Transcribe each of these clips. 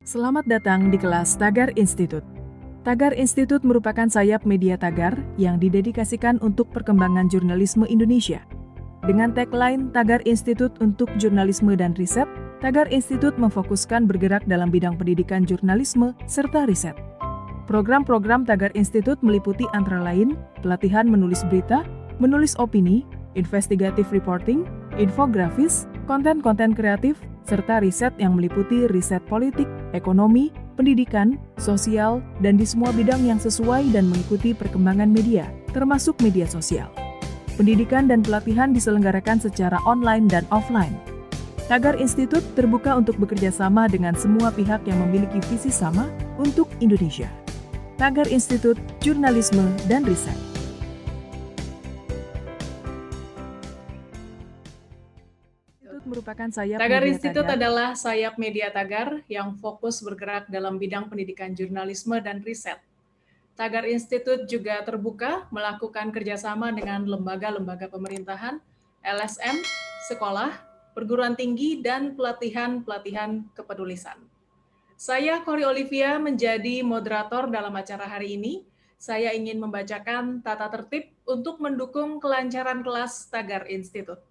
Selamat datang di kelas Tagar Institute. Tagar Institute merupakan sayap media Tagar yang didedikasikan untuk perkembangan jurnalisme Indonesia. Dengan tagline Tagar Institute untuk Jurnalisme dan Riset, Tagar Institute memfokuskan bergerak dalam bidang pendidikan jurnalisme serta riset. Program-program Tagar Institute meliputi antara lain pelatihan menulis berita, menulis opini, investigative reporting, infografis, konten-konten kreatif, serta riset yang meliputi riset politik, ekonomi, pendidikan, sosial, dan di semua bidang yang sesuai dan mengikuti perkembangan media, termasuk media sosial. Pendidikan dan pelatihan diselenggarakan secara online dan offline. Tagar Institute terbuka untuk bekerja sama dengan semua pihak yang memiliki visi sama untuk Indonesia. Tagar Institute, Jurnalisme dan Riset. Merupakan sayap Tagar media Institute Tagar adalah sayap media Tagar yang fokus bergerak dalam bidang pendidikan jurnalisme dan riset. Tagar Institute juga terbuka melakukan kerjasama dengan lembaga-lembaga pemerintahan, LSM, sekolah, perguruan tinggi, dan pelatihan-pelatihan kepedulisan. Saya, Kori Olivia, menjadi moderator dalam acara hari ini. Saya ingin membacakan tata tertib untuk mendukung kelancaran kelas Tagar Institute.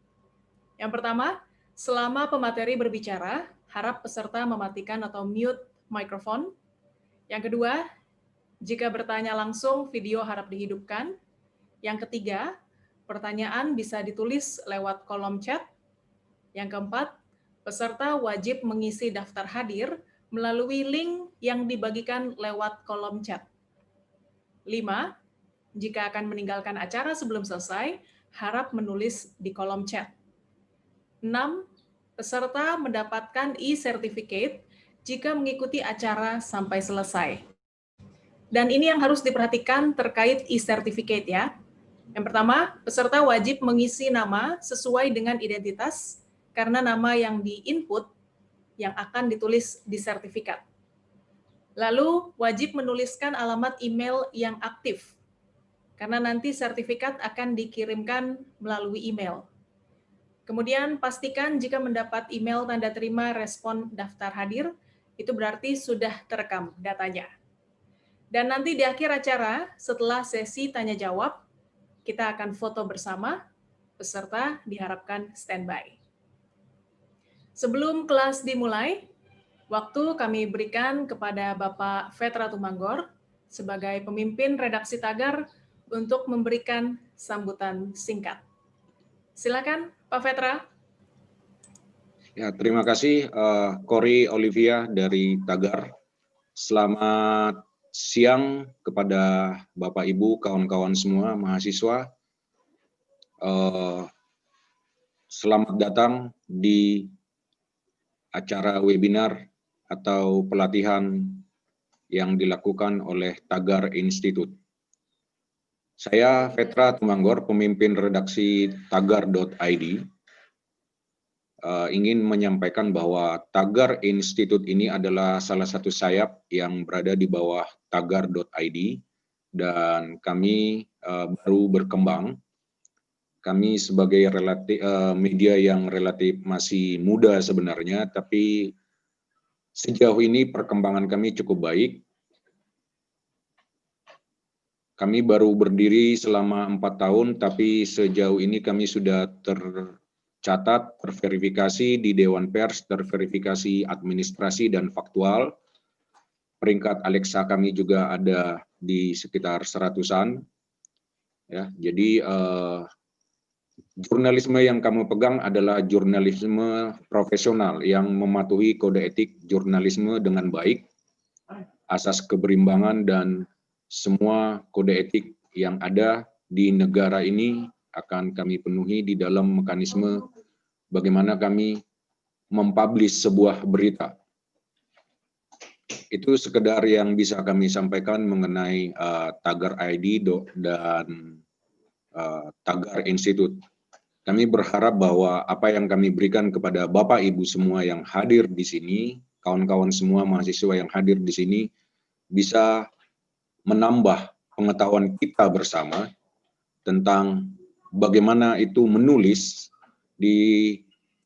Yang pertama, selama pemateri berbicara, harap peserta mematikan atau mute mikrofon. Yang kedua, jika bertanya langsung, video harap dihidupkan. Yang ketiga, pertanyaan bisa ditulis lewat kolom chat. Yang keempat, peserta wajib mengisi daftar hadir melalui link yang dibagikan lewat kolom chat. 5. Jika akan meninggalkan acara sebelum selesai, harap menulis di kolom chat. 6. Peserta mendapatkan e-certificate jika mengikuti acara sampai selesai. Dan ini yang harus diperhatikan terkait e-certificate ya. Yang pertama, peserta wajib mengisi nama sesuai dengan identitas karena nama yang di-input yang akan ditulis di sertifikat. Lalu, wajib menuliskan alamat email yang aktif karena nanti sertifikat akan dikirimkan melalui email. Kemudian pastikan jika mendapat email tanda terima respon daftar hadir, itu berarti sudah terekam datanya. Dan nanti di akhir acara, setelah sesi tanya jawab, kita akan foto bersama, peserta diharapkan standby. Sebelum kelas dimulai, waktu kami berikan kepada Bapak Vetra Tumanggor sebagai pemimpin redaksi Tagar untuk memberikan sambutan singkat. Silakan, Pak Vetra. Ya, terima kasih Kori Olivia dari Tagar. Selamat siang kepada Bapak Ibu, kawan-kawan semua, mahasiswa. Selamat datang di acara webinar atau pelatihan yang dilakukan oleh Tagar Institute. Saya Vetra Tumanggor, pemimpin redaksi tagar.id, ingin menyampaikan bahwa Tagar Institute ini adalah salah satu sayap yang berada di bawah tagar.id dan kami baru berkembang. Kami sebagai media yang relatif masih muda sebenarnya, tapi sejauh ini perkembangan kami cukup baik. Kami baru berdiri selama 4 tahun, tapi sejauh ini kami sudah tercatat, terverifikasi di Dewan Pers, terverifikasi administrasi dan faktual. Peringkat Alexa kami juga ada di sekitar 100-an. Ya, jadi jurnalisme yang kami pegang adalah jurnalisme profesional yang mematuhi kode etik jurnalisme dengan baik, asas keberimbangan dan semua kode etik yang ada di negara ini akan kami penuhi di dalam mekanisme bagaimana kami mempublish sebuah berita. Itu sekedar yang bisa kami sampaikan mengenai Tagar ID dan Tagar Institute. Kami berharap bahwa apa yang kami berikan kepada Bapak Ibu semua yang hadir di sini, kawan-kawan semua mahasiswa yang hadir di sini, bisa menambah pengetahuan kita bersama tentang bagaimana itu menulis. Di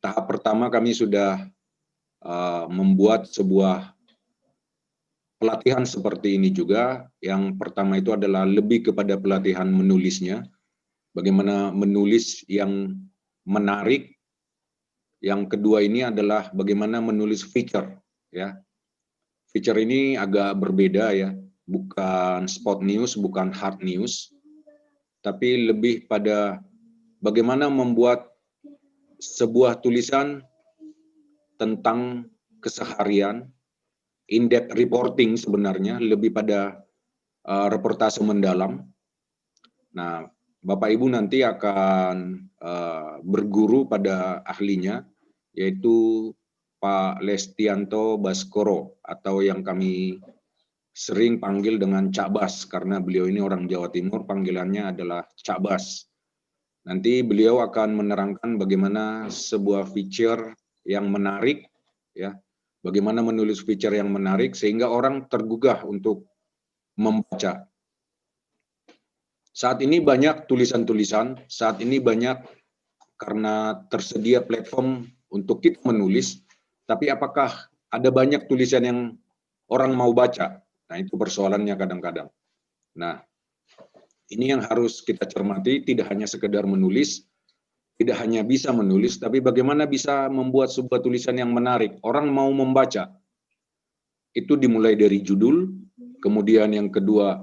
tahap pertama kami sudah membuat sebuah pelatihan seperti ini juga. Yang pertama itu adalah lebih kepada pelatihan menulisnya, bagaimana menulis yang menarik. Yang kedua ini adalah bagaimana menulis feature, ya. Feature ini agak berbeda ya, bukan spot news, bukan hard news, tapi lebih pada bagaimana membuat sebuah tulisan tentang keseharian, in-depth reporting sebenarnya, lebih pada reportase mendalam. Nah, Bapak Ibu nanti akan berguru pada ahlinya, yaitu Pak Lestianto Baskoro, atau yang kami sering panggil dengan Cak Bas, karena beliau ini orang Jawa Timur, panggilannya adalah Cak Bas. Nanti beliau akan menerangkan bagaimana sebuah feature yang menarik, ya, bagaimana menulis feature yang menarik sehingga orang tergugah untuk membaca. Saat ini banyak tulisan-tulisan, saat ini banyak karena tersedia platform untuk kita menulis, tapi apakah ada banyak tulisan yang orang mau baca? Nah, itu persoalannya kadang-kadang. Nah, ini yang harus kita cermati, tidak hanya sekedar menulis, tidak hanya bisa menulis, tapi bagaimana bisa membuat sebuah tulisan yang menarik. Orang mau membaca. Itu dimulai dari judul, kemudian yang kedua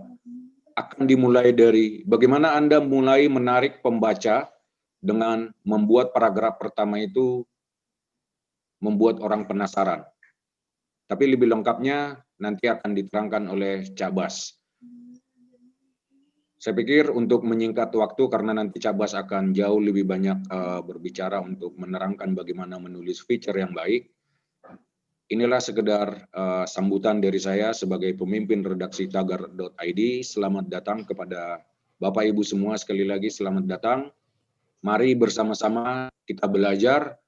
akan dimulai dari bagaimana Anda mulai menarik pembaca dengan membuat paragraf pertama itu membuat orang penasaran. Tapi lebih lengkapnya nanti akan diterangkan oleh Cak Bas. Saya pikir untuk menyingkat waktu, karena nanti Cak Bas akan jauh lebih banyak berbicara untuk menerangkan bagaimana menulis feature yang baik. Inilah sekedar sambutan dari saya sebagai pemimpin redaksi tagar.id. Selamat datang kepada Bapak Ibu semua, sekali lagi selamat datang. Mari bersama-sama kita belajar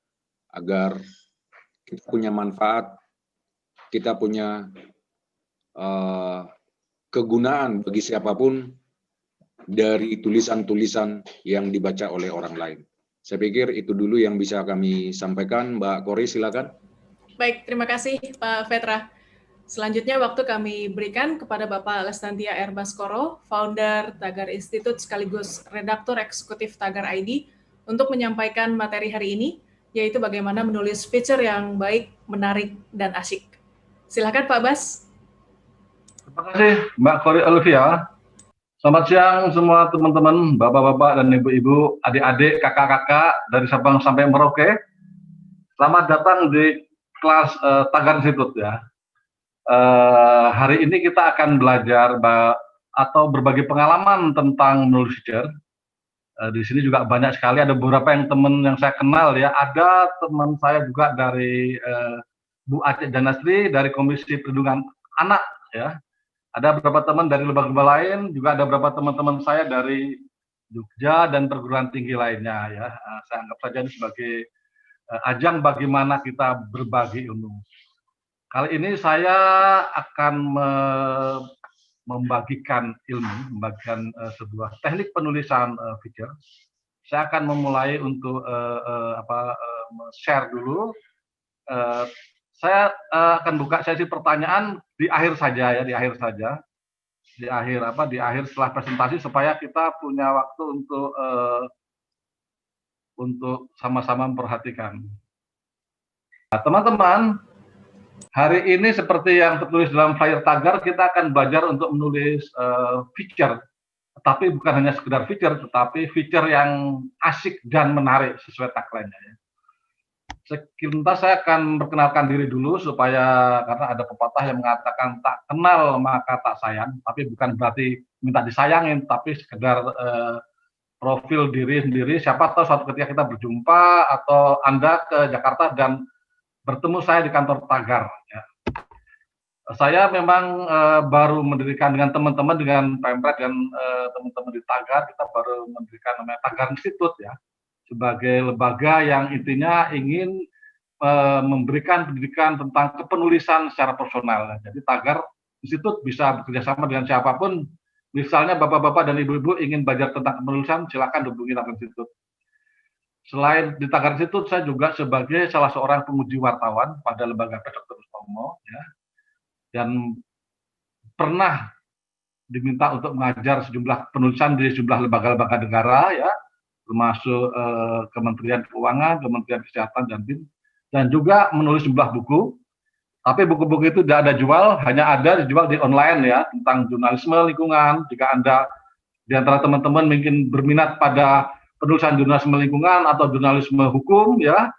agar kita punya manfaat, kita punya kegunaan bagi siapapun dari tulisan-tulisan yang dibaca oleh orang lain. Saya pikir itu dulu yang bisa kami sampaikan. Mbak Kori, silakan. Baik, terima kasih Pak Vetra. Selanjutnya waktu kami berikan kepada Bapak Lestantia R. Baskoro, founder Tagar Institute sekaligus redaktur eksekutif Tagar ID, untuk menyampaikan materi hari ini, yaitu bagaimana menulis feature yang baik, menarik, dan asyik. Silakan Pak Bas. Terima kasih Mbak Kori Olivia. Selamat siang semua teman-teman, bapak-bapak dan ibu-ibu, adik-adik, kakak-kakak dari Sabang sampai Merauke. Selamat datang di kelas Tagar Institute ya. Hari ini kita akan belajar atau berbagi pengalaman tentang menulis feature. Di sini juga banyak sekali, ada beberapa teman yang saya kenal ya. Ada teman saya juga dari Bu Aceh Danasri dari Komisi Perlindungan Anak ya. Ada beberapa teman dari lembaga lain, juga ada beberapa teman-teman saya dari Jogja dan perguruan tinggi lainnya ya. Saya anggap saja ini sebagai ajang bagaimana kita berbagi ilmu. Kali ini saya akan membagikan ilmu, membagikan sebuah teknik penulisan feature. Saya akan memulai untuk share dulu. Saya akan buka sesi pertanyaan di akhir saja ya, di akhir setelah presentasi, supaya kita punya waktu untuk sama-sama memperhatikan. Nah, teman-teman, hari ini seperti yang tertulis dalam flyer Tagar, kita akan belajar untuk menulis feature, tapi bukan hanya sekedar feature, tetapi feature yang asyik dan menarik sesuai tagline-nya. Ya. Sekilas saya akan perkenalkan diri dulu, supaya karena ada pepatah yang mengatakan tak kenal maka tak sayang, tapi bukan berarti minta disayangin, tapi sekedar profil diri sendiri. Siapa tahu suatu ketika kita berjumpa atau Anda ke Jakarta dan bertemu saya di kantor Tagar. Ya. Saya memang baru mendirikan dengan teman-teman, dengan Pemret dan teman-teman di Tagar, kita baru mendirikan namanya Tagar Institute ya, sebagai lembaga yang intinya ingin memberikan pendidikan tentang kepenulisan secara personal. Jadi Tagar Institute bisa bekerjasama dengan siapapun. Misalnya bapak-bapak dan ibu-ibu ingin belajar tentang penulisan, silakan hubungi Tagar Institute. Selain di Tagar Institute, saya juga sebagai salah seorang penguji wartawan pada lembaga Dr. Utomo, ya. Dan pernah diminta untuk mengajar sejumlah penulisan di sejumlah lembaga-lembaga negara ya, termasuk Kementerian Keuangan, Kementerian Kesehatan dan BIN, dan juga menulis sejumlah buku. Tapi buku-buku itu tidak ada jual, hanya ada dijual di online ya, tentang jurnalisme lingkungan. Jika Anda di antara teman-teman mungkin berminat pada penulisan jurnalisme lingkungan atau jurnalisme hukum ya,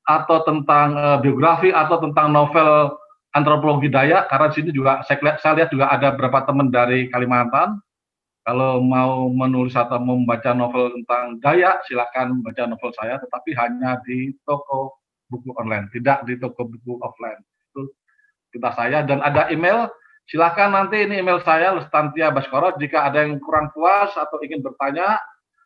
atau tentang biografi atau tentang novel antropologi Dayak, karena di sini juga saya lihat juga ada beberapa teman dari Kalimantan. Kalau mau menulis atau membaca novel tentang Dayak, silakan baca novel saya, tetapi hanya di toko buku online, tidak di toko buku offline. Itu kita saya, dan ada email, silakan nanti ini email saya, Lestantia Baskoro. Jika ada yang kurang puas atau ingin bertanya,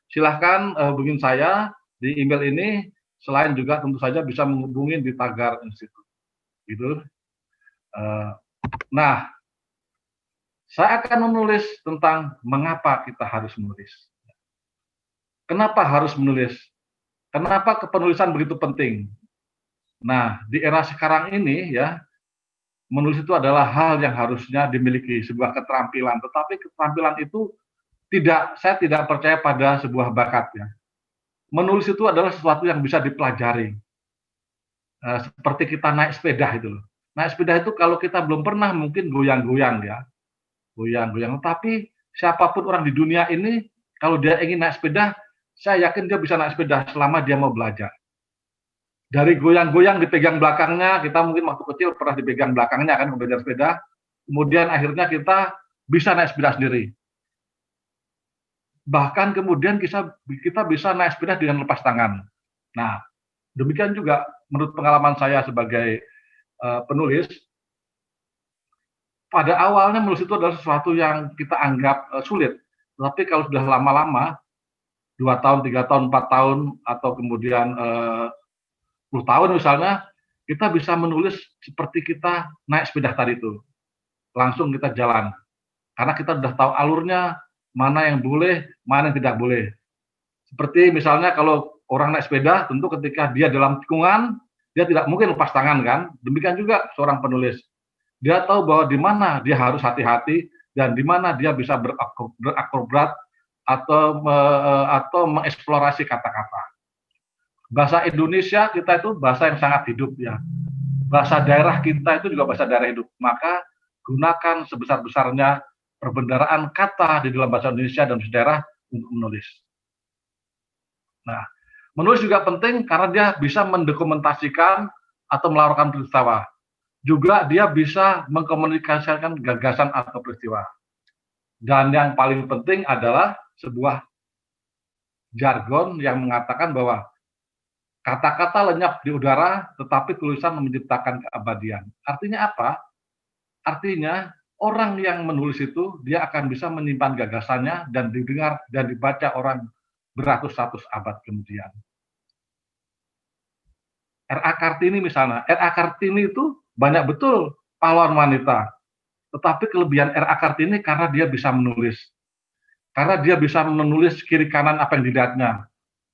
silahkan hubungin saya di email ini. Selain juga tentu saja bisa menghubungi di Tagar Institute. Gitu. Nah, saya akan menulis tentang mengapa kita harus menulis. Kenapa harus menulis? Kenapa kepenulisan begitu penting? Nah, di era sekarang ini ya, menulis itu adalah hal yang harusnya dimiliki, sebuah keterampilan. Tetapi keterampilan itu saya tidak percaya pada sebuah bakat ya. Menulis itu adalah sesuatu yang bisa dipelajari. Seperti kita naik sepeda itu loh. Naik sepeda itu kalau kita belum pernah mungkin goyang-goyang ya. Goyang-goyang. Tapi siapapun orang di dunia ini, kalau dia ingin naik sepeda, saya yakin dia bisa naik sepeda selama dia mau belajar. Dari goyang-goyang dipegang belakangnya, kita mungkin waktu kecil pernah dipegang belakangnya kan belajar sepeda, kemudian akhirnya kita bisa naik sepeda sendiri. Bahkan kemudian kita bisa naik sepeda dengan lepas tangan. Nah, demikian juga menurut pengalaman saya sebagai penulis, pada awalnya menulis itu adalah sesuatu yang kita anggap sulit. Tapi kalau sudah lama-lama, 2 tahun, 3 tahun, 4 tahun, atau kemudian 10 tahun misalnya, kita bisa menulis seperti kita naik sepeda tadi itu. Langsung kita jalan. Karena kita sudah tahu alurnya, mana yang boleh, mana yang tidak boleh. Seperti misalnya kalau orang naik sepeda, tentu ketika dia dalam tikungan, dia tidak mungkin lepas tangan kan. Demikian juga seorang penulis. Dia tahu bahwa di mana dia harus hati-hati dan di mana dia bisa berakrobat atau mengeksplorasi kata-kata. Bahasa Indonesia kita itu bahasa yang sangat hidup ya. Bahasa daerah kita itu juga bahasa daerah hidup. Maka gunakan sebesar-besarnya perbendaharaan kata di dalam bahasa Indonesia dan daerah untuk menulis. Nah, menulis juga penting karena dia bisa mendokumentasikan atau melakukan peristiwa. Juga dia bisa mengkomunikasikan gagasan atau peristiwa. Dan yang paling penting adalah sebuah jargon yang mengatakan bahwa kata-kata lenyap di udara, tetapi tulisan menciptakan keabadian. Artinya apa? Artinya orang yang menulis itu dia akan bisa menyimpan gagasannya dan didengar dan dibaca orang beratus-ratus abad kemudian. R.A. Kartini misalnya, R.A. Kartini itu banyak betul pahlawan wanita, tetapi kelebihan R.A. Kartini karena dia bisa menulis, karena dia bisa menulis kiri kanan apa yang dilihatnya,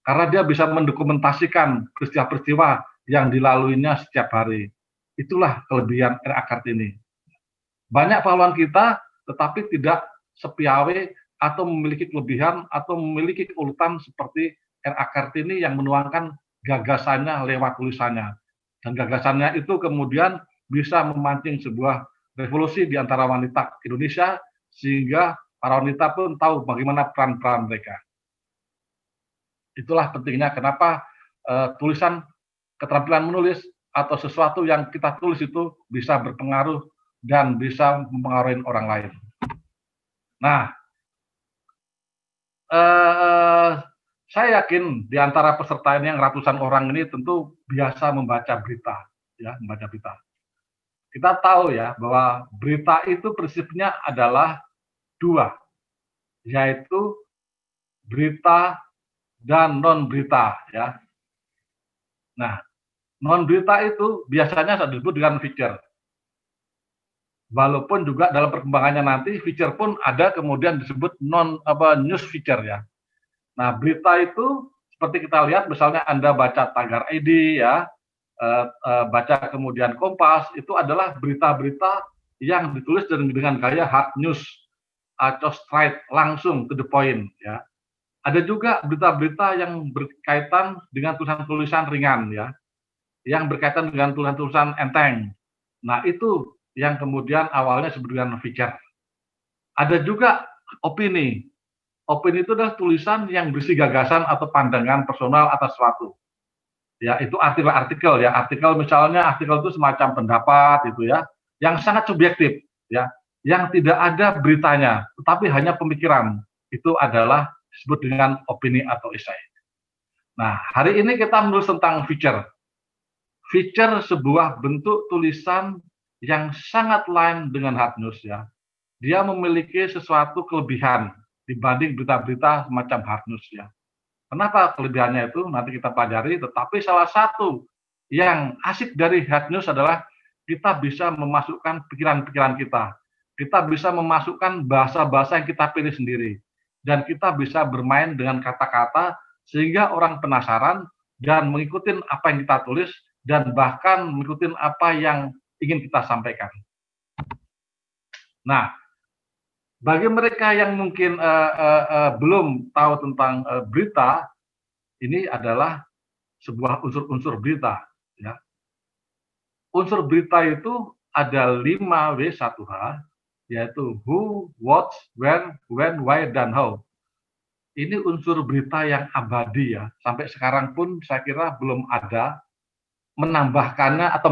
karena dia bisa mendokumentasikan peristiwa-peristiwa yang dilaluinya setiap hari. Itulah kelebihan R.A. Kartini. Banyak pahlawan kita, tetapi tidak sepiawe atau memiliki kelebihan atau memiliki keuletan seperti R.A. Kartini yang menuangkan gagasannya lewat tulisannya. Dan gagasannya itu kemudian bisa memancing sebuah revolusi di antara wanita Indonesia, sehingga para wanita pun tahu bagaimana peran-peran mereka. Itulah pentingnya kenapa tulisan keterampilan menulis atau sesuatu yang kita tulis itu bisa berpengaruh dan bisa mempengaruhi orang lain. Nah, saya yakin di antara peserta ini yang ratusan orang ini tentu biasa membaca berita, ya, membaca berita. Kita tahu ya bahwa berita itu prinsipnya adalah 2, yaitu berita dan non berita, ya. Nah, non berita itu biasanya disebut dengan feature. Walaupun juga dalam perkembangannya nanti feature pun ada kemudian disebut news feature ya. Nah, berita itu seperti kita lihat misalnya Anda baca Tagar ID ya, baca kemudian Kompas, itu adalah berita-berita yang ditulis dengan gaya hard news atau straight, langsung to the point ya. Ada juga berita-berita yang berkaitan dengan tulisan-tulisan ringan ya, yang berkaitan dengan tulisan-tulisan enteng. Nah, itu yang kemudian awalnya disebut dengan feature. Ada juga opini. Opini itu adalah tulisan yang berisi gagasan atau pandangan personal atas sesuatu. Ya, itu artikel-artikel ya. Artikel misalnya artikel itu semacam pendapat itu ya, yang sangat subjektif ya, yang tidak ada beritanya, tetapi hanya pemikiran. Itu adalah disebut dengan opini atau esai. Nah, hari ini kita menulis tentang feature. Feature sebuah bentuk tulisan yang sangat lain dengan hard news ya. Dia memiliki sesuatu kelebihan dibanding berita-berita semacam hard news ya. Kenapa kelebihannya itu nanti kita pelajari, tetapi salah satu yang asik dari hard news adalah kita bisa memasukkan pikiran-pikiran kita. Kita bisa memasukkan bahasa-bahasa yang kita pilih sendiri. Dan kita bisa bermain dengan kata-kata sehingga orang penasaran dan mengikuti apa yang kita tulis dan bahkan mengikuti apa yang ingin kita sampaikan. Nah, bagi mereka yang mungkin belum tahu tentang berita, ini adalah sebuah unsur-unsur berita. Ya. Unsur berita itu ada 5W1H, yaitu who, what, when, why, dan how. Ini unsur berita yang abadi ya. Sampai sekarang pun saya kira belum ada menambahkannya atau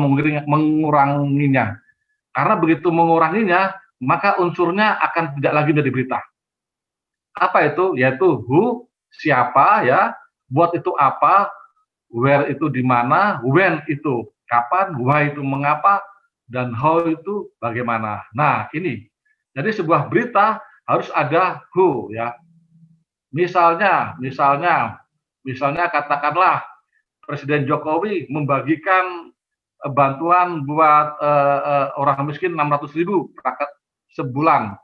menguranginya. Karena begitu menguranginya, maka unsurnya akan tidak lagi menjadi berita. Apa itu? Yaitu who, siapa ya, what itu apa, where itu di mana, when itu kapan, why itu mengapa, dan how itu bagaimana. Nah, ini. Jadi sebuah berita harus ada who ya. Misalnya katakanlah Presiden Jokowi membagikan bantuan buat orang miskin 600.000 sebulan.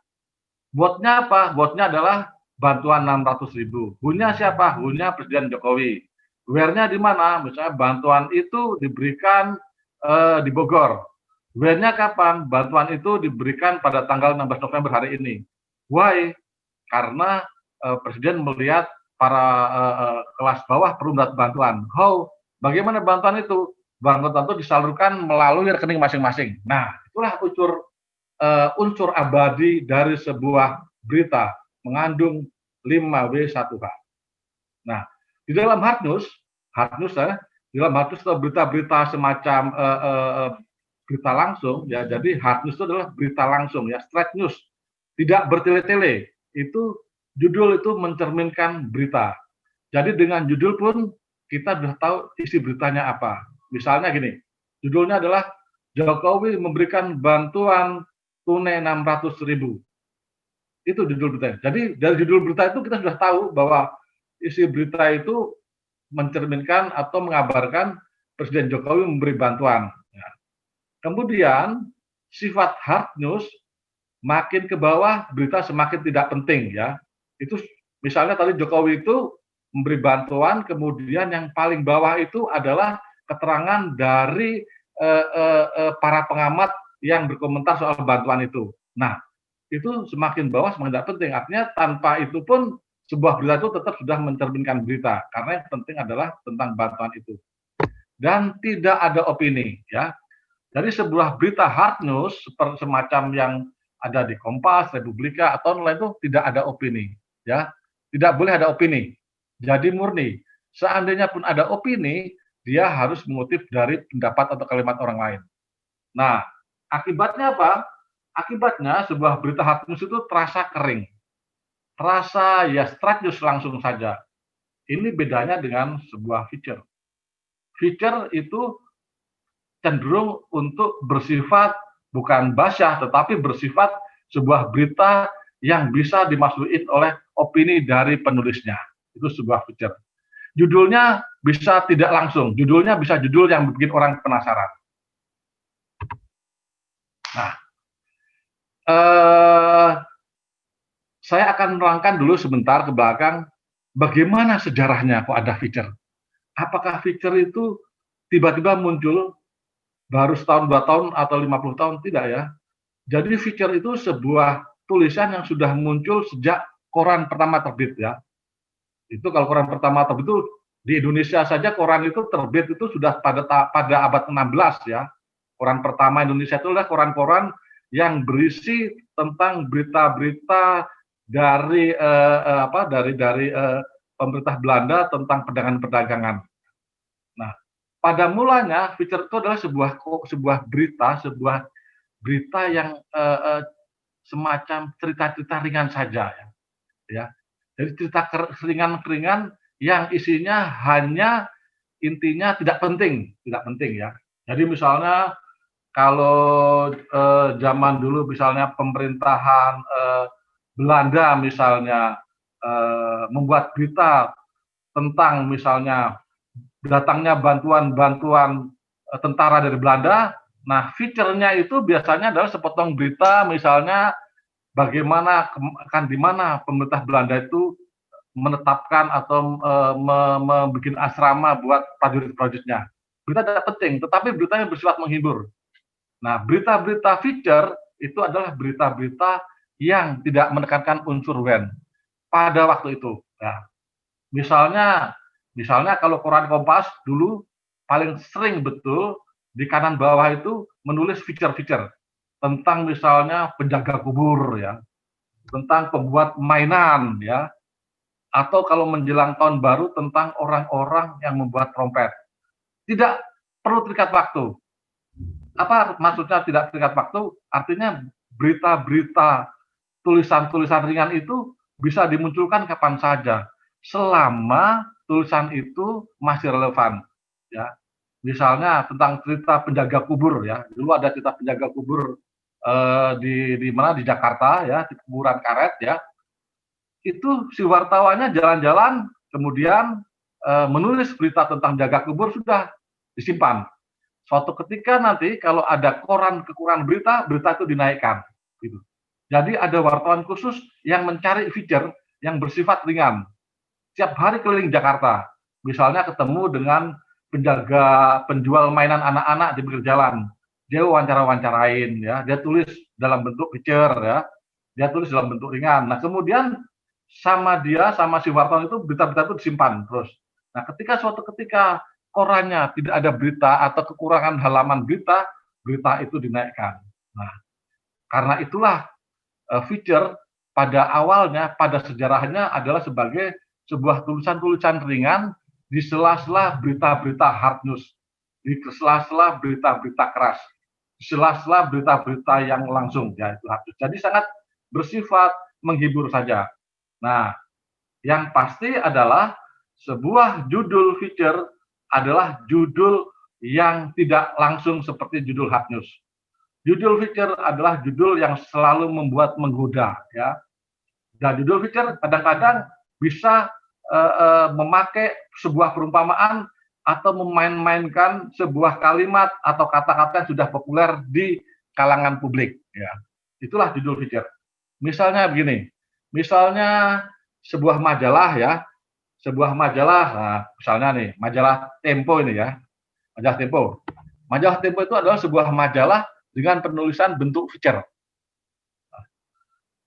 Buatnya apa? Buatnya adalah bantuan 600.000. Who-nya siapa? Who-nya Presiden Jokowi. Where-nya di mana? Misalnya bantuan itu diberikan di Bogor. When-nya kapan? Bantuan itu diberikan pada tanggal 16 November hari ini. Why? Karena Presiden melihat para kelas bawah perlu bantuan. How? Bagaimana bantuan itu? Bantuan itu disalurkan melalui rekening masing-masing. Nah, itulah unsur abadi dari sebuah berita mengandung 5W1H. Nah, di dalam hard news di dalam hard news atau berita-berita semacam berita langsung ya. Jadi hard news itu adalah berita langsung ya, straight news, tidak bertele-tele. Itu judul itu mencerminkan berita. Jadi dengan judul pun kita sudah tahu isi beritanya apa. Misalnya gini, judulnya adalah Jokowi memberikan bantuan tunai 600.000. Itu judul berita. Jadi dari judul berita itu kita sudah tahu bahwa isi berita itu mencerminkan atau mengabarkan Presiden Jokowi memberi bantuan. Ya. Kemudian sifat hard news makin ke bawah berita semakin tidak penting ya. Itu misalnya tadi Jokowi itu memberi bantuan, kemudian yang paling bawah itu adalah keterangan dari para pengamat yang berkomentar soal bantuan itu. Nah, itu semakin bawah semakin tidak penting. Artinya tanpa itu pun sebuah berita itu tetap sudah mencerminkan berita, karena yang penting adalah tentang bantuan itu. Dan tidak ada opini, ya. Jadi sebuah berita hard news seperti semacam yang ada di Kompas, Republika atau lain itu tidak ada opini, ya. Tidak boleh ada opini. Jadi murni. Seandainya pun ada opini, dia harus mengutip dari pendapat atau kalimat orang lain. Nah, akibatnya apa? Akibatnya sebuah berita hard news itu terasa kering. Terasa ya straight news langsung saja. Ini bedanya dengan sebuah feature. Feature itu cenderung untuk bersifat bukan basyah, tetapi bersifat sebuah berita yang bisa dimasukin oleh opini dari penulisnya. Itu sebuah feature. Judulnya bisa tidak langsung, judulnya bisa judul yang bikin orang penasaran. Nah, saya akan menerangkan dulu sebentar ke belakang bagaimana sejarahnya kok ada feature. Apakah feature itu tiba-tiba muncul baru setahun, 2 tahun, atau 50 tahun? Tidak ya. Jadi feature itu sebuah tulisan yang sudah muncul sejak koran pertama terbit ya. Itu kalau koran pertama terbit itu di Indonesia saja koran itu terbit itu sudah pada abad 16 ya. Koran pertama Indonesia itu adalah koran-koran yang berisi tentang berita-berita dari pemerintah Belanda tentang perdagangan-perdagangan. Nah, pada mulanya feature itu adalah sebuah berita yang semacam cerita-cerita ringan saja ya. Jadi cerita ringan-ringan yang isinya hanya intinya tidak penting ya. Jadi misalnya kalau zaman dulu misalnya pemerintahan Belanda misalnya membuat berita tentang misalnya datangnya bantuan-bantuan tentara dari Belanda. Nah, feature-nya itu biasanya adalah sepotong berita misalnya bagaimana akan di mana pemerintah Belanda itu menetapkan atau membuat asrama buat prajurit-prajuritnya. Berita tidak penting, tetapi beritanya bersifat menghibur. Nah, berita-berita feature itu adalah berita-berita yang tidak menekankan unsur when pada waktu itu. Ya. Misalnya kalau koran Kompas dulu paling sering betul di kanan bawah itu menulis feature-feature tentang misalnya penjaga kubur ya, tentang pembuat mainan ya, atau kalau menjelang tahun baru tentang orang-orang yang membuat trompet. Tidak perlu terikat waktu. Apa maksudnya tidak terikat waktu? Artinya berita-berita tulisan-tulisan ringan itu bisa dimunculkan kapan saja selama tulisan itu masih relevan ya. Misalnya tentang cerita penjaga kubur ya. Dulu ada cerita penjaga kubur di mana di Jakarta ya, di kuburan karet ya. Itu si wartawannya jalan-jalan kemudian menulis berita tentang jaga kubur sudah disimpan. Suatu ketika nanti kalau ada koran kekurangan berita itu dinaikkan gitu. Jadi ada wartawan khusus yang mencari feature yang bersifat ringan. Setiap hari keliling Jakarta, misalnya ketemu dengan penjual mainan anak-anak di pinggir jalan, dia wawancara-wawancarain ya, dia tulis dalam bentuk feature ya, dia tulis dalam bentuk ringan. Nah kemudian sama si wartawan itu berita-berita itu disimpan terus. Nah suatu ketika korannya tidak ada berita atau kekurangan halaman berita itu dinaikkan. Nah karena itulah feature pada awalnya, pada sejarahnya adalah sebagai sebuah tulisan-tulisan ringan di sela-sela berita-berita hard news, di sela-sela berita-berita keras, di sela-sela berita-berita yang langsung, yaitu hard news. Jadi sangat bersifat menghibur saja. Nah, yang pasti adalah sebuah judul feature adalah judul yang tidak langsung seperti judul hard news. Judul feature adalah judul yang selalu membuat menggoda, ya. Dan judul feature kadang-kadang bisa memakai sebuah perumpamaan atau memain-mainkan sebuah kalimat atau kata-kata yang sudah populer di kalangan publik. Ya. Itulah judul feature. Misalnya begini, misalnya sebuah majalah ya, nah, misalnya nih majalah Tempo ini ya, majalah Tempo. Majalah Tempo itu adalah sebuah majalah dengan penulisan bentuk feature.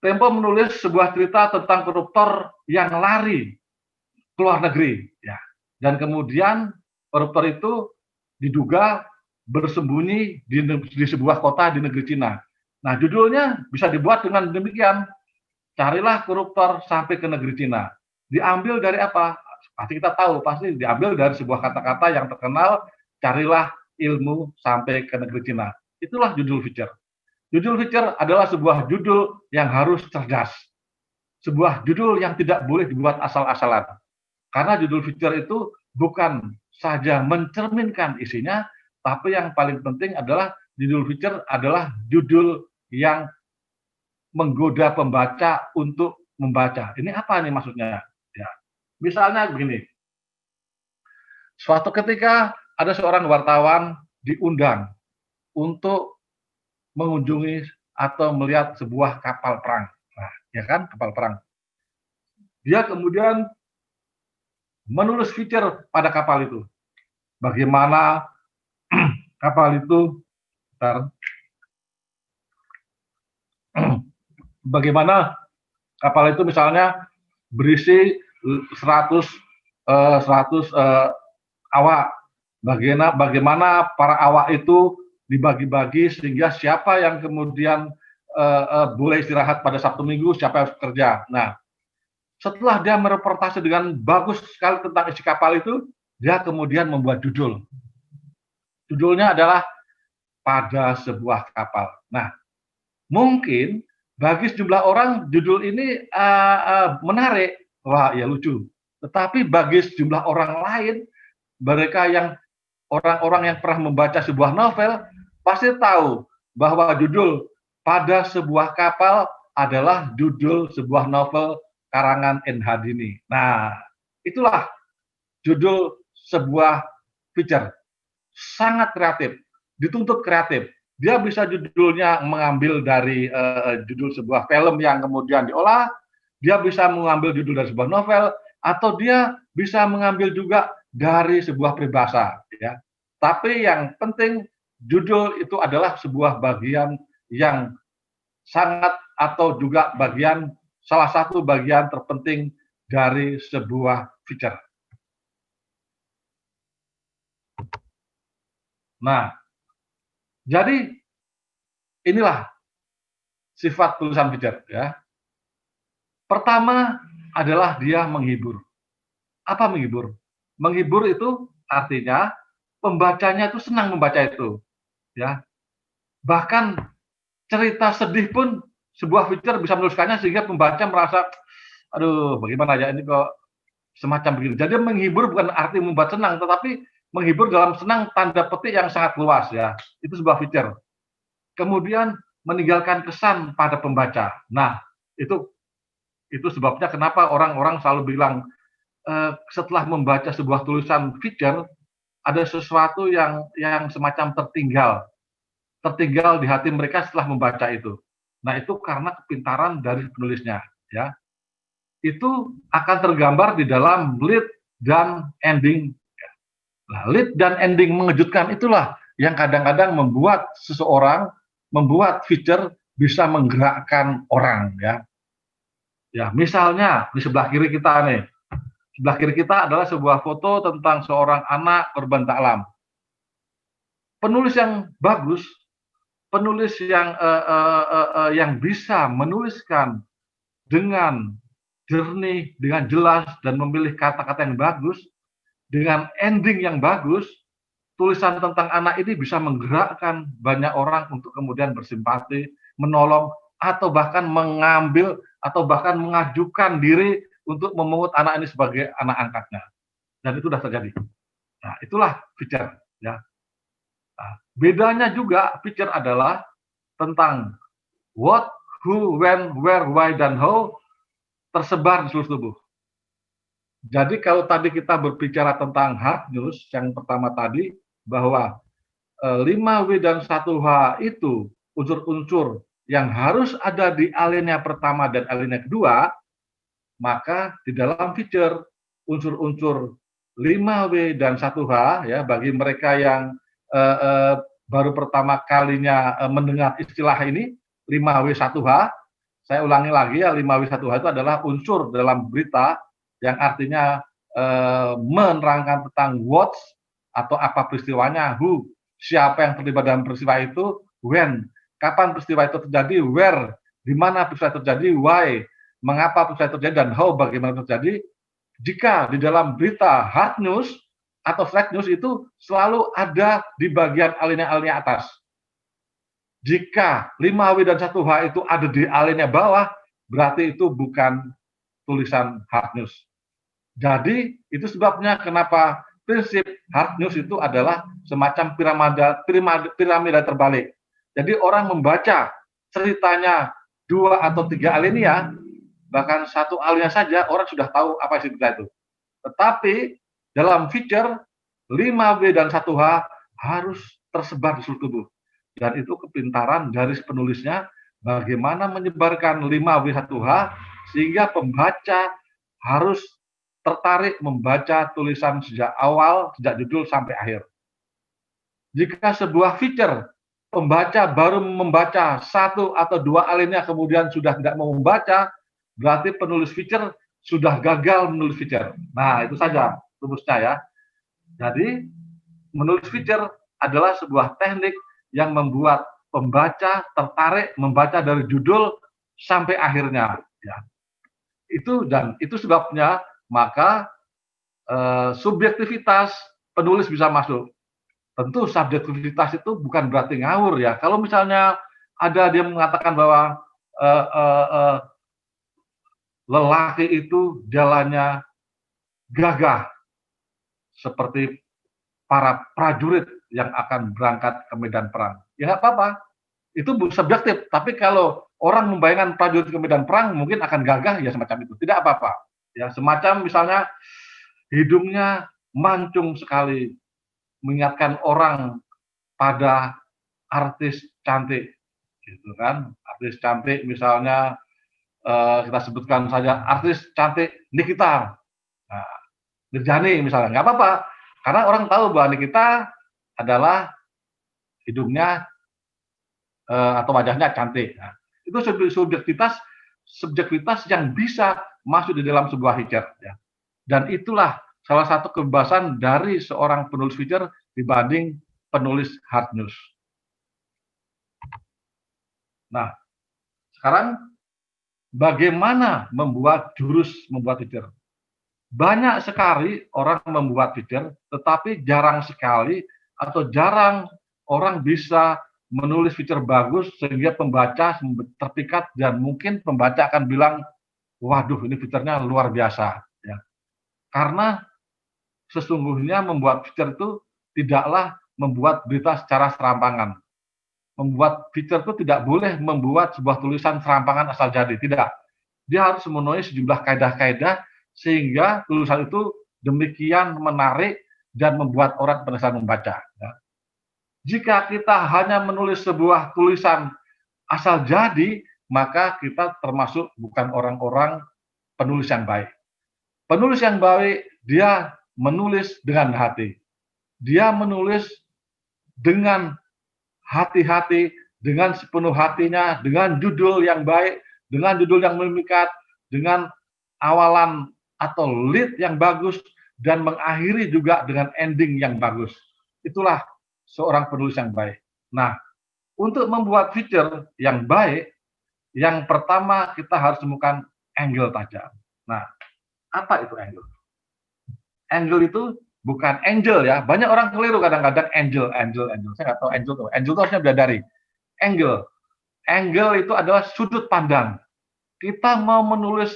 Tempo menulis sebuah cerita tentang koruptor yang lari ke luar negeri, ya. Dan kemudian koruptor itu diduga bersembunyi di sebuah kota di negeri Cina. Nah, judulnya bisa dibuat dengan demikian. Carilah koruptor sampai ke negeri Cina. Diambil dari apa? Pasti kita tahu, pasti diambil dari sebuah kata-kata yang terkenal, carilah ilmu sampai ke negeri Cina. Itulah judul feature. Judul feature adalah sebuah judul yang harus cerdas. Sebuah judul yang tidak boleh dibuat asal-asalan. Karena judul feature itu bukan saja mencerminkan isinya, tapi yang paling penting adalah judul feature adalah judul yang menggoda pembaca untuk membaca. Ini apa nih maksudnya? Ya. Misalnya begini, suatu ketika ada seorang wartawan diundang untuk mengunjungi atau melihat sebuah kapal perang. Nah, ya kan, kapal perang. Dia kemudian menulis feature pada kapal itu. Bagaimana kapal itu bagaimana kapal itu misalnya berisi 100 awak. Bagaimana para awak itu dibagi-bagi sehingga siapa yang kemudian boleh istirahat pada Sabtu Minggu, siapa yang harus bekerja. Nah, setelah dia mereportase dengan bagus sekali tentang isi kapal itu, dia kemudian membuat judul. Judulnya adalah Pada Sebuah Kapal. Nah, mungkin bagi sejumlah orang judul ini menarik, wah ya lucu. Tetapi bagi sejumlah orang lain, mereka yang orang-orang yang pernah membaca sebuah novel pasti tahu bahwa judul Pada Sebuah Kapal adalah judul sebuah novel karangan N. Hadini. Nah, itulah judul sebuah feature. Sangat kreatif, dituntut kreatif. Dia bisa judulnya mengambil dari judul sebuah film yang kemudian diolah, dia bisa mengambil judul dari sebuah novel, atau dia bisa mengambil juga dari sebuah peribahasa, ya. Tapi yang penting judul itu adalah sebuah bagian yang sangat atau juga salah satu bagian terpenting dari sebuah feature. Nah, jadi inilah sifat tulisan feature, ya. Pertama adalah dia menghibur. Apa menghibur? Menghibur itu artinya pembacanya itu senang membaca itu, ya. Bahkan cerita sedih pun sebuah feature bisa menuliskannya sehingga pembaca merasa, aduh bagaimana ya ini kok semacam begini. Jadi menghibur bukan arti membuat senang, tetapi menghibur dalam senang tanda petik yang sangat luas, ya. Itu sebuah feature. Kemudian meninggalkan kesan pada pembaca. Nah, itu sebabnya kenapa orang-orang selalu bilang setelah membaca sebuah tulisan feature ada sesuatu yang semacam tertinggal di hati mereka setelah membaca itu. Nah, itu karena kepintaran dari penulisnya, ya. Itu akan tergambar di dalam lead dan ending. Nah, lead dan ending mengejutkan itulah yang kadang-kadang membuat feature bisa menggerakkan orang, ya. Ya, misalnya di sebelah kiri kita nih. Sebelah kiri kita adalah sebuah foto tentang seorang anak korban taklam. Penulis yang bagus, penulis yang bisa menuliskan dengan jernih, dengan jelas dan memilih kata-kata yang bagus, dengan ending yang bagus, tulisan tentang anak ini bisa menggerakkan banyak orang untuk kemudian bersimpati, menolong, atau bahkan mengambil atau bahkan mengajukan diri untuk memungut anak ini sebagai anak angkatnya. Dan itu sudah terjadi. Nah, itulah feature, ya. Nah, bedanya juga feature adalah tentang what, who, when, where, why, dan how tersebar di seluruh tubuh. Jadi kalau tadi kita berbicara tentang hard news yang pertama tadi, bahwa 5W dan 1H itu unsur-unsur yang harus ada di alinea pertama dan alinea kedua, maka di dalam feature unsur-unsur 5W dan 1H, ya, bagi mereka yang baru pertama kalinya mendengar istilah ini 5W 1H, saya ulangi lagi ya, 5W 1H itu adalah unsur dalam berita yang artinya menerangkan tentang what atau apa peristiwanya, who siapa yang terlibat dalam peristiwa itu, when kapan peristiwa itu terjadi, where di mana peristiwa terjadi, why mengapa peristiwa itu terjadi, dan how bagaimana terjadi. Jika di dalam berita hard news atau flash news itu selalu ada di bagian alinea-alinea atas. Jika 5W dan 1H itu ada di alinea bawah, berarti itu bukan tulisan hard news. Jadi itu sebabnya kenapa prinsip hard news itu adalah semacam piramida terbalik. Jadi orang membaca ceritanya 2 atau 3 alinea, bahkan 1 alinea saja orang sudah tahu apa isi berita itu. Tetapi dalam feature 5W dan 1H harus tersebar di seluruh tubuh. Dan itu kepintaran dari penulisnya bagaimana menyebarkan 5W 1H sehingga pembaca harus tertarik membaca tulisan sejak awal, sejak judul sampai akhir. Jika sebuah feature pembaca baru membaca satu atau dua alinea kemudian sudah tidak mau membaca, berarti penulis feature sudah gagal menulis feature. Nah, itu saja rumusnya ya. Jadi, menulis feature adalah sebuah teknik yang membuat pembaca tertarik membaca dari judul sampai akhirnya. Ya. Itu sebabnya maka subjektivitas penulis bisa masuk. Tentu subjektivitas itu bukan berarti ngawur ya. Kalau misalnya ada dia mengatakan bahwa lelaki itu jalannya gagah seperti para prajurit yang akan berangkat ke medan perang. Ya nggak apa-apa, itu subjektif. Tapi kalau orang membayangkan prajurit ke medan perang mungkin akan gagah, ya semacam itu. Tidak apa-apa. Ya semacam misalnya hidungnya mancung sekali, mengingatkan orang pada artis cantik, gitu kan? Artis cantik misalnya kita sebutkan saja artis cantik Nikita, nah, Nirjani misalnya, nggak apa-apa, karena orang tahu bahwa Nikita adalah hidungnya atau wajahnya cantik. Nah, itu subjektivitas yang bisa masuk di dalam sebuah feature. Ya. Dan itulah salah satu kebebasan dari seorang penulis feature dibanding penulis hard news. Nah, sekarang bagaimana membuat feature? Banyak sekali orang membuat feature, tetapi jarang sekali atau jarang orang bisa menulis feature bagus sehingga pembaca terpikat dan mungkin pembaca akan bilang, waduh ini feature-nya luar biasa. Ya. Karena sesungguhnya membuat feature itu tidaklah membuat berita secara serampangan. Membuat feature itu tidak boleh membuat sebuah tulisan serampangan asal jadi, tidak. Dia harus memenuhi sejumlah kaidah-kaidah sehingga tulisan itu demikian menarik dan membuat orang penasaran membaca. Ya. Jika kita hanya menulis sebuah tulisan asal jadi, maka kita termasuk bukan orang-orang penulis yang baik. Penulis yang baik, dia menulis dengan hati. Dia menulis dengan hati-hati, dengan sepenuh hatinya, dengan judul yang baik, dengan judul yang memikat, dengan awalan atau lead yang bagus, dan mengakhiri juga dengan ending yang bagus. Itulah seorang penulis yang baik. Nah, untuk membuat feature yang baik, yang pertama kita harus temukan angle tajam. Nah, apa itu angle? Angle itu bukan angel ya. Banyak orang keliru kadang-kadang angel. Saya nggak tahu angel itu. Angel itu harusnya bidadari. Angle itu adalah sudut pandang. Kita mau menulis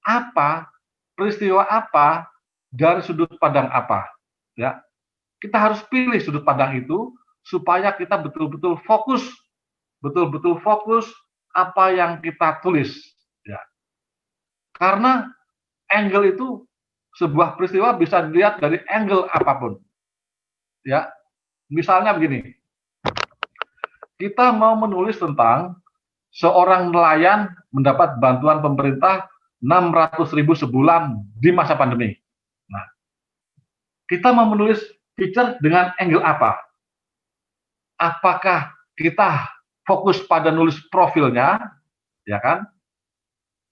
apa, peristiwa apa, dari sudut pandang apa. Ya. Kita harus pilih sudut pandang itu supaya kita betul-betul fokus apa yang kita tulis. Ya. Karena angle itu sebuah peristiwa bisa dilihat dari angle apapun. Ya, misalnya begini, kita mau menulis tentang seorang nelayan mendapat bantuan pemerintah 600.000 sebulan di masa pandemi. Nah, kita mau menulis feature dengan angle apa? Apakah kita fokus pada nulis profilnya, ya kan?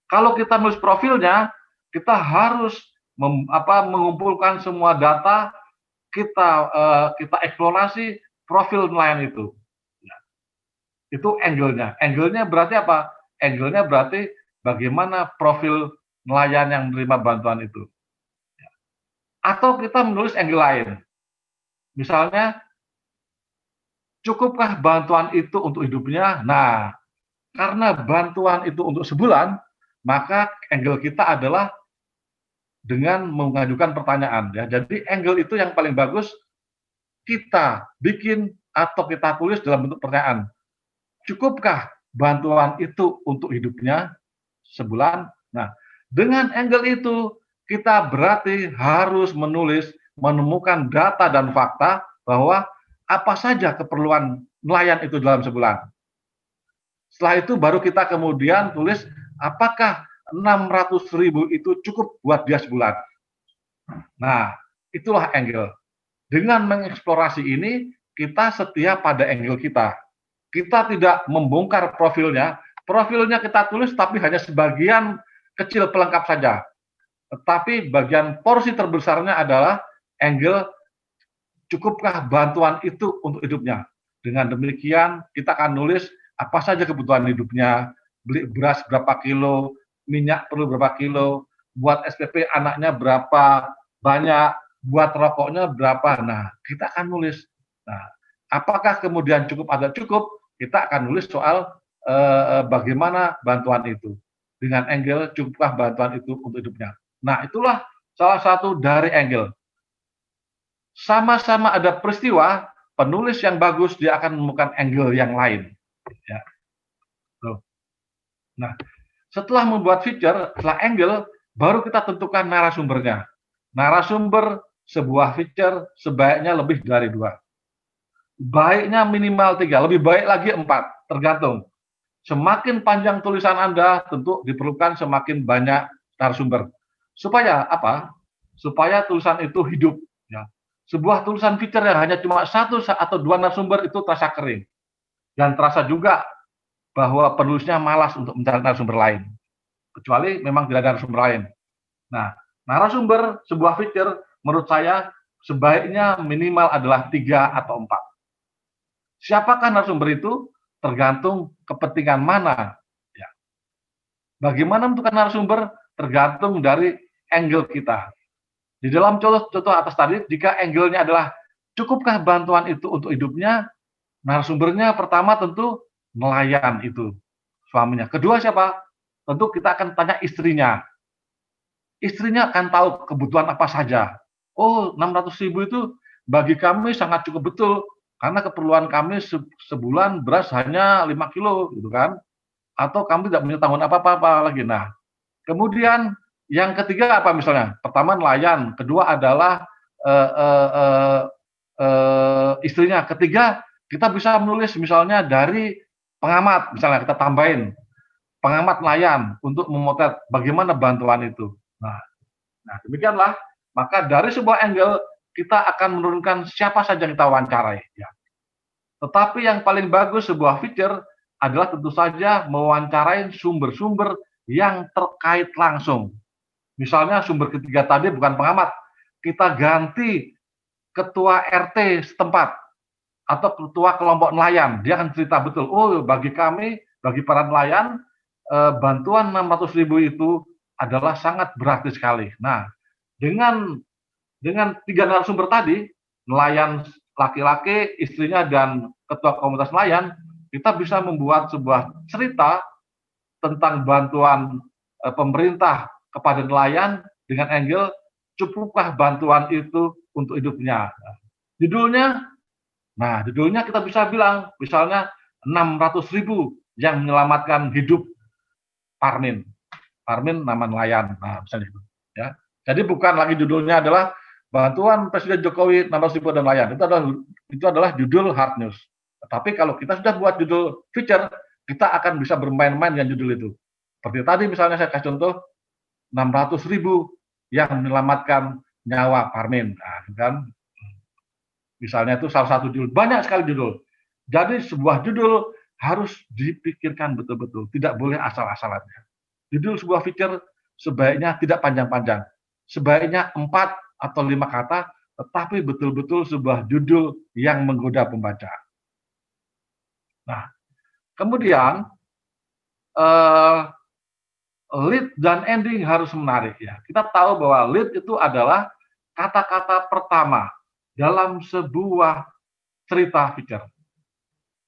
Kalau kita nulis profilnya, kita harus mengumpulkan semua data, kita eksplorasi profil nelayan itu. Nah, itu angle-nya. Angle-nya berarti apa? Angle-nya berarti bagaimana profil nelayan yang menerima bantuan itu. Atau kita menulis angle lain. Misalnya, cukupkah bantuan itu untuk hidupnya? Nah, karena bantuan itu untuk sebulan, maka angle kita adalah dengan mengajukan pertanyaan. Ya. Jadi angle itu yang paling bagus kita bikin atau kita tulis dalam bentuk pertanyaan. Cukupkah bantuan itu untuk hidupnya sebulan? Nah, dengan angle itu kita berarti harus menemukan data dan fakta bahwa apa saja keperluan nelayan itu dalam sebulan. Setelah itu baru kita kemudian tulis apakah 600.000 itu cukup buat dia sebulan. Nah, itulah angle. Dengan mengeksplorasi ini, kita setia pada angle kita. kita tidak membongkar profilnya. Profilnya kita tulis tapi hanya sebagian kecil pelengkap saja. Tetapi bagian porsi terbesarnya adalah angle cukupkah bantuan itu untuk hidupnya. Dengan demikian kita akan nulis apa saja kebutuhan hidupnya, beli beras berapa kilo, minyak perlu berapa kilo, buat SPP anaknya berapa banyak, buat rokoknya berapa. Nah, kita akan nulis. Nah, apakah kemudian cukup atau cukup, kita akan nulis soal bagaimana bantuan itu. Dengan angle cukupkah bantuan itu untuk hidupnya. Nah, itulah salah satu dari angle. Sama-sama ada peristiwa, penulis yang bagus dia akan menemukan angle yang lain. Ya. Nah, setelah membuat feature, setelah angle, baru kita tentukan narasumbernya. Narasumber sebuah feature sebaiknya lebih dari 2. Baiknya minimal 3, lebih baik lagi 4, tergantung. Semakin panjang tulisan Anda, tentu diperlukan semakin banyak narasumber. Supaya apa? Supaya tulisan itu hidup. Ya. Sebuah tulisan feature yang hanya cuma 1 atau 2 narasumber itu terasa kering. Dan terasa juga bahwa penulisnya malas untuk mencari narasumber lain. Kecuali memang tidak ada narasumber lain. Nah, narasumber sebuah feature menurut saya sebaiknya minimal adalah 3 atau 4. Siapakah narasumber itu? Tergantung kepentingan mana. Ya. Bagaimana menentukan narasumber? Tergantung dari angle kita. Di dalam contoh atas tadi, jika angle-nya adalah cukupkah bantuan itu untuk hidupnya, narasumbernya pertama tentu nelayan itu, suaminya. Kedua siapa? Tentu kita akan tanya istrinya. Istrinya akan tahu kebutuhan apa saja. Oh, 600.000 itu bagi kami sangat cukup betul, karena keperluan kami sebulan beras hanya 5 kilo, gitu kan. Atau kami tidak punya tanggungan apa-apa lagi. Nah, kemudian yang ketiga apa misalnya? Pertama nelayan, kedua adalah istrinya. Ketiga, kita bisa menulis misalnya dari pengamat, misalnya kita tambahin pengamat nelayan untuk memotret bagaimana bantuan itu. Nah, demikianlah. Maka dari sebuah angle kita akan menurunkan siapa saja yang kita wawancarai. Ya. Tetapi yang paling bagus sebuah feature adalah tentu saja mewawancarai sumber-sumber yang terkait langsung. Misalnya sumber ketiga tadi bukan pengamat, kita ganti ketua RT setempat atau ketua kelompok nelayan. Dia akan cerita betul, oh bagi kami, bagi para nelayan, bantuan 600.000 itu adalah sangat berarti sekali. Nah, dengan 3 narasumber tadi, nelayan laki-laki, istrinya, dan ketua komunitas nelayan, kita bisa membuat sebuah cerita tentang bantuan pemerintah kepada nelayan dengan angle cukupkah bantuan itu untuk hidupnya. Judulnya kita bisa bilang, misalnya 600.000 yang menyelamatkan hidup Parmin. Parmin nama nelayan, nah misalnya itu. Ya. Jadi bukan lagi judulnya adalah bantuan Presiden Jokowi 600.000 dan nelayan. Itu adalah judul hard news. Tapi kalau kita sudah buat judul feature, kita akan bisa bermain-main dengan judul itu. Seperti tadi misalnya saya kasih contoh 600.000 yang menyelamatkan nyawa Parmin. Nah, kan? Misalnya itu salah satu judul. Banyak sekali judul. Jadi sebuah judul harus dipikirkan betul-betul. Tidak boleh asal-asalannya. Judul sebuah feature sebaiknya tidak panjang-panjang. Sebaiknya 4 atau 5 kata, tetapi betul-betul sebuah judul yang menggoda pembaca. Nah, kemudian lead dan ending harus menarik ya. Kita tahu bahwa lead itu adalah kata-kata pertama dalam sebuah cerita feature.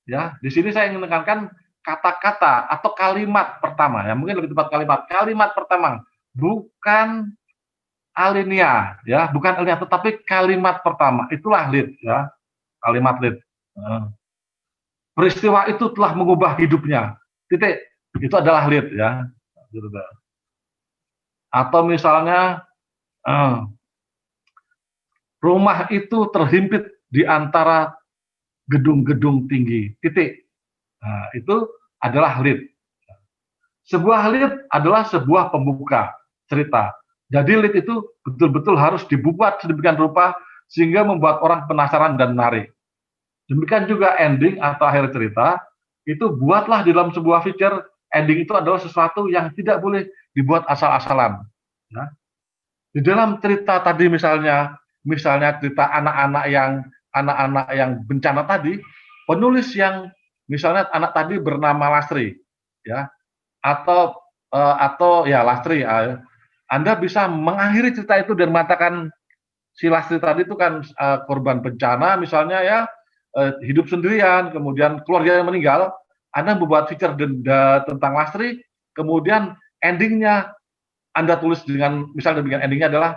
Ya, di sini saya ingin menekankan kata-kata atau kalimat pertama ya, mungkin lebih tepat kalimat pertama, bukan alinea ya, bukan alinea tetapi kalimat pertama, itulah lead ya, kalimat lead. Peristiwa itu telah mengubah hidupnya, titik, itu adalah lead ya. Atau misalnya rumah itu terhimpit di antara gedung-gedung tinggi, titik. Nah, itu adalah lead. Sebuah lead adalah sebuah pembuka cerita. Jadi lead itu betul-betul harus dibuat sedemikian rupa sehingga membuat orang penasaran dan menarik. Demikian juga ending atau akhir cerita itu buatlah di dalam sebuah feature, ending itu adalah sesuatu yang tidak boleh dibuat asal-asalan. Ya. Di dalam cerita tadi misalnya cerita anak-anak yang bencana tadi, penulis yang misalnya anak tadi bernama Lastri, ya, atau ya Lastri, Anda bisa mengakhiri cerita itu dan mengatakan si Lastri tadi itu kan korban bencana misalnya ya, hidup sendirian, kemudian keluarga yang meninggal. Anda membuat feature tentang Lastri, kemudian endingnya Anda tulis dengan endingnya adalah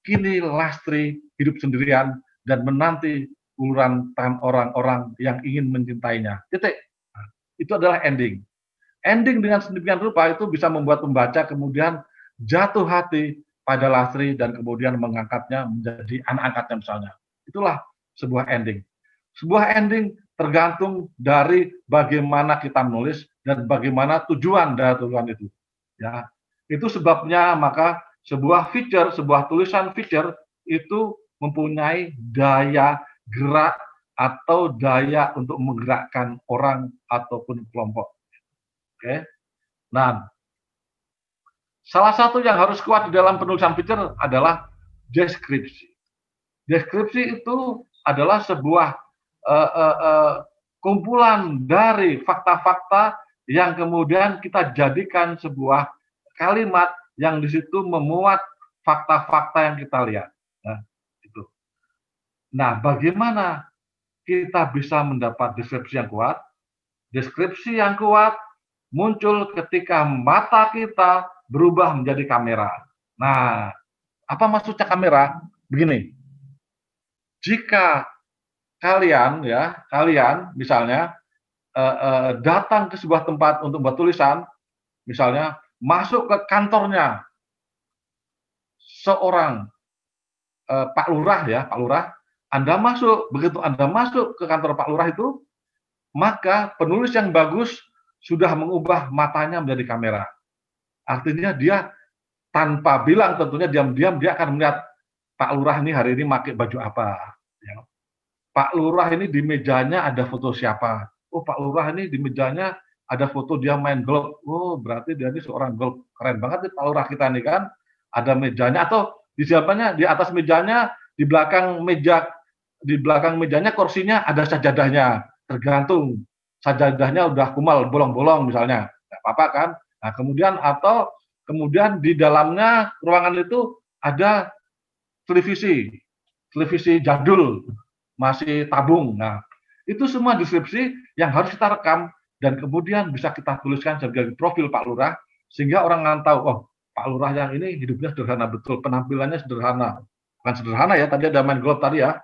kini Lastri hidup sendirian dan menanti uluran tangan orang-orang yang ingin mencintainya. Titik. Nah, itu adalah ending. Ending dengan sedemikian rupa itu bisa membuat pembaca kemudian jatuh hati pada Lastri dan kemudian mengangkatnya menjadi anak angkatnya misalnya. Itulah sebuah ending. Sebuah ending tergantung dari bagaimana kita menulis dan bagaimana tujuan dari tujuan itu. Ya, itu sebabnya maka sebuah tulisan feature itu mempunyai daya gerak atau daya untuk menggerakkan orang ataupun kelompok. Oke. Nah, salah satu yang harus kuat di dalam penulisan feature adalah deskripsi. Deskripsi itu adalah sebuah kumpulan dari fakta-fakta yang kemudian kita jadikan sebuah kalimat yang di situ memuat fakta-fakta yang kita lihat. Nah, itu. Nah, bagaimana kita bisa mendapat deskripsi yang kuat? Deskripsi yang kuat muncul ketika mata kita berubah menjadi kamera. Nah, apa maksudnya kamera? Begini, jika kalian misalnya datang ke sebuah tempat untuk membuat tulisan, misalnya masuk ke kantornya seorang Pak Lurah, begitu Anda masuk ke kantor Pak Lurah itu, maka penulis yang bagus sudah mengubah matanya menjadi kamera. Artinya dia tanpa bilang tentunya diam-diam dia akan melihat Pak Lurah ini hari ini pakai baju apa. Ya. Pak Lurah ini di mejanya ada foto siapa. Oh, Pak Lurah ini di mejanya ada foto dia main golf. Oh, berarti dia ini seorang golf. Keren banget nih Pak Lurah kita nih kan. Ada mejanya atau di atas mejanya, di belakang mejanya kursinya ada sajadahnya. Tergantung. Sajadahnya udah kumal, bolong-bolong misalnya. Enggak apa-apa kan? Nah, kemudian di dalamnya ruangan itu ada televisi jadul, masih tabung. Nah, itu semua deskripsi yang harus kita rekam dan kemudian bisa kita tuliskan sebagai profil Pak Lurah sehingga orang akan tahu, oh, Pak Lurah yang ini hidupnya sederhana betul, penampilannya sederhana. Bukan sederhana ya, tadi ada main golf tadi ya.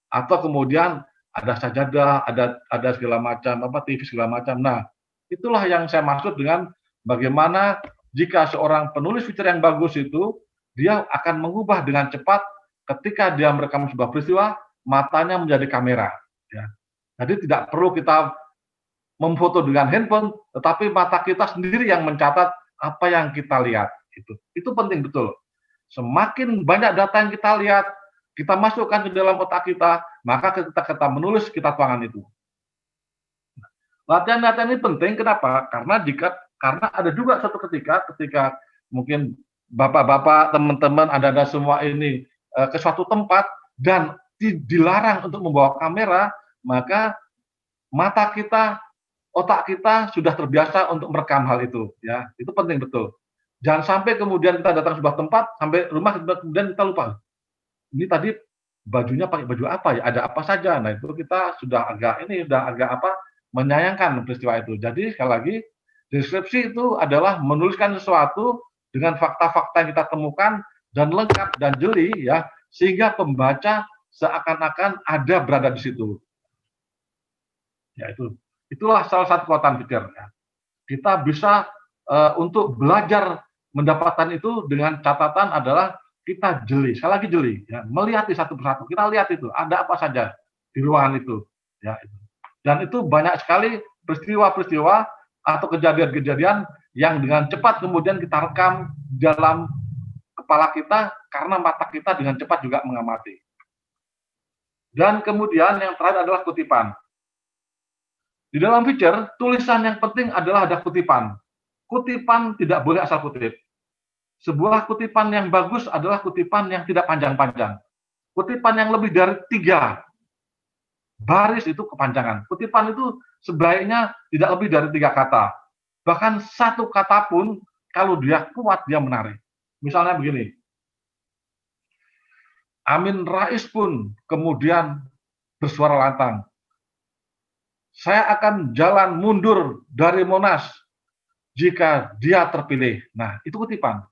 Atau kemudian ada sajadah, ada segala macam, TV segala macam. Nah, itulah yang saya maksud dengan bagaimana jika seorang penulis feature yang bagus itu, dia akan mengubah dengan cepat ketika dia merekam sebuah peristiwa, matanya menjadi kamera. Ya. Jadi tidak perlu kita memfoto dengan handphone, tetapi mata kita sendiri yang mencatat apa yang kita lihat. Itu penting betul. Semakin banyak data yang kita lihat, kita masukkan ke dalam otak kita, maka ketika kita menulis, kita tuangkan itu. Latihan-latihan ini penting, kenapa? Karena ada juga suatu ketika mungkin bapak-bapak, teman-teman, Anda semua ini ke suatu tempat dan dilarang untuk membawa kamera, maka mata kita, otak kita sudah terbiasa untuk merekam hal itu. Ya, itu penting betul. Jangan sampai kemudian kita datang ke sebuah tempat, sampai rumah kemudian kita lupa. Ini tadi bajunya pakai baju apa ya? Ada apa saja? Nah, itu kita sudah agak menyayangkan peristiwa itu. Jadi sekali lagi, deskripsi itu adalah menuliskan sesuatu dengan fakta-fakta yang kita temukan dan lengkap dan jeli ya, sehingga pembaca seakan-akan ada berada di situ. Ya, itulah salah satu kekuatan feature. Ya. Kita bisa untuk belajar mendapatkan itu dengan catatan adalah kita jeli, sekali lagi jeli, ya, melihat satu persatu. Kita lihat itu ada apa saja di ruangan itu, ya. Dan itu banyak sekali peristiwa-peristiwa atau kejadian-kejadian yang dengan cepat kemudian kita rekam dalam kepala kita karena mata kita dengan cepat juga mengamati. Dan kemudian yang terakhir adalah kutipan. Di dalam feature, tulisan yang penting adalah ada kutipan. Kutipan tidak boleh asal kutip. Sebuah kutipan yang bagus adalah kutipan yang tidak panjang-panjang. Kutipan yang lebih dari 3 baris itu kepanjangan. Kutipan itu sebaiknya tidak lebih dari 3 kata. Bahkan 1 kata pun kalau dia kuat, dia menarik. Misalnya begini, Amin Rais pun kemudian bersuara lantang, saya akan jalan mundur dari Monas jika dia terpilih. Nah, itu kutipan.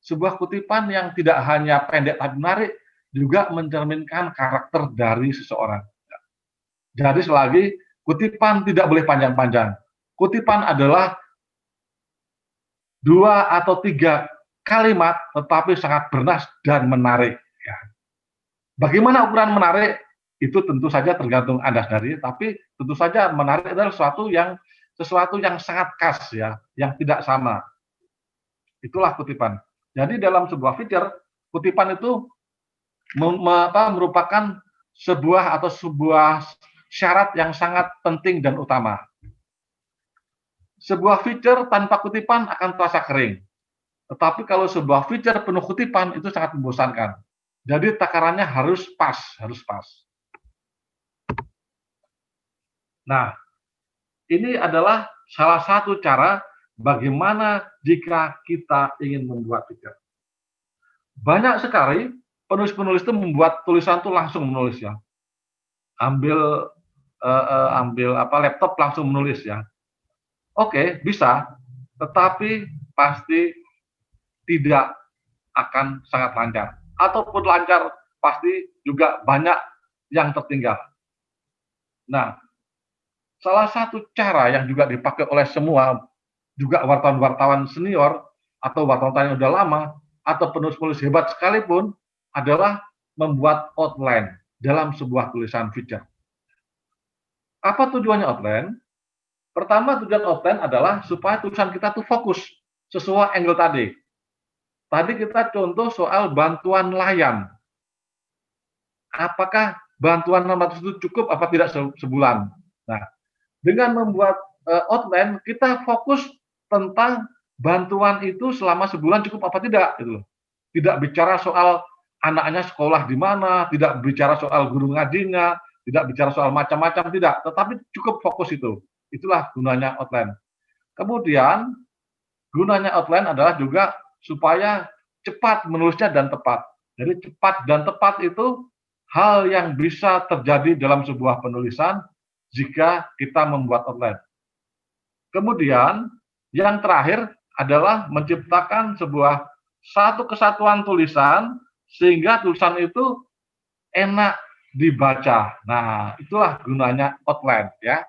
Sebuah kutipan yang tidak hanya pendek tapi menarik, juga mencerminkan karakter dari seseorang. Jadi selagi kutipan tidak boleh panjang-panjang. Kutipan adalah 2 atau 3 kalimat, tetapi sangat bernas dan menarik. Ya. Bagaimana ukuran menarik? Itu tentu saja tergantung Anda sendiri, tapi tentu saja menarik adalah sesuatu yang sangat khas, ya, yang tidak sama. Itulah kutipan. Jadi dalam sebuah feature, kutipan itu merupakan sebuah syarat yang sangat penting dan utama. Sebuah feature tanpa kutipan akan terasa kering. Tetapi kalau sebuah feature penuh kutipan itu sangat membosankan. Jadi takarannya harus pas, Nah, ini adalah salah satu cara bagaimana jika kita ingin membuat feature. Banyak sekali penulis-penulis itu membuat tulisan itu langsung menulis, ya. Ambil laptop langsung menulis, ya. Oke, bisa, tetapi pasti tidak akan sangat lancar. Ataupun lancar, pasti juga banyak yang tertinggal. Nah, salah satu cara yang juga dipakai oleh semua, juga wartawan-wartawan senior, atau wartawan yang sudah lama, atau penulis-penulis hebat sekalipun, adalah membuat outline dalam sebuah tulisan feature. Apa tujuannya outline? Pertama, tujuan outline adalah supaya tulisan kita tuh fokus sesuai angle tadi. Tadi kita contoh soal bantuan layan. Apakah bantuan 600 itu cukup apa tidak sebulan? Nah, dengan membuat outline, kita fokus tentang bantuan itu selama sebulan cukup apa tidak, gitu. Tidak bicara soal anaknya sekolah di mana, tidak bicara soal guru ngajinya, tidak bicara soal macam-macam, tidak. Tetapi cukup fokus itu. Itulah gunanya outline. Kemudian, gunanya outline adalah juga supaya cepat menulisnya dan tepat. Jadi cepat dan tepat itu hal yang bisa terjadi dalam sebuah penulisan jika kita membuat outline. Kemudian, yang terakhir adalah menciptakan satu kesatuan tulisan sehingga tulisan itu enak dibaca. Nah, itulah gunanya outline, ya.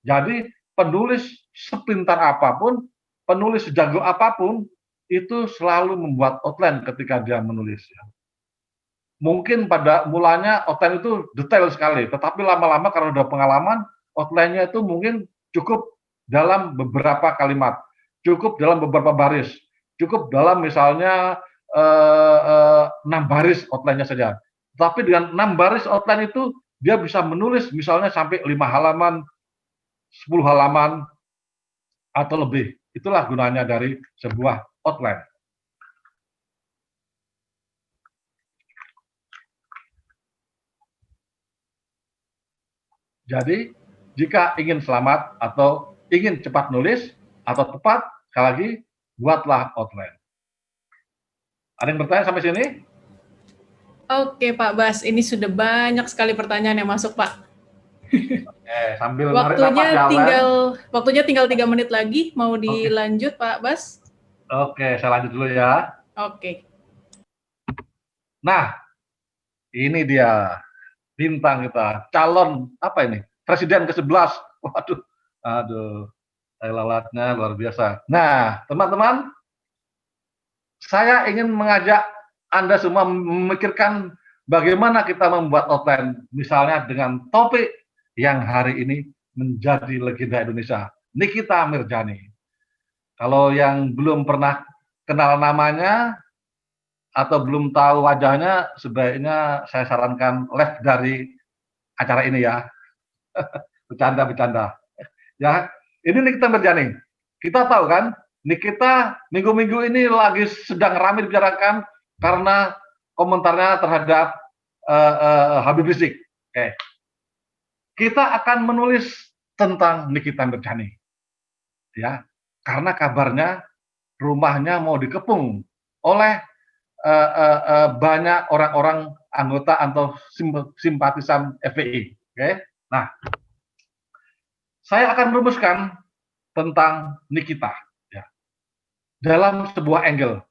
Jadi penulis sepintar apapun, penulis sejago apapun, itu selalu membuat outline ketika dia menulis. Mungkin pada mulanya outline itu detail sekali, tetapi lama-lama kalau udah pengalaman, outline-nya itu mungkin cukup dalam beberapa kalimat, cukup dalam beberapa baris, cukup dalam misalnya 6 baris outline-nya saja. Tapi dengan 6 baris outline itu, dia bisa menulis misalnya sampai 5 halaman, 10 halaman, atau lebih. Itulah gunanya dari sebuah outline. Jadi, jika ingin selamat atau ingin cepat nulis atau tepat, sekali lagi, buatlah outline. Ada yang bertanya sampai sini? Oke, Pak Bas, ini sudah banyak sekali pertanyaan yang masuk, Pak. Sambil waktunya tinggal 3 menit lagi. Mau dilanjut, Pak Bas? Oke, saya lanjut dulu ya. Oke. Nah, ini dia bintang kita, calon apa ini? Presiden ke-11. Waduh, lalatnya luar biasa. Nah, teman-teman, saya ingin mengajak Anda semua memikirkan bagaimana kita membuat outline, misalnya dengan topik yang hari ini menjadi legenda Indonesia, Nikita Mirzani. Kalau yang belum pernah kenal namanya atau belum tahu wajahnya, sebaiknya saya sarankan left dari acara ini, ya. Bercanda. Ya, ini Nikita Mirjani. Kita tahu kan, Nikita minggu-minggu ini lagi sedang ramai dibicarakan karena komentarnya terhadap Habib Rizik. Oke. Kita akan menulis tentang Nikita Mirjani, ya, karena kabarnya rumahnya mau dikepung oleh banyak orang-orang anggota atau simpatisan FPI. Oke. Nah, saya akan merumuskan tentang Nikita, ya, dalam sebuah angle.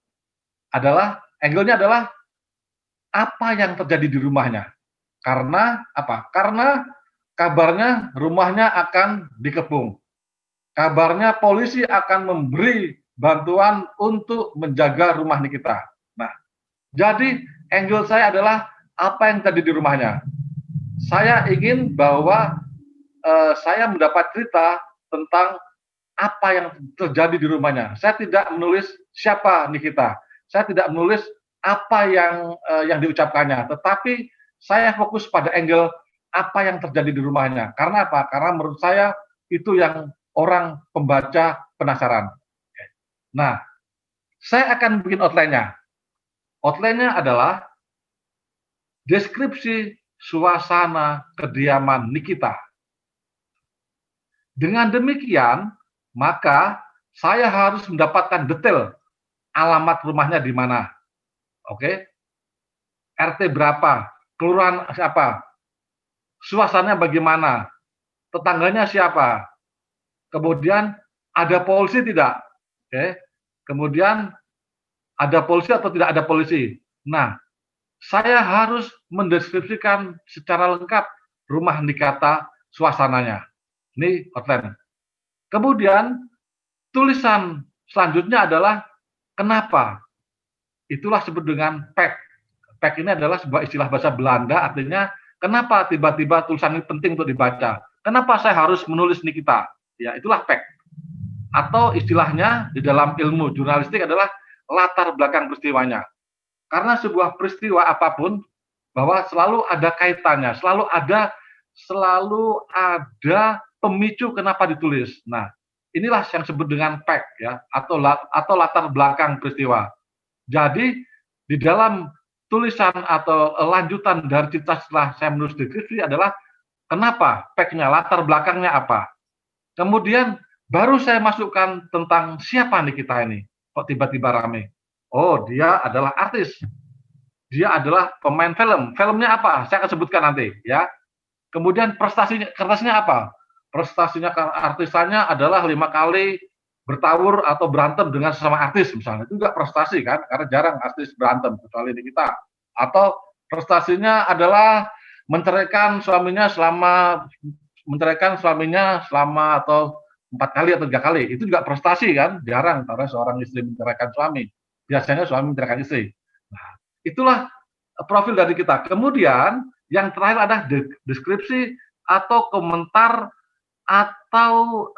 Angle-nya adalah apa yang terjadi di rumahnya. Karena apa? Karena kabarnya rumahnya akan dikepung. Kabarnya polisi akan memberi bantuan untuk menjaga rumah Nikita. Nah, jadi angle saya adalah apa yang terjadi di rumahnya. Saya ingin bahwa saya mendapat cerita tentang apa yang terjadi di rumahnya. Saya tidak menulis siapa Nikita. Saya tidak menulis apa yang diucapkannya, tetapi saya fokus pada angle apa yang terjadi di rumahnya. Karena apa? Karena menurut saya itu yang orang pembaca penasaran. Nah, saya akan bikin outline-nya. Outline-nya adalah deskripsi suasana kediaman Nikita. Dengan demikian, maka saya harus mendapatkan detail alamat rumahnya di mana. Oke? RT berapa? Kelurahan siapa? Suasananya bagaimana? Tetangganya siapa? Kemudian ada polisi tidak? Oke. Kemudian ada polisi atau tidak ada polisi? Nah, saya harus mendeskripsikan secara lengkap rumah Nikita, suasananya. Ini outline. Kemudian tulisan selanjutnya adalah kenapa. Itulah disebut dengan PEC. PEC ini adalah sebuah istilah bahasa Belanda, artinya kenapa tiba-tiba tulisan ini penting untuk dibaca. Kenapa saya harus menulis Nikita? Ya, itulah PEC. Atau istilahnya di dalam ilmu jurnalistik adalah latar belakang peristiwanya. Karena sebuah peristiwa apapun, bahwa selalu ada kaitannya, selalu ada pemicu kenapa ditulis. Nah, inilah yang disebut dengan PEC, ya, atau latar belakang peristiwa. Jadi di dalam tulisan atau lanjutan dari cerita setelah saya menulis deskripsi adalah kenapa PEC-nya, latar belakangnya apa. Kemudian baru saya masukkan tentang siapa Nikita ini. Kok tiba-tiba rame? Oh, dia adalah artis. Dia adalah pemain film. Filmnya apa? Saya akan sebutkan nanti, ya. Kemudian kertasnya apa? Prestasinya artisannya adalah 5 kali bertawur atau berantem dengan sesama artis misalnya. Itu juga prestasi kan, karena jarang artis berantem kecuali Nikita. Atau prestasinya adalah menceraikan suaminya selama atau 4 kali atau 3 kali. Itu juga prestasi kan, jarang karena seorang istri menceraikan suami. Biasanya suami menceraikan istri. Nah, itulah profil dari kita. Kemudian yang terakhir adalah deskripsi atau komentar atau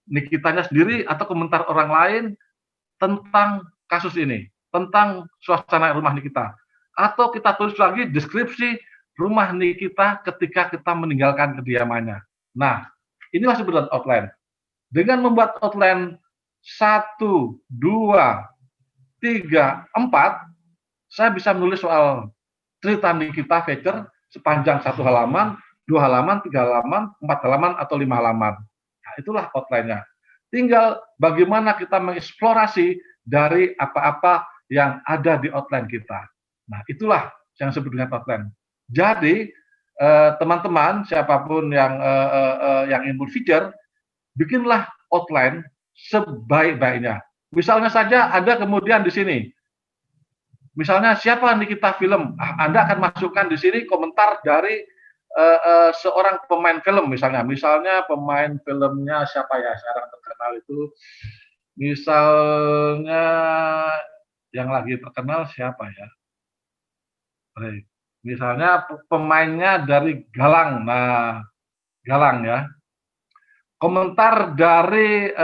Nikitanya sendiri atau komentar orang lain tentang kasus ini, tentang suasana rumah Nikita. Atau kita tulis lagi deskripsi rumah Nikita ketika kita meninggalkan kediamannya. Nah, inilah sebenarnya outline. Dengan membuat outline 1, 2, 3, 4, saya bisa menulis soal cerita Nikita feature sepanjang 1 halaman, 2 halaman, 3 halaman, 4 halaman, atau 5 halaman. Nah, itulah outline-nya. Tinggal bagaimana kita mengeksplorasi dari apa-apa yang ada di outline kita. Nah, itulah yang disebut dengan outline. Jadi, teman-teman, siapapun yang input feature, bikinlah outline sebaik-baiknya. Misalnya saja ada kemudian di sini, misalnya siapa Nikita film, Anda akan masukkan di sini komentar dari seorang pemain film misalnya pemain filmnya siapa ya sekarang terkenal itu, misalnya yang lagi terkenal siapa ya, misalnya pemainnya dari Galang. Nah, Galang ya, komentar dari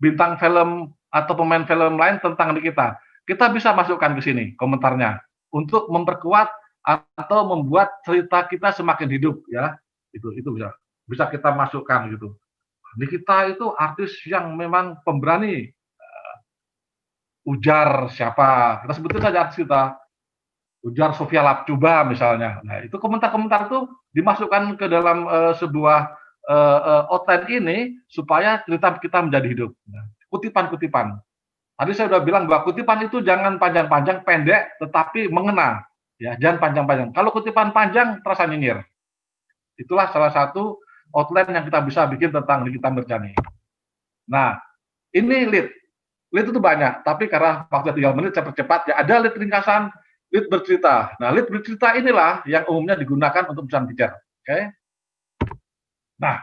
bintang film atau pemain film lain tentang Nikita, kita bisa masukkan ke sini komentarnya untuk memperkuat atau membuat cerita kita semakin hidup, ya. Itu bisa. bisa kita masukkan gitu. Nikita itu artis yang memang pemberani, ujar siapa, kita sebutin saja artis kita, ujar Sofia Latjuba misalnya. Nah, itu komentar-komentar itu dimasukkan ke dalam sebuah outline ini supaya cerita kita menjadi hidup. Nah, kutipan-kutipan. Tadi saya sudah bilang bahwa kutipan itu jangan panjang-panjang, pendek, tetapi mengena. Ya, jangan panjang-panjang. Kalau kutipan panjang, terasa nyinyir. Itulah salah satu outline yang kita bisa bikin tentang Nikita Mirzani. Nah, ini lead. Lead itu banyak, tapi karena waktu 3 menit saya percepat, ya ada lead ringkasan, lead bercerita. Nah, lead bercerita inilah yang umumnya digunakan untuk pesan feature. Oke? Nah,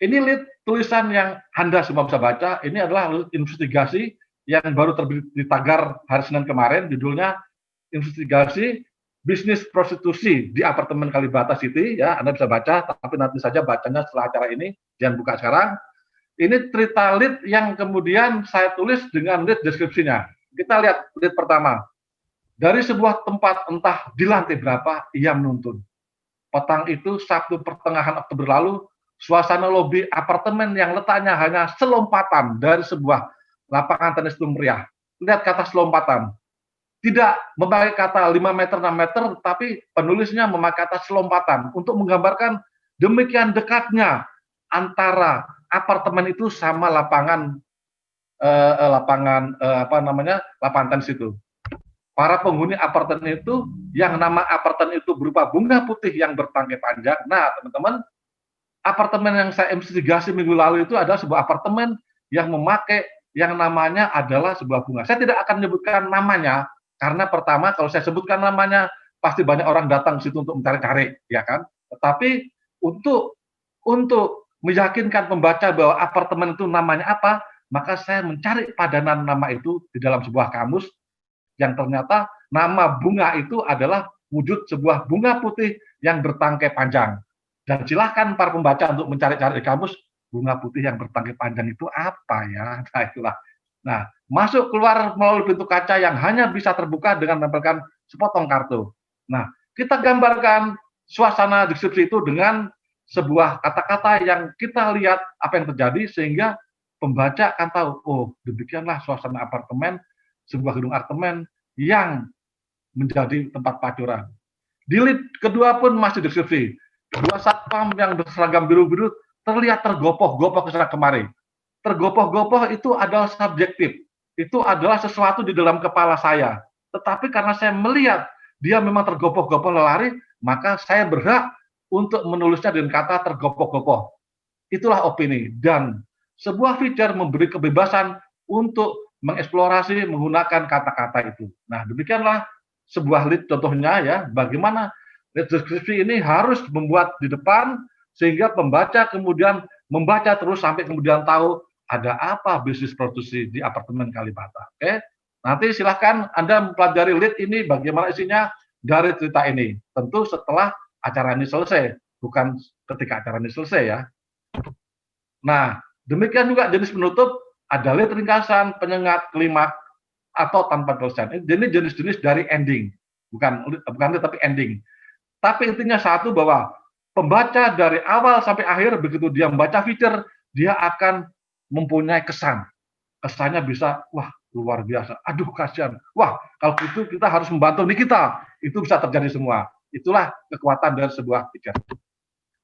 ini lead tulisan yang Anda semua bisa baca. Ini adalah lead investigasi yang baru terbit di Tagar hari Senin kemarin. Judulnya investigasi bisnis prostitusi di apartemen Kalibata City. Ya, Anda bisa baca, tapi nanti saja bacanya setelah acara ini. Jangan buka sekarang. Ini cerita lead yang kemudian saya tulis dengan lead deskripsinya. Kita lihat lead pertama. Dari sebuah tempat entah di lantai berapa, ia menuntun. Petang itu Sabtu pertengahan Oktober lalu, suasana lobi apartemen yang letaknya hanya selompatan dari sebuah lapangan tenis itu meriah. Lihat kata selompatan. Tidak memakai kata 5 meter, 6 meter, tapi penulisnya memakai kata selompatan untuk menggambarkan demikian dekatnya antara apartemen itu sama lapangan tenis itu. Para penghuni apartemen itu, yang nama apartemen itu berupa bunga putih yang bertangkai panjang. Nah, teman-teman, apartemen yang saya investigasi minggu lalu itu adalah sebuah apartemen yang memakai yang namanya adalah sebuah bunga. Saya tidak akan menyebutkan namanya, karena pertama kalau saya sebutkan namanya, pasti banyak orang datang ke situ untuk mencari-cari, ya kan? Tetapi untuk meyakinkan pembaca bahwa apartemen itu namanya apa, maka saya mencari padanan nama itu di dalam sebuah kamus, yang ternyata nama bunga itu adalah wujud sebuah bunga putih yang bertangkai panjang. Dan silahkan para pembaca untuk mencari-cari di kamus, bunga putih yang bertangkai panjang itu apa ya? Nah, itulah. Nah, masuk keluar melalui pintu kaca yang hanya bisa terbuka dengan menempelkan sepotong kartu. Nah, kita gambarkan suasana deskripsi itu dengan sebuah kata-kata yang kita lihat apa yang terjadi, sehingga pembaca akan tahu, oh demikianlah suasana apartemen, sebuah gedung apartemen yang menjadi tempat pacuran. Di lead kedua pun masih deskripsi. 2 satpam yang berseragam biru-biru terlihat tergopoh-gopoh ke sana kemari. Tergopoh-gopoh itu adalah subjektif. Itu adalah sesuatu di dalam kepala saya. Tetapi karena saya melihat dia memang tergopoh-gopoh lari, maka saya berhak untuk menulisnya dengan kata tergopoh-gopoh. Itulah opini. Dan sebuah feature memberi kebebasan untuk mengeksplorasi menggunakan kata-kata itu. Nah, demikianlah sebuah lead contohnya ya, bagaimana lead deskripsi ini harus membuat di depan, sehingga pembaca kemudian membaca terus sampai kemudian tahu ada apa bisnis prostitusi di apartemen Kalibata. Oke? Nanti silahkan Anda mempelajari lead ini bagaimana isinya dari cerita ini. Tentu setelah acara ini selesai, bukan ketika acara ini selesai ya. Nah, demikian juga jenis penutup, ada lead ringkasan, penyengat, klimaks, atau tanpa tulisan. Ini jenis-jenis dari ending, bukan lead tapi ending. Tapi intinya satu, bahwa pembaca dari awal sampai akhir, begitu dia membaca feature, dia akan mempunyai kesan. Kesannya bisa, wah luar biasa, aduh kasihan, wah kalau gitu kita harus membantu Nikita. Itu bisa terjadi semua. Itulah kekuatan dari sebuah feature.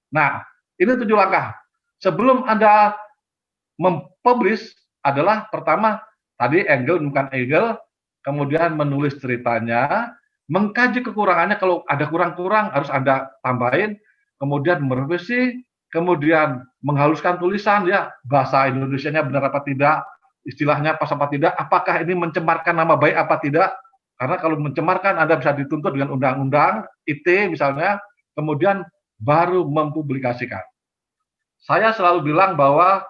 Nah, ini 7 langkah. Sebelum Anda mempublish adalah pertama, tadi angle, bukan angle, kemudian menulis ceritanya, mengkaji kekurangannya, kalau ada kurang-kurang harus Anda tambahin, kemudian merevisi, kemudian menghaluskan tulisan, ya bahasa Indonesianya benar apa tidak, istilahnya pas apa tidak, apakah ini mencemarkan nama baik apa tidak, karena kalau mencemarkan Anda bisa dituntut dengan undang-undang ITE misalnya, kemudian baru mempublikasikan. Saya selalu bilang bahwa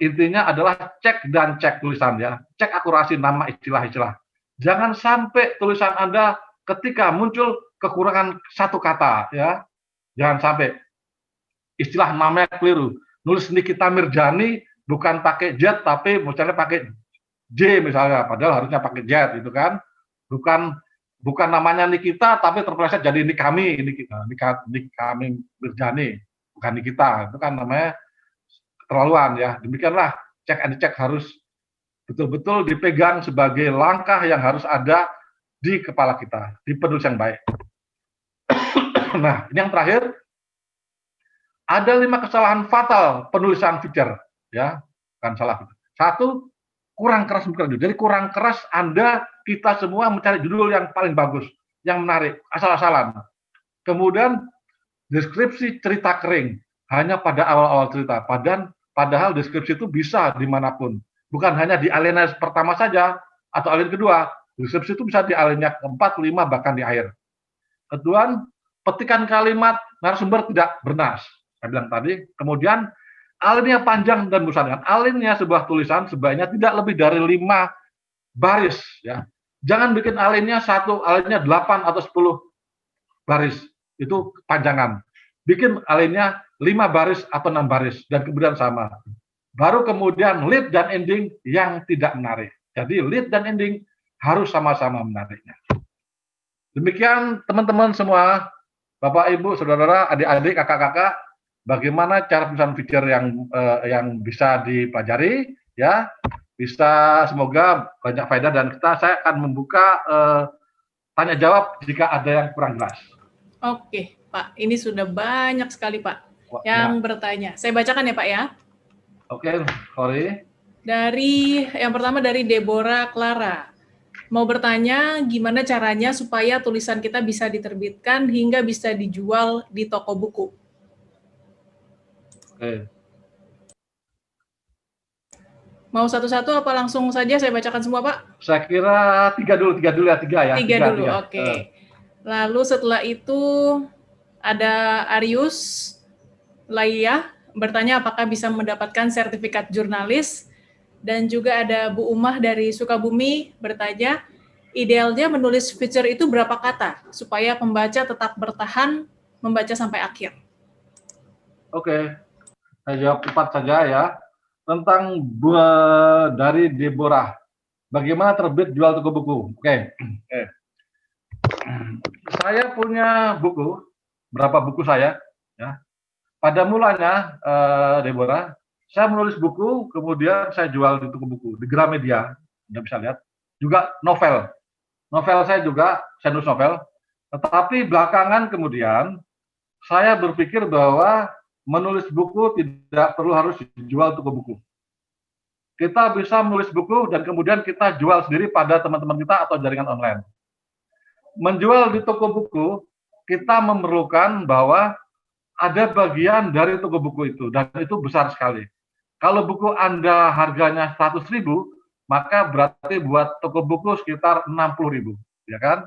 intinya adalah cek dan cek tulisan ya, cek akurasi nama istilah-istilah. Jangan sampai tulisan Anda ketika muncul kekurangan satu kata ya, jangan sampai istilah namanya keliru. Nulis Nikita Mirzani bukan pakai Z tapi misalnya pakai J misalnya, padahal harusnya pakai Z itu kan. Bukan namanya Nikita tapi terpeleset jadi Nikami, Nikami Mirzani. bukan di kita, itu kan namanya keterlaluan ya. Demikianlah cek and check harus betul-betul dipegang sebagai langkah yang harus ada di kepala kita, di penulis yang baik. Nah, ini yang terakhir, ada 5 kesalahan fatal penulisan feature, ya, bukan salah. 1, kurang keras membuka judul. Jadi kurang keras kita semua mencari judul yang paling bagus, yang menarik, asal-asalan. Kemudian deskripsi cerita kering, hanya pada awal-awal cerita. Padahal deskripsi itu bisa dimanapun. Bukan hanya di alinea pertama saja, atau alinea kedua. Deskripsi itu bisa di alinea keempat, 5, bahkan di akhir. Kedua, petikan kalimat narasumber tidak bernas. Saya bilang tadi. Kemudian, alinea panjang dan bosan. Alinea sebuah tulisan sebaiknya tidak lebih dari 5 baris. Ya. Jangan bikin alinea 1, alinea 8 atau 10 baris. Itu panjangan. Bikin alinea 5 baris atau 6 baris. Dan kemudian sama. Baru kemudian lead dan ending yang tidak menarik. Jadi lead dan ending harus sama-sama menariknya. Demikian teman-teman semua, Bapak, Ibu, Saudara, adik-adik, kakak-kakak, bagaimana cara penulisan feature yang bisa dipelajari, ya, bisa semoga banyak faedah dan saya akan membuka tanya jawab jika ada yang kurang jelas. Oke, Pak, ini sudah banyak sekali Pak yang bertanya. Saya bacakan ya Pak ya. Oke, sorry. Yang pertama dari Deborah Clara. Mau bertanya gimana caranya supaya tulisan kita bisa diterbitkan hingga bisa dijual di toko buku. Oke. Mau satu-satu apa langsung saja saya bacakan semua Pak? Saya kira tiga dulu ya. Tiga dulu, oke. Lalu setelah itu ada Arius Laia bertanya apakah bisa mendapatkan sertifikat jurnalis, dan juga ada Bu Umah dari Sukabumi bertanya, idealnya menulis feature itu berapa kata supaya pembaca tetap bertahan membaca sampai akhir? Oke, saya jawab cepat saja ya. Tentang dari Deborah, bagaimana terbit jual toko buku? Oke. Saya punya buku, berapa buku saya, ya. Pada mulanya, Deborah, saya menulis buku, kemudian saya jual di toko buku, di Gramedia, Anda bisa lihat. Juga novel. Novel saya juga, saya nulis novel. Tetapi belakangan kemudian, saya berpikir bahwa menulis buku tidak perlu harus dijual di toko buku. Kita bisa menulis buku dan kemudian kita jual sendiri pada teman-teman kita atau jaringan online. Menjual di toko buku, kita memerlukan bahwa ada bagian dari toko buku itu, dan itu besar sekali. Kalau buku Anda harganya 100.000, maka berarti buat toko buku sekitar 60.000, ya kan?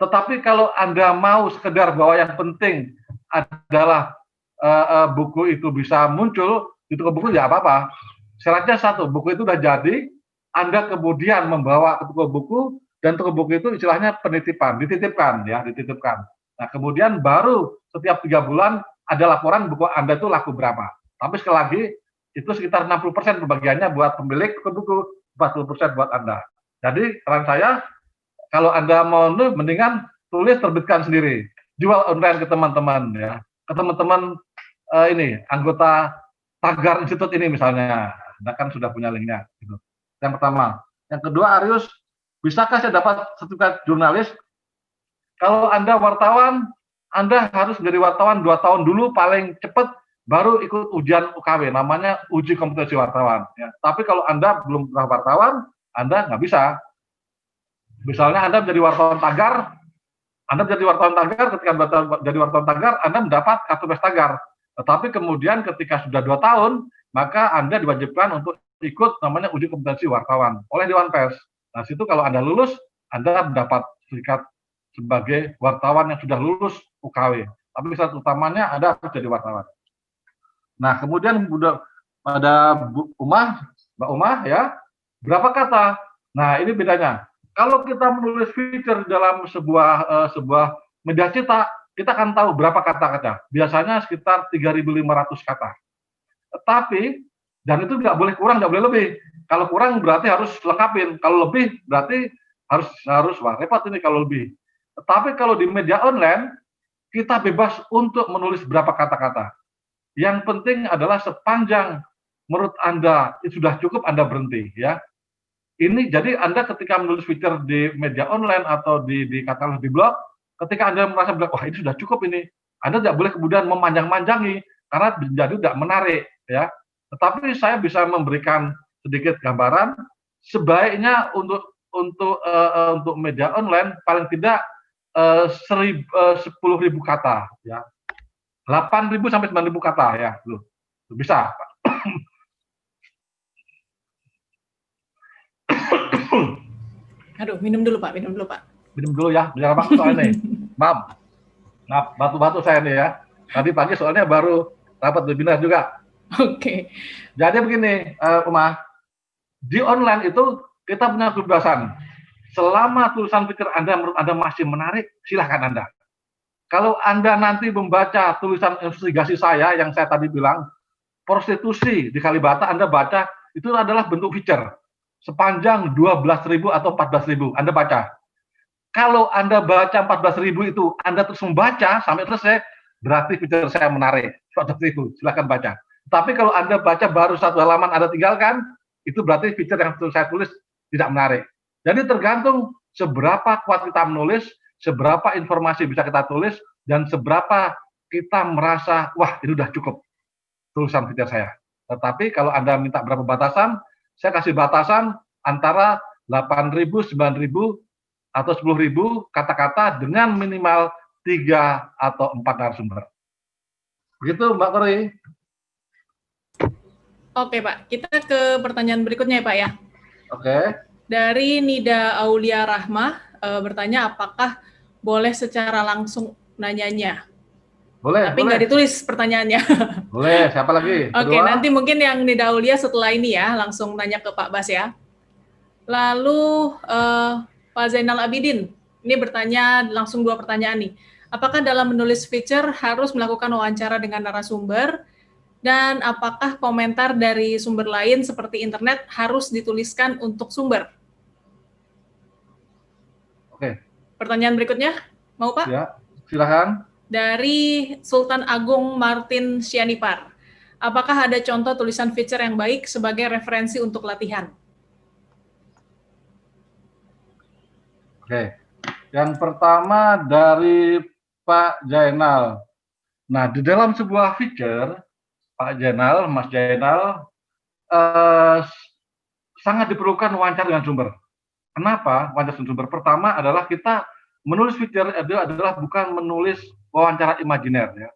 Tetapi kalau Anda mau sekedar bahwa yang penting adalah buku itu bisa muncul di toko buku, ya apa-apa. Syaratnya satu, buku itu sudah jadi, Anda kemudian membawa ke toko buku, dan toko buku itu istilahnya penitipan, dititipkan. Nah, kemudian baru setiap 3 bulan ada laporan buku Anda itu laku berapa. Tapi sekali lagi, itu sekitar 60% pembagiannya buat pemilik toko buku, 40% buat Anda. Jadi, saran saya, kalau Anda mau nulis, mendingan tulis, terbitkan sendiri. Jual online ke teman-teman, ya. Ke teman-teman ini, anggota Tagar Institute ini misalnya. Anda kan sudah punya linknya. Gitu. Yang pertama. Yang kedua, Arius, bisakah saya dapat sertifikat jurnalis? Kalau Anda wartawan, Anda harus menjadi wartawan 2 tahun dulu paling cepat, baru ikut ujian UKW, namanya uji kompetensi wartawan. Ya. Tapi kalau Anda belum pernah wartawan, Anda nggak bisa. Misalnya Anda menjadi wartawan Tagar, ketika menjadi wartawan Tagar, Anda mendapat kartu pes Tagar. Tetapi kemudian ketika sudah 2 tahun, maka Anda diwajibkan untuk ikut namanya uji kompetensi wartawan oleh Dewan Pers. Nah, situ kalau Anda lulus, Anda mendapat sertifikat sebagai wartawan yang sudah lulus UKW. Tapi syarat utamanya Anda harus jadi wartawan. Nah, kemudian ada Mbak Umah ya, berapa kata? Nah, ini bedanya. Kalau kita menulis feature dalam sebuah media cetak, kita akan tahu berapa kata-kata. Biasanya sekitar 3.500 kata. Tetapi, dan itu nggak boleh kurang, nggak boleh lebih. Kalau kurang berarti harus lengkapin. Kalau lebih berarti harus wah repot ini kalau lebih. Tetapi kalau di media online, kita bebas untuk menulis berapa kata-kata. Yang penting adalah sepanjang menurut Anda itu sudah cukup, Anda berhenti ya. Ini jadi Anda ketika menulis feature di media online atau di katakanlah di blog, ketika Anda merasa bilang, wah ini sudah cukup ini, Anda tidak boleh kemudian memanjang-manjangi karena menjadi tidak menarik ya. Tetapi saya bisa memberikan sedikit gambaran, sebaiknya untuk media online paling tidak 10.000 kata ya. 8.000 sampai 9.000 kata ya. Loh, bisa, Pak. Aduh, minum dulu Pak, minum dulu Pak. Minum dulu ya, biar waktu soalnya nih. Maaf, batu-batu saya nih ya. Tadi pagi soalnya baru rapat webinar juga. Oke. Jadi begini, Uma, di online itu kita punya kebebasan. Selama tulisan pikir Anda menurut Anda masih menarik, silahkan Anda. Kalau Anda nanti membaca tulisan investigasi saya yang saya tadi bilang, prostitusi di Kalibata, Anda baca, itu adalah bentuk feature. Sepanjang 12.000 atau 14.000, Anda baca. Kalau Anda baca 14.000 itu, Anda terus membaca sampai selesai, berarti feature saya menarik. 14.000, silahkan baca. Tapi kalau Anda baca baru satu halaman Anda tinggalkan, itu berarti feature yang saya tulis tidak menarik. Jadi tergantung seberapa kuat kita menulis, seberapa informasi bisa kita tulis, dan seberapa kita merasa, wah ini udah cukup tulisan feature saya. Tetapi kalau Anda minta berapa batasan, saya kasih batasan antara 8.000, 9.000, atau 10.000 kata-kata dengan minimal 3 atau 4 narasumber. Begitu Mbak Kori. Oke Pak, kita ke pertanyaan berikutnya ya Pak ya. Oke. Dari Nida Aulia Rahmah bertanya apakah boleh secara langsung nanyanya. Boleh. Tapi nggak ditulis pertanyaannya. Boleh, siapa lagi? Oke, nanti mungkin yang Nida Aulia setelah ini ya, langsung nanya ke Pak Bas ya. Lalu Pak Zainal Abidin, ini bertanya langsung 2 pertanyaan nih. Apakah dalam menulis feature harus melakukan wawancara dengan narasumber? Dan apakah komentar dari sumber lain seperti internet harus dituliskan untuk sumber? Oke. Pertanyaan berikutnya, mau Pak? Ya, silakan. Dari Sultan Agung Martin Sianipar, apakah ada contoh tulisan feature yang baik sebagai referensi untuk latihan? Oke. Yang pertama dari Pak Jainal. Nah, di dalam sebuah feature, Pak Jainal, Mas Jainal, sangat diperlukan wawancara dengan sumber. Kenapa wawancara dengan sumber? Pertama adalah kita menulis feature adalah bukan menulis wawancara imajiner ya.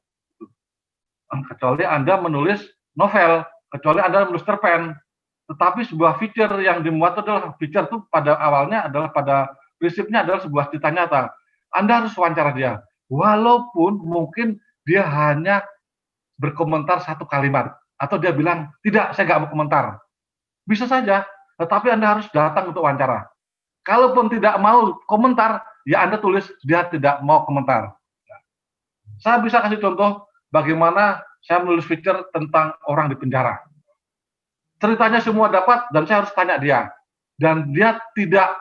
Kecuali Anda menulis novel, kecuali Anda menulis cerpen. Tetapi sebuah feature yang dimuat itu adalah feature itu pada awalnya adalah pada prinsipnya adalah sebuah cerita nyata. Anda harus wawancara dia. Walaupun mungkin dia hanya berkomentar 1 kalimat atau dia bilang tidak, saya nggak mau komentar, bisa saja, tetapi Anda harus datang untuk wawancara. Kalaupun tidak mau komentar, ya Anda tulis dia tidak mau komentar. Saya bisa kasih contoh bagaimana saya menulis feature tentang orang di penjara. Ceritanya semua dapat dan saya harus tanya dia, dan dia tidak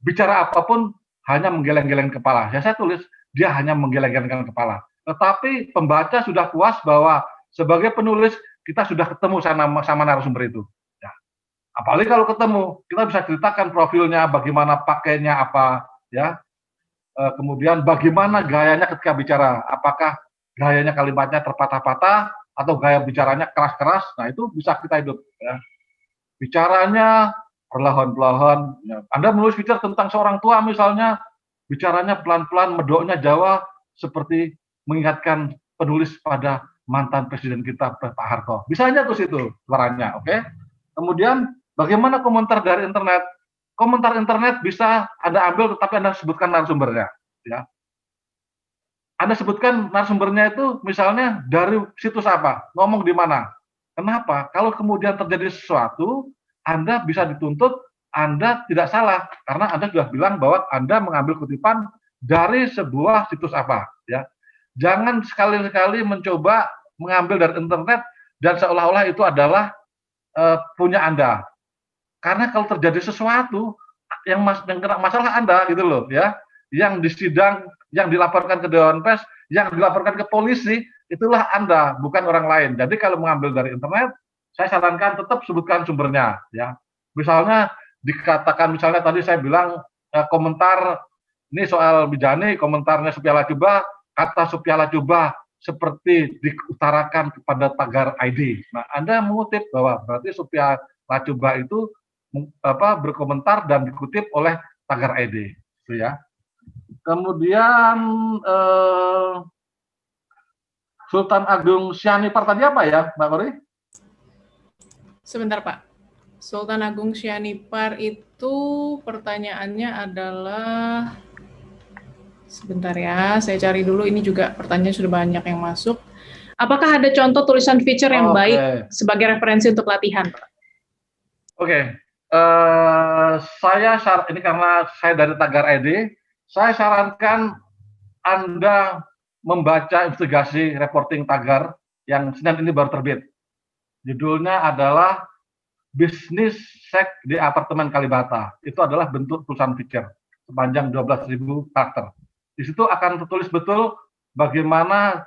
bicara apapun, hanya menggeleng-geleng kepala. Ya saya tulis dia hanya menggeleng-gelengkan kepala. Tetapi pembaca sudah puas bahwa sebagai penulis kita sudah ketemu sama narasumber itu. Ya. Apalagi kalau ketemu, kita bisa ceritakan profilnya, bagaimana pakainya apa, ya. Kemudian bagaimana gayanya ketika bicara, apakah gayanya kalimatnya terpatah-patah atau gaya bicaranya keras-keras. Nah itu bisa kita hidup. Ya. Bicaranya perlahan-lahan. Ya. Anda menulis feature tentang seorang tua misalnya, bicaranya pelan-pelan, medoknya Jawa, seperti mengingatkan penulis pada mantan presiden kita Pak Harto. Bisa aja tuh situ suaranya, oke? Kemudian bagaimana komentar dari internet? Komentar internet bisa Anda ambil tetapi Anda sebutkan narasumbernya, ya. Anda sebutkan narasumbernya itu misalnya dari situs apa, ngomong di mana. Kenapa? Kalau kemudian terjadi sesuatu, Anda bisa dituntut Anda tidak salah karena Anda sudah bilang bahwa Anda mengambil kutipan dari sebuah situs apa, ya. Jangan sekali-kali mencoba mengambil dari internet dan seolah-olah itu adalah punya Anda. Karena kalau terjadi sesuatu yang kena masalah Anda gitu loh ya, yang disidang, yang dilaporkan ke Dewan Pers, yang dilaporkan ke polisi, itulah Anda, bukan orang lain. Jadi kalau mengambil dari internet, saya sarankan tetap sebutkan sumbernya, ya. Misalnya dikatakan, misalnya tadi saya bilang komentar ini soal Mijani, komentarnya Sophia Latjuba, kata Sophia Latjuba seperti diutarakan kepada Tagar ID. Nah, Anda mengutip bahwa berarti Sophia Latjuba itu berkomentar dan dikutip oleh Tagar ID, gitu ya. Kemudian Sultan Agung Sianipar tadi apa ya, Mbak Kori? Sebentar, Pak. Sultan Agung Sianipar itu pertanyaannya adalah, sebentar ya, saya cari dulu, ini juga pertanyaan sudah banyak yang masuk. Apakah ada contoh tulisan feature yang baik sebagai referensi untuk latihan, Pak? Oke. Ini karena saya dari Tagar ID, saya sarankan Anda membaca investigasi reporting Tagar yang Senin ini baru terbit. Judulnya adalah Bisnis Seks di Apartemen Kalibata. Itu adalah bentuk tulisan feature sepanjang 12.000 karakter. Di situ akan tertulis betul bagaimana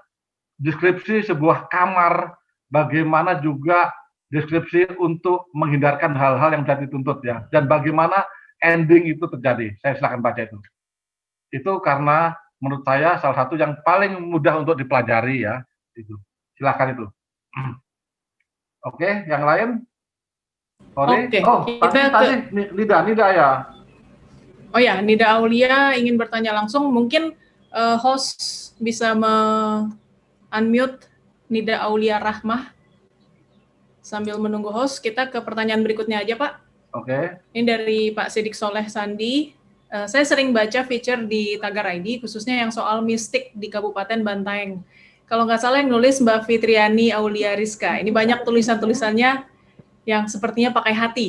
deskripsi sebuah kamar, bagaimana juga deskripsi untuk menghindarkan hal-hal yang tidak dituntut, ya, dan bagaimana ending itu terjadi. Saya silakan baca itu. Itu karena menurut saya salah satu yang paling mudah untuk dipelajari, ya. Itu. Silakan itu. Oke, yang lain? Sorry. Oke, tadi Nida ya. Oh ya, Nida Aulia ingin bertanya langsung. Mungkin host bisa unmute Nida Aulia Rahmah. Sambil menunggu host, kita ke pertanyaan berikutnya aja, Pak. Oke. Ini dari Pak Sidik Soleh Sandi. Saya sering baca feature di Tagar ID, khususnya yang soal mistik di Kabupaten Bantaeng. Kalau nggak salah yang nulis Mbak Fitriani Aulia Rizka. Ini banyak tulisan-tulisannya yang sepertinya pakai hati.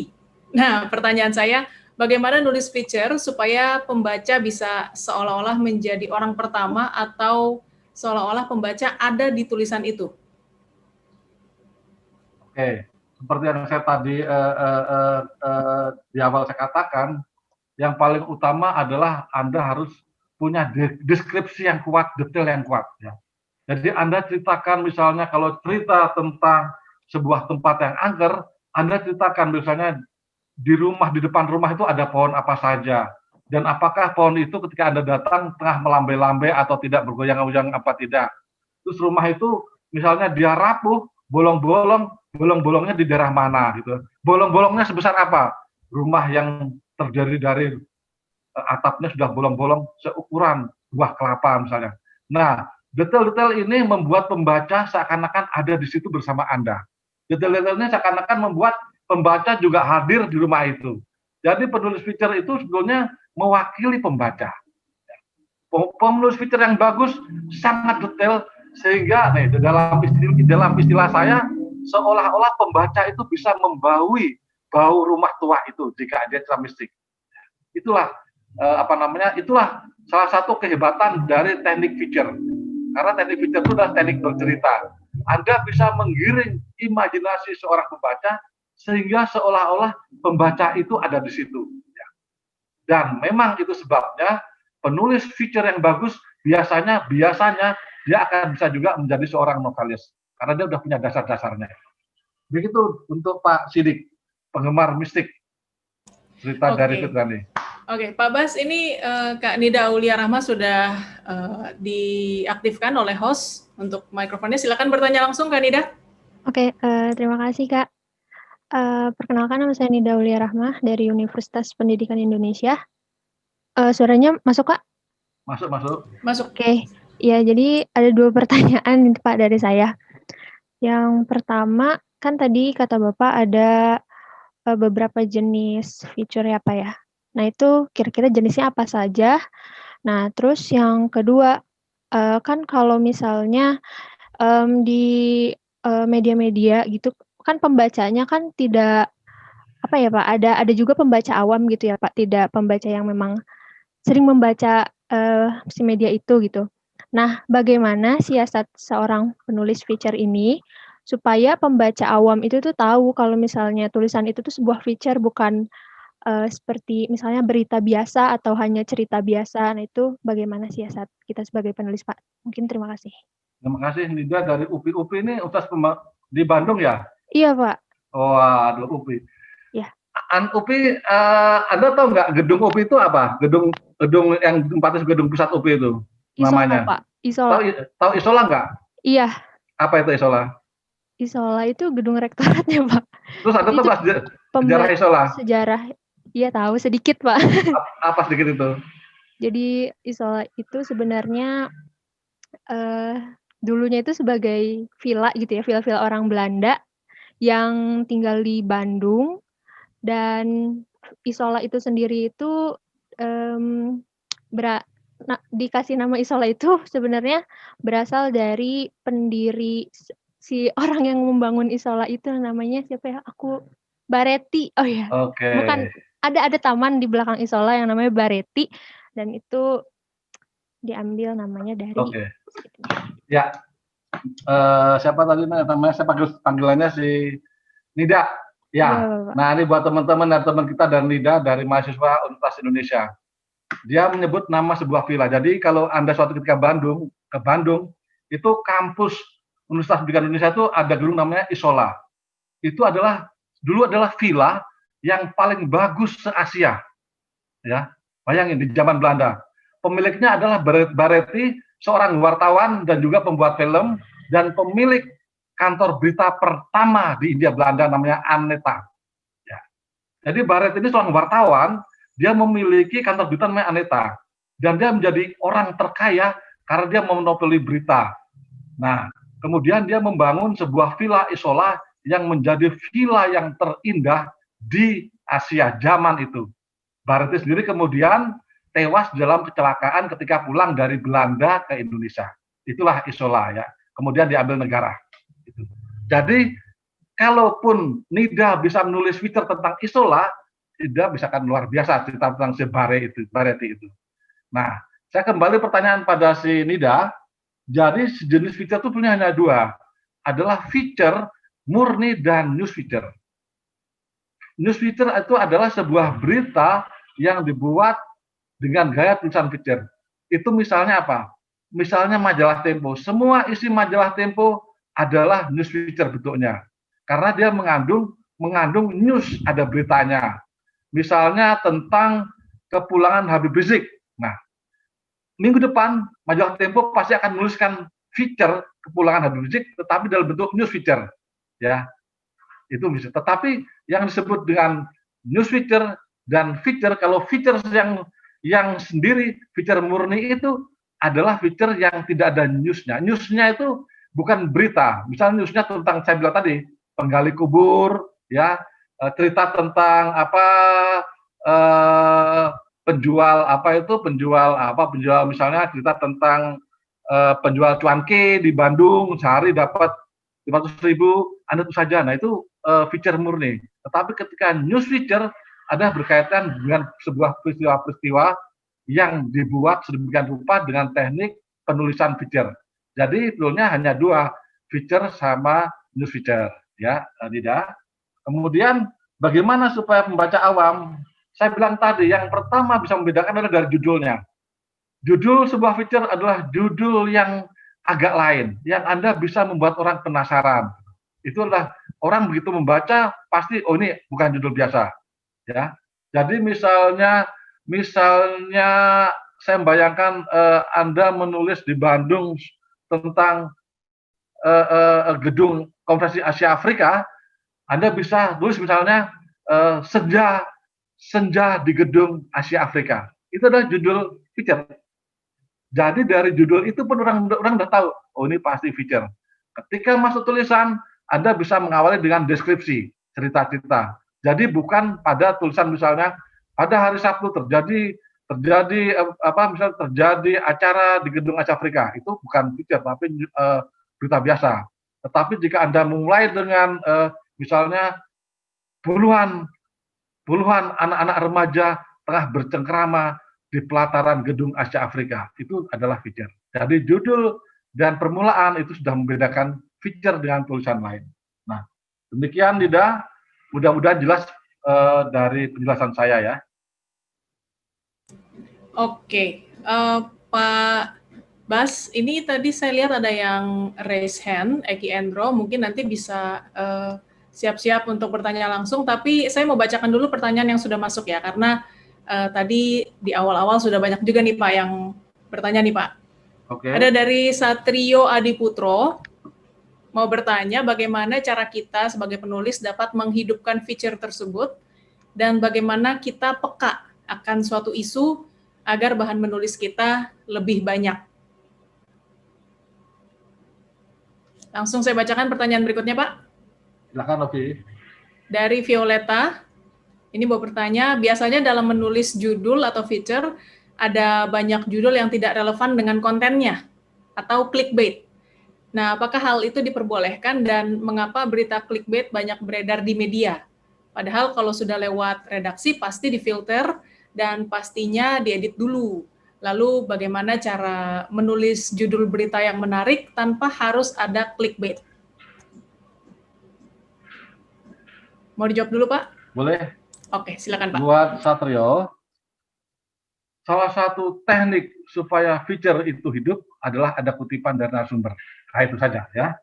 Nah, pertanyaan saya, bagaimana nulis feature supaya pembaca bisa seolah-olah menjadi orang pertama atau seolah-olah pembaca ada di tulisan itu? Oke, seperti yang saya tadi di awal saya katakan, yang paling utama adalah Anda harus punya deskripsi yang kuat, detail yang kuat, ya. Jadi Anda ceritakan misalnya kalau cerita tentang sebuah tempat yang angker, Anda ceritakan misalnya di depan rumah itu ada pohon apa saja, dan apakah pohon itu ketika Anda datang tengah melambai-lambai atau tidak, bergoyang-goyang apa tidak. Terus rumah itu misalnya dia rapuh, bolong-bolongnya di daerah mana gitu. Bolong-bolongnya sebesar apa? Rumah yang terdiri dari atapnya sudah bolong-bolong seukuran buah kelapa misalnya. Nah, detail-detail ini membuat pembaca seakan-akan ada di situ bersama Anda. Detail-detailnya seakan-akan membuat pembaca juga hadir di rumah itu. Jadi penulis feature itu sebetulnya mewakili pembaca. Penulis feature yang bagus sangat detail sehingga dalam istilah saya seolah-olah pembaca itu bisa membaui bau rumah tua itu jika dia cerita mistik. Itulah itulah salah satu kehebatan dari teknik feature. Karena teknik feature itu adalah teknik bercerita. Anda bisa menggiring imajinasi seorang pembaca sehingga seolah-olah pembaca itu ada di situ. Dan memang itu sebabnya penulis feature yang bagus biasanya dia akan bisa juga menjadi seorang novelis karena dia sudah punya dasar-dasarnya. Begitu untuk Pak Sidik, penggemar mistik cerita dari Fitriani. Oke, Pak Bas, ini Kak Nida Aulia Rahma sudah diaktifkan oleh host untuk mikrofonnya. Silakan bertanya langsung, Kak Nida. Oke, terima kasih, Kak. Perkenalkan, nama saya Nida Aulia Rahma dari Universitas Pendidikan Indonesia. Suaranya masuk, Kak? Masuk. Oke, ya, jadi ada 2 pertanyaan, Pak, dari saya. Yang pertama, kan tadi kata Bapak ada beberapa jenis feature ya, Pak, ya. Nah, itu kira-kira jenisnya apa saja? Nah, terus yang kedua, kan kalau misalnya di media-media gitu, kan pembacanya kan tidak, apa ya, Pak, ada juga pembaca awam gitu ya, Pak, tidak pembaca yang memang sering membaca si media itu gitu. Nah, bagaimana siasat seorang penulis feature ini supaya pembaca awam itu tuh tahu kalau misalnya tulisan itu tuh sebuah feature, bukan seperti misalnya berita biasa atau hanya cerita biasa. Nah, itu bagaimana siasat kita sebagai penulis, Pak? Mungkin terima kasih. Terima kasih Nida dari UPI. UPI ini di Bandung ya? Iya, Pak. Oh, aduh UPI. Ya. UPI, Anda tahu nggak gedung UPI itu apa? Gedung yang tempatnya gedung pusat UPI itu Isola, namanya? Pak. Isola. Tahu Isola nggak? Iya. Apa itu Isola? Isola itu gedung rektoratnya, Pak. Terus Anda tahu nggak sejarah Isola? Sejarah, iya tahu sedikit, Pak. Apa sedikit itu? Jadi Isola itu sebenarnya dulunya itu sebagai villa gitu ya, villa-villa orang Belanda yang tinggal di Bandung, dan Isola itu sendiri itu dikasih nama Isola itu sebenarnya berasal dari pendiri si orang yang membangun Isola itu, namanya siapa ya? Baretti. Oh ya. Oke. Bukan, ada taman di belakang Isola yang namanya Baretti, dan itu diambil namanya dari. Oke. Ya. Siapa tadi namanya? Saya panggilannya si Nida. Ya. Nah, ini buat teman-teman dan teman kita dari Nida, dari mahasiswa Universitas Indonesia. Dia menyebut nama sebuah villa. Jadi kalau Anda suatu ketika ke Bandung, itu kampus Universitas Pendidikan Indonesia itu ada gedung namanya Isola. Itu dulu adalah villa yang paling bagus se-Asia. Ya. Bayangin di zaman Belanda. Pemiliknya adalah Baretti, seorang wartawan dan juga pembuat film, dan pemilik kantor berita pertama di Hindia Belanda namanya Aneta. Ya. Jadi Baretti ini seorang wartawan, dia memiliki kantor berita namanya Aneta, dan dia menjadi orang terkaya karena dia memonopoli berita. Nah, kemudian dia membangun sebuah villa Isola yang menjadi villa yang terindah di Asia zaman itu. Baretti sendiri kemudian tewas dalam kecelakaan ketika pulang dari Belanda ke Indonesia. Itulah Isola ya. Kemudian diambil negara. Jadi kalaupun Nida bisa menulis feature tentang Isola, Nida bisa kan luar biasa cerita tentang si Baretti itu. Nah, saya kembali pertanyaan pada si Nida. Jadi jenis feature itu punya hanya dua, adalah feature murni dan news feature. News feature itu adalah sebuah berita yang dibuat dengan gaya tulisan feature. Itu misalnya apa? Misalnya majalah Tempo. Semua isi majalah Tempo adalah news feature bentuknya. Karena dia mengandung news, ada beritanya. Misalnya tentang kepulangan Habib Rizik. Nah, minggu depan majalah Tempo pasti akan menuliskan feature kepulangan Habib Rizik, tetapi dalam bentuk news feature. Ya, itu bisa. Tetapi yang disebut dengan news feature dan feature, kalau feature yang sendiri, feature murni itu adalah feature yang tidak ada newsnya. Newsnya itu bukan berita. Misalnya newsnya tentang, saya bilang tadi, penggali kubur, ya, cerita tentang penjual misalnya cerita tentang penjual cuanki di Bandung sehari dapat 500.000, Anda itu saja. Nah, itu feature murni. Tetapi ketika news feature ada berkaitan dengan sebuah peristiwa-peristiwa yang dibuat sedemikian rupa dengan teknik penulisan feature. Jadi sebetulnya hanya dua, feature sama news feature, ya, Nida. Kemudian bagaimana supaya pembaca awam? Saya bilang tadi, yang pertama bisa membedakan adalah dari judulnya. Judul sebuah feature adalah judul yang agak lain, yang Anda bisa membuat orang penasaran. Itu adalah orang begitu membaca pasti, oh ini bukan judul biasa, ya. Jadi misalnya saya membayangkan Anda menulis di Bandung tentang gedung konferensi Asia Afrika, Anda bisa tulis misalnya senja di gedung Asia Afrika. Itu adalah judul feature. Jadi dari judul itu pun orang udah tahu, oh ini pasti feature. Ketika masuk tulisan, Anda bisa mengawali dengan deskripsi, cerita-cerita. Jadi bukan pada tulisan misalnya pada hari Sabtu terjadi acara di gedung Asia Afrika. Itu bukan feature, tapi berita biasa. Tetapi jika Anda mulai dengan misalnya puluhan anak-anak remaja tengah bercengkrama di pelataran gedung Asia Afrika, itu adalah feature. Jadi judul dan permulaan itu sudah membedakan feature dengan tulisan lain. Nah, demikian Nida, mudah-mudahan jelas dari penjelasan saya ya. Oke, Pak Bas, ini tadi saya lihat ada yang raise hand, Eki Endro, mungkin nanti bisa siap-siap untuk bertanya langsung, tapi saya mau bacakan dulu pertanyaan yang sudah masuk ya, karena tadi di awal-awal sudah banyak juga nih Pak yang bertanya nih Pak. Oke. Ada dari Satrio Adiputro, mau bertanya bagaimana cara kita sebagai penulis dapat menghidupkan feature tersebut, dan bagaimana kita peka akan suatu isu agar bahan menulis kita lebih banyak. Langsung saya bacakan pertanyaan berikutnya, Pak. Silakan, Novi. Dari Violeta, ini mau bertanya, biasanya dalam menulis judul atau feature, ada banyak judul yang tidak relevan dengan kontennya, atau clickbait. Nah, apakah hal itu diperbolehkan dan mengapa berita clickbait banyak beredar di media? Padahal kalau sudah lewat redaksi, pasti difilter dan pastinya diedit dulu. Lalu bagaimana cara menulis judul berita yang menarik tanpa harus ada clickbait? Mau dijawab dulu, Pak? Boleh. Oke, silakan Pak. Buat Satrio, salah satu teknik supaya feature itu hidup adalah ada kutipan dari narasumber. Nah, itu saja ya.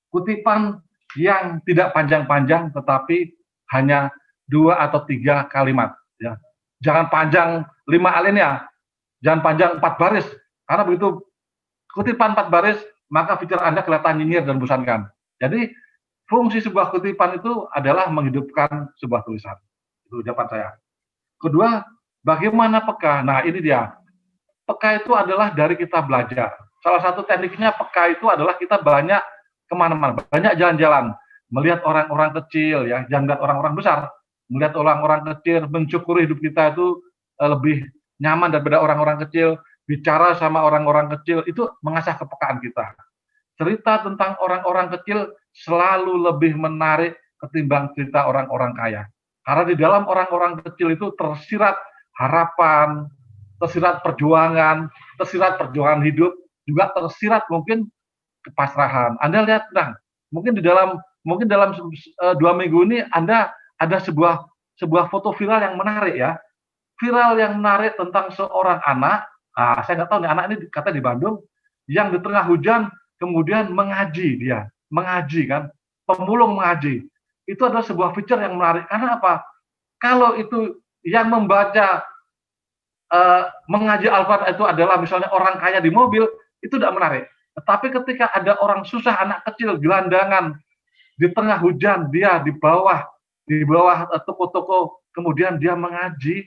Kutipan yang tidak panjang-panjang tetapi hanya 2 atau 3 kalimat ya. Jangan panjang 5 alinea, jangan panjang 4 baris, karena begitu kutipan 4 baris, maka feature Anda kelihatan nyinyir dan bosankan. Jadi, fungsi sebuah kutipan itu adalah menghidupkan sebuah tulisan. Itu jawaban saya. Kedua, bagaimana peka? Nah, ini dia. Peka itu adalah dari kita belajar. Salah satu tekniknya peka itu adalah kita banyak kemana-mana, banyak jalan-jalan, melihat orang-orang kecil, ya, jangan lihat orang-orang besar, melihat orang-orang kecil, mensyukuri hidup kita itu lebih nyaman daripada orang-orang kecil, bicara sama orang-orang kecil, itu mengasah kepekaan kita. Cerita tentang orang-orang kecil selalu lebih menarik ketimbang cerita orang-orang kaya. Karena di dalam orang-orang kecil itu tersirat harapan, tersirat perjuangan hidup, juga tersirat mungkin kepasrahan. Anda lihat, nah, mungkin dalam 2 minggu ini Anda ada sebuah foto viral yang menarik ya. Viral yang menarik tentang seorang anak, saya nggak tahu nih, anak ini kata di Bandung, yang di tengah hujan kemudian mengaji kan, pemulung mengaji. Itu adalah sebuah feature yang menarik. Karena apa? Kalau itu yang membaca mengaji Al-Quran itu adalah misalnya orang kaya di mobil, itu tidak menarik. Tetapi ketika ada orang susah, anak kecil, gelandangan, di tengah hujan, dia di bawah toko-toko, kemudian dia mengaji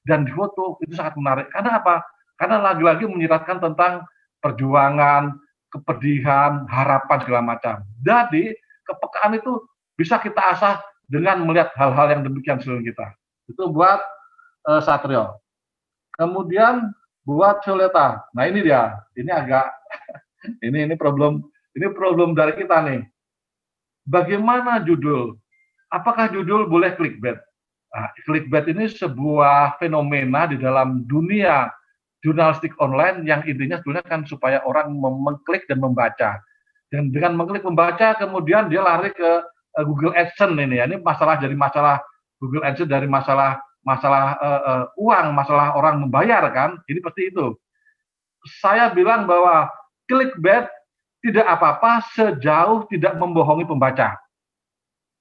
dan difoto, itu sangat menarik. Karena apa? Karena lagi-lagi menyiratkan tentang perjuangan, kepedihan, harapan segala macam. Jadi kepekaan itu bisa kita asah dengan melihat hal-hal yang demikian sebelum kita. Itu buat Satrio. Kemudian buat Violeta. Nah, ini dia. Ini agak ini problem dari kita nih. Bagaimana judul? Apakah judul boleh clickbait? Nah, clickbait ini sebuah fenomena di dalam dunia jurnalistik online yang intinya sebenarnya kan supaya orang mengklik dan membaca. Dan dengan mengklik membaca, kemudian dia lari ke Google AdSense ini ya. Ini masalah Google AdSense dari masalah uang, masalah orang membayar kan. Ini pasti itu. Saya bilang bahwa clickbait tidak apa-apa sejauh tidak membohongi pembaca.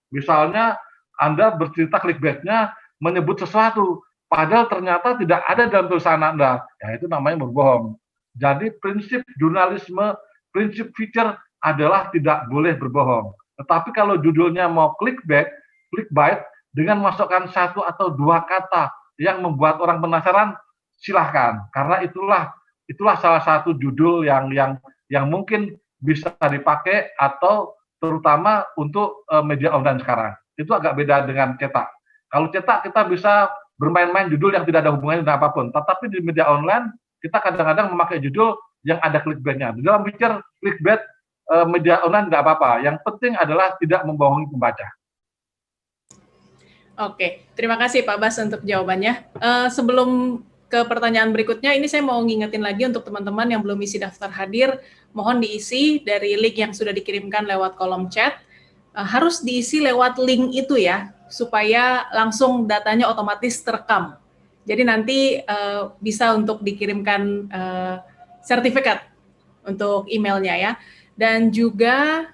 Misalnya Anda bercerita clickbaitnya menyebut sesuatu, padahal ternyata tidak ada dalam tulisan Anda. Ya, itu namanya berbohong. Jadi prinsip jurnalisme, prinsip feature adalah tidak boleh berbohong. Tetapi kalau judulnya mau clickbait dengan masukkan 1 atau 2 kata yang membuat orang penasaran, silahkan. Karena itulah salah satu judul yang mungkin bisa dipakai atau terutama untuk media online sekarang. Itu agak beda dengan cetak. Kalau cetak kita bisa bermain-main judul yang tidak ada hubungannya dengan apapun. Tetapi di media online kita kadang-kadang memakai judul yang ada clickbait-nya. Di dalam feature clickbait media online tidak apa-apa. Yang penting adalah tidak membohongi pembaca. Oke, terima kasih Pak Bas untuk jawabannya. Sebelum ke pertanyaan berikutnya, ini saya mau ngingetin lagi untuk teman-teman yang belum isi daftar hadir, mohon diisi dari link yang sudah dikirimkan lewat kolom chat. Harus diisi lewat link itu ya, supaya langsung datanya otomatis terekam. Jadi nanti bisa untuk dikirimkan sertifikat untuk emailnya ya. Dan juga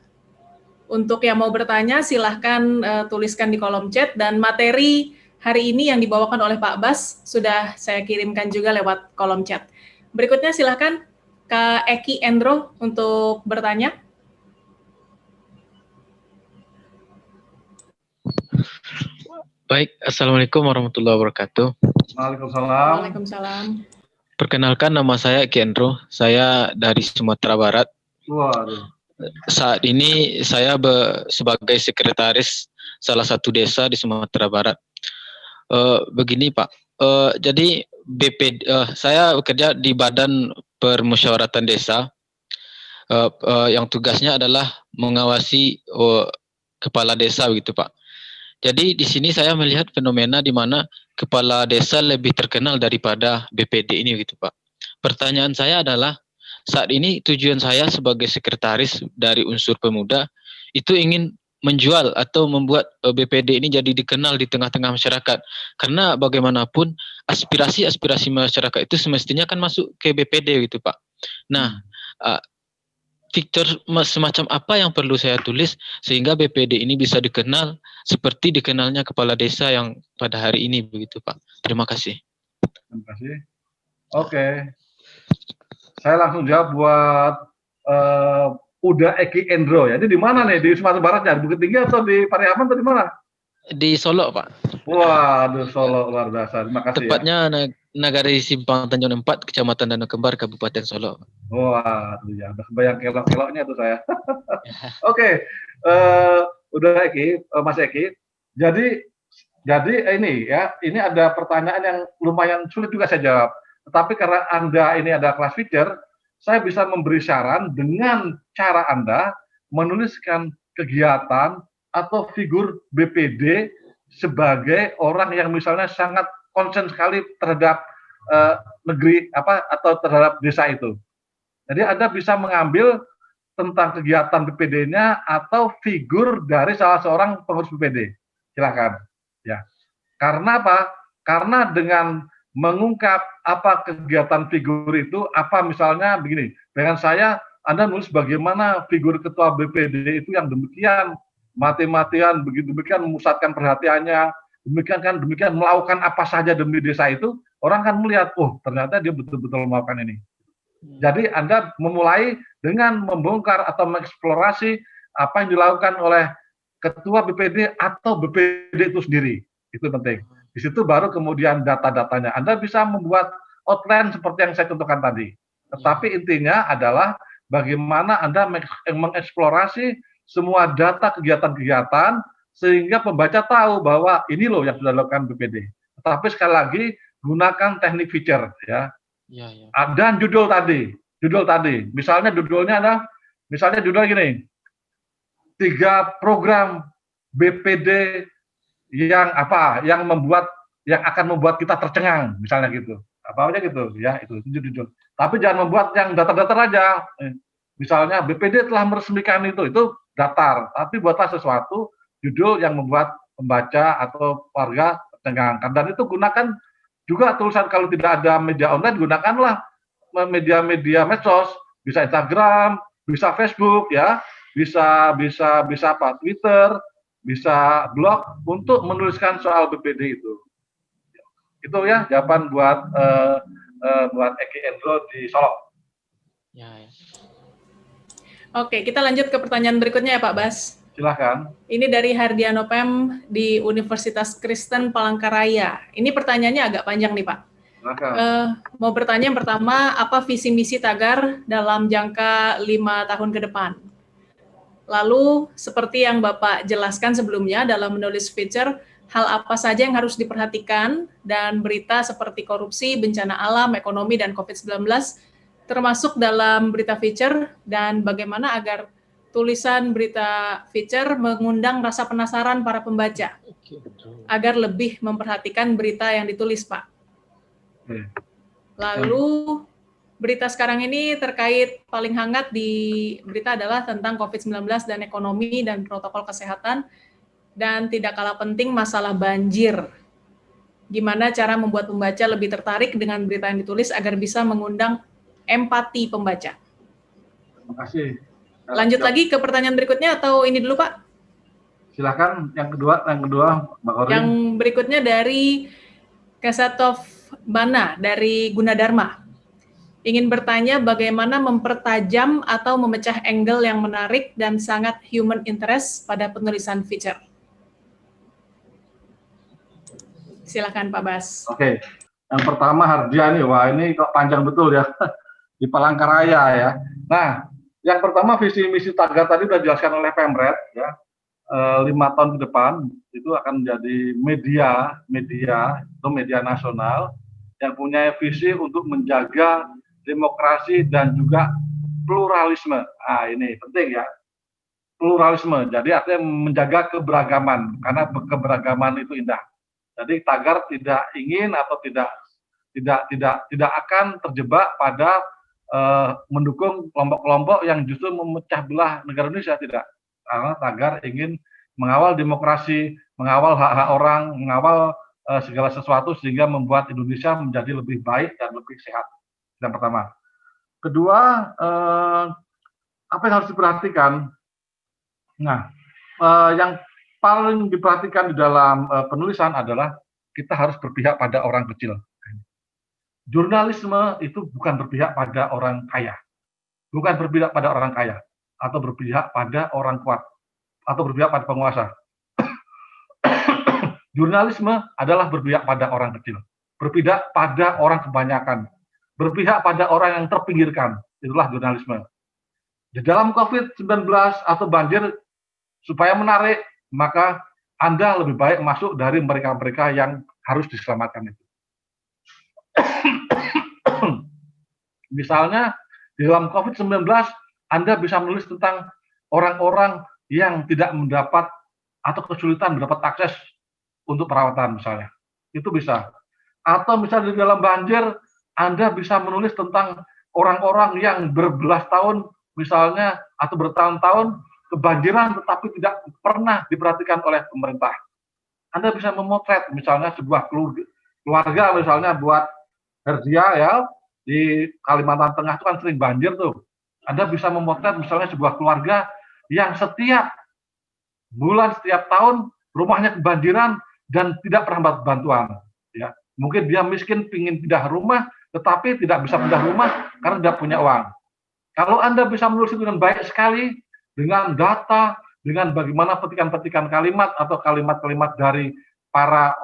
untuk yang mau bertanya silahkan tuliskan di kolom chat, dan materi hari ini yang dibawakan oleh Pak Bas sudah saya kirimkan juga lewat kolom chat. Berikutnya silahkan Kak Eki Endro untuk bertanya. Baik, Assalamualaikum warahmatullahi wabarakatuh. Waalaikumsalam. Waalaikumsalam. Perkenalkan, nama saya Eki Endro, saya dari Sumatera Barat. Waduh. Saat ini saya sebagai sekretaris salah satu desa di Sumatera Barat. Begini Pak, jadi saya bekerja di Badan Permusyawaratan Desa, yang tugasnya adalah mengawasi kepala desa begitu Pak. Jadi di sini saya melihat fenomena di mana kepala desa lebih terkenal daripada BPD ini gitu Pak. Pertanyaan saya adalah, saat ini tujuan saya sebagai sekretaris dari unsur pemuda itu ingin menjual atau membuat BPD ini jadi dikenal di tengah-tengah masyarakat. Karena bagaimanapun aspirasi-aspirasi masyarakat itu semestinya kan masuk ke BPD gitu Pak. Nah, fitur semacam apa yang perlu saya tulis sehingga BPD ini bisa dikenal seperti dikenalnya kepala desa yang pada hari ini begitu Pak. Terima kasih. Terima kasih. Oke. Saya langsung jawab buat Uda Eki Endro ya. Ini di mana nih? Di Sumatera Barat ya? Bukit Tinggi atau di Pariaman atau di mana? Di Solo Pak. Waduh, Solo luar biasa. Terima kasih. Tepatnya Nagari Simpang Tanjung 4, Kecamatan Danau Kembar, Kabupaten Solo. Waduh ya, udah kebayang kelok-keloknya tuh saya. Oke, udah Eki, Mas Eki. Jadi ini ya, ini ada pertanyaan yang lumayan sulit juga saya jawab. Tetapi karena Anda ini ada kelas feature, saya bisa memberi saran dengan cara Anda menuliskan kegiatan atau figur BPD sebagai orang yang misalnya sangat konsen sekali terhadap negeri atau terhadap desa itu. Jadi Anda bisa mengambil tentang kegiatan BPD-nya atau figur dari salah seorang pengurus BPD. Silakan. Ya. Karena apa? Karena dengan mengungkap apa kegiatan figur itu, apa misalnya begini, dengan saya Anda nulis bagaimana figur ketua BPD itu yang demikian mati-matian, begitu demikian memusatkan perhatiannya, demikian melakukan apa saja demi desa itu, orang kan melihat, oh ternyata dia betul-betul melakukan ini. Jadi Anda memulai dengan membongkar atau mengeksplorasi apa yang dilakukan oleh ketua BPD atau BPD itu sendiri, itu penting. Di situ baru kemudian data-datanya. Anda bisa membuat outline seperti yang saya contohkan tadi. Tetapi intinya adalah bagaimana Anda mengeksplorasi semua data kegiatan-kegiatan sehingga pembaca tahu bahwa ini loh yang sudah dilakukan BPD. Tetapi sekali lagi gunakan teknik feature ya. Dan judul tadi. Misalnya judulnya adalah judul gini. 3 program BPD yang akan membuat kita tercengang, misalnya gitu. Apa aja gitu ya, itu judul. Tapi jangan membuat yang datar-datar aja. Misalnya BPD telah meresmikan itu datar, tapi buatlah sesuatu judul yang membuat pembaca atau warga tercengang. Dan itu gunakan juga tulisan, kalau tidak ada media online gunakanlah media medsos, bisa Instagram, bisa Facebook ya, bisa Twitter, bisa blog untuk menuliskan soal BPD itu. Itu ya jawaban buat Eki Endro di Solo. Ya. Oke, kita lanjut ke pertanyaan berikutnya ya Pak Bas. Silahkan. Ini dari Hardiano Pem di Universitas Kristen Palangkaraya. Ini pertanyaannya agak panjang nih Pak. Silahkan. Mau bertanya yang pertama, apa visi misi Tagar dalam jangka 5 tahun ke depan? Lalu, seperti yang Bapak jelaskan sebelumnya dalam menulis feature, hal apa saja yang harus diperhatikan dan berita seperti korupsi, bencana alam, ekonomi, dan COVID-19 termasuk dalam berita feature, dan bagaimana agar tulisan berita feature mengundang rasa penasaran para pembaca agar lebih memperhatikan berita yang ditulis, Pak. Lalu berita sekarang ini terkait paling hangat di berita adalah tentang COVID-19 dan ekonomi dan protokol kesehatan, dan tidak kalah penting masalah banjir. Gimana cara membuat pembaca lebih tertarik dengan berita yang ditulis agar bisa mengundang empati pembaca. Terima kasih. Lanjut lagi ke pertanyaan berikutnya atau ini dulu Pak? Silakan yang kedua Mbak Korin. Yang berikutnya dari Kasatov Bana dari Gunadarma. Ingin bertanya bagaimana mempertajam atau memecah angle yang menarik dan sangat human interest pada penulisan feature. Silakan Pak Bas. Oke, yang pertama Hardia nih, wah ini kok panjang betul ya, di Palangkaraya ya. Nah, yang pertama visi misi tagar tadi sudah dijelaskan oleh Pemret ya, 5 tahun ke depan itu akan menjadi media nasional yang punya visi untuk menjaga demokrasi dan juga pluralisme. Ah ini penting ya, pluralisme. Jadi artinya menjaga keberagaman karena keberagaman itu indah. Jadi tagar tidak ingin atau tidak akan terjebak pada mendukung kelompok-kelompok yang justru memecah belah negara Indonesia, tidak. Karena tagar ingin mengawal demokrasi, mengawal hak-hak orang, mengawal segala sesuatu sehingga membuat Indonesia menjadi lebih baik dan lebih sehat. Yang pertama. Kedua, apa yang harus diperhatikan? Nah, yang paling diperhatikan di dalam penulisan adalah kita harus berpihak pada orang kecil. Jurnalisme itu bukan berpihak pada orang kaya, bukan berpihak pada orang kaya, atau berpihak pada orang kuat, atau berpihak pada penguasa. Jurnalisme adalah berpihak pada orang kecil, berpihak pada orang kebanyakan, berpihak pada orang yang terpinggirkan. Itulah jurnalisme. Di dalam COVID-19 atau banjir, supaya menarik, maka Anda lebih baik masuk dari mereka-mereka yang harus diselamatkan itu. Misalnya, di dalam COVID-19, Anda bisa menulis tentang orang-orang yang tidak mendapat atau kesulitan mendapat akses untuk perawatan misalnya. Itu bisa. Atau misalnya di dalam banjir, Anda bisa menulis tentang orang-orang yang berbelas tahun misalnya atau bertahun-tahun kebanjiran tetapi tidak pernah diperhatikan oleh pemerintah. Anda bisa memotret misalnya sebuah keluarga misalnya buat Herdia ya, di Kalimantan Tengah itu kan sering banjir tuh. Anda bisa memotret misalnya sebuah keluarga yang setiap bulan, setiap tahun rumahnya kebanjiran dan tidak pernah dapat bantuan. Ya, mungkin dia miskin, ingin pindah rumah, tetapi tidak bisa pindah rumah karena tidak punya uang. Kalau Anda bisa menulis itu dengan baik sekali, dengan data, dengan bagaimana petikan-petikan kalimat atau kalimat-kalimat dari para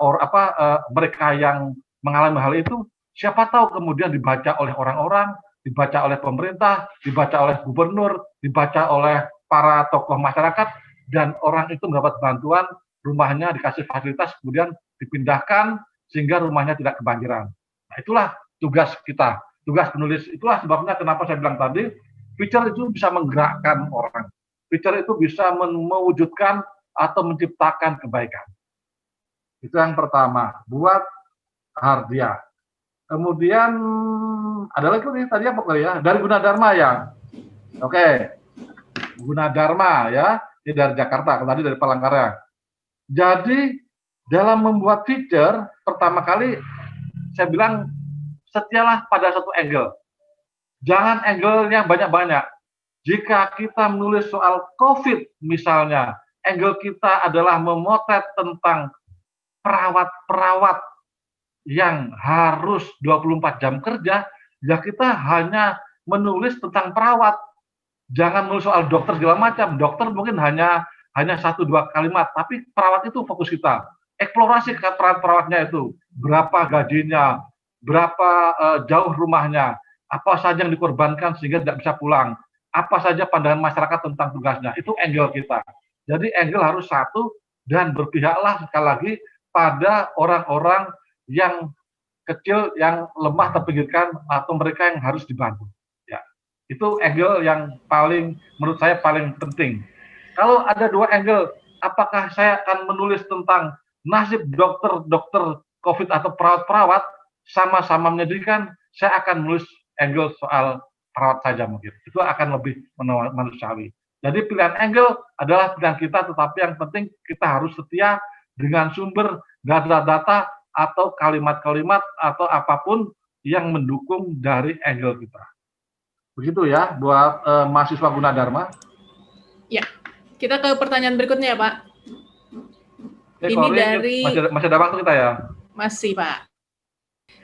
mereka yang mengalami hal itu, siapa tahu kemudian dibaca oleh orang-orang, dibaca oleh pemerintah, dibaca oleh gubernur, dibaca oleh para tokoh masyarakat, dan orang itu mendapat bantuan, rumahnya dikasih fasilitas, kemudian dipindahkan sehingga rumahnya tidak kebanjiran. Nah, itulah tugas kita, tugas penulis. Itulah sebabnya kenapa saya bilang tadi, feature itu bisa menggerakkan orang. Feature itu bisa mewujudkan atau menciptakan kebaikan. Itu yang pertama, buat Hardia. Kemudian ada lagi nih tadi apa ya? Dari Gunadarma ya. Oke. Gunadarma ya, ini dari Jakarta, tadi dari Palangkaraya. Jadi dalam membuat feature pertama kali saya bilang setialah pada satu angle. Jangan angle-nya banyak-banyak. Jika kita menulis soal COVID misalnya, angle kita adalah memotret tentang perawat-perawat yang harus 24 jam kerja, ya kita hanya menulis tentang perawat. Jangan menulis soal dokter segala macam. Dokter mungkin hanya 1-2 kalimat, tapi perawat itu fokus kita. Eksplorasi ke perawat-perawatnya itu, berapa gajinya, berapa jauh rumahnya, apa saja yang dikorbankan sehingga tidak bisa pulang, apa saja pandangan masyarakat tentang tugasnya, itu angle kita. Jadi angle harus satu dan berpihaklah sekali lagi pada orang-orang yang kecil, yang lemah terpinggirkan atau mereka yang harus dibantu. Ya, itu angle yang paling menurut saya paling penting. Kalau ada dua angle, apakah saya akan menulis tentang nasib dokter COVID atau perawat-perawat sama-sama menyedihkan, saya akan menulis angle soal perawat saja mungkin. Itu akan lebih manusiawi. Jadi pilihan angle adalah pilihan kita, tetapi yang penting kita harus setia dengan sumber data-data atau kalimat-kalimat atau apapun yang mendukung dari angle kita. Begitu ya buat mahasiswa Gunadarma. Ya, kita ke pertanyaan berikutnya ya Pak. Ini Kori, dari masih ada waktu kita ya. Masih Pak.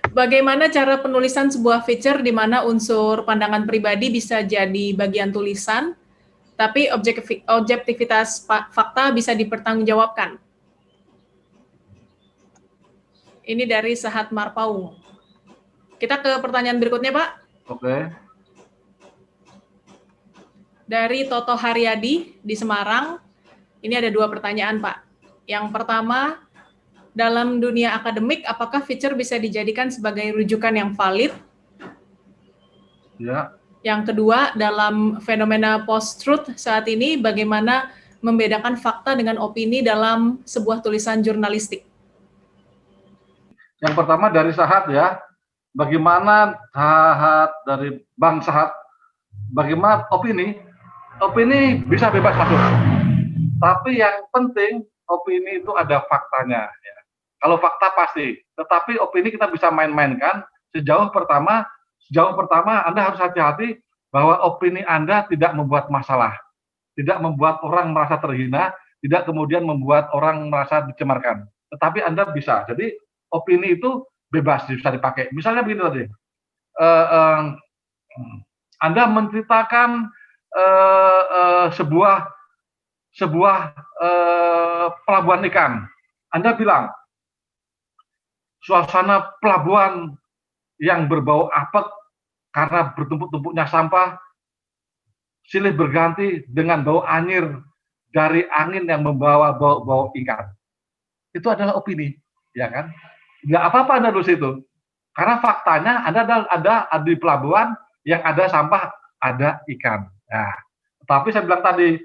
Bagaimana cara penulisan sebuah feature di mana unsur pandangan pribadi bisa jadi bagian tulisan, tapi objektivitas fakta bisa dipertanggungjawabkan? Ini dari Sahat Marpaung. Kita ke pertanyaan berikutnya, Pak. Oke. Dari Toto Haryadi di Semarang. Ini ada 2 pertanyaan, Pak. Yang pertama, dalam dunia akademik, apakah feature bisa dijadikan sebagai rujukan yang valid? Ya. Yang kedua, dalam fenomena post-truth saat ini, bagaimana membedakan fakta dengan opini dalam sebuah tulisan jurnalistik? Yang pertama dari Sahat ya, bagaimana Sahat dari Bang Sahat, bagaimana opini bisa bebas masuk. Tapi yang penting opini itu ada faktanya. Ya. Kalau fakta pasti, tetapi opini kita bisa main-mainkan. Sejauh pertama Anda harus hati-hati bahwa opini Anda tidak membuat masalah, tidak membuat orang merasa terhina, tidak kemudian membuat orang merasa dicemarkan. Tetapi Anda bisa. Jadi opini itu bebas bisa dipakai. Misalnya begini tadi, Anda menceritakan sebuah pelabuhan ikan. Anda bilang suasana pelabuhan yang berbau apek karena bertumpuk-tumpuknya sampah silih berganti dengan bau anyir dari angin yang membawa bau ikan. Itu adalah opini, ya kan? Nggak apa-apa Anda nulis itu, karena faktanya Anda ada di pelabuhan yang ada sampah, ada ikan. Nah, tapi saya bilang tadi,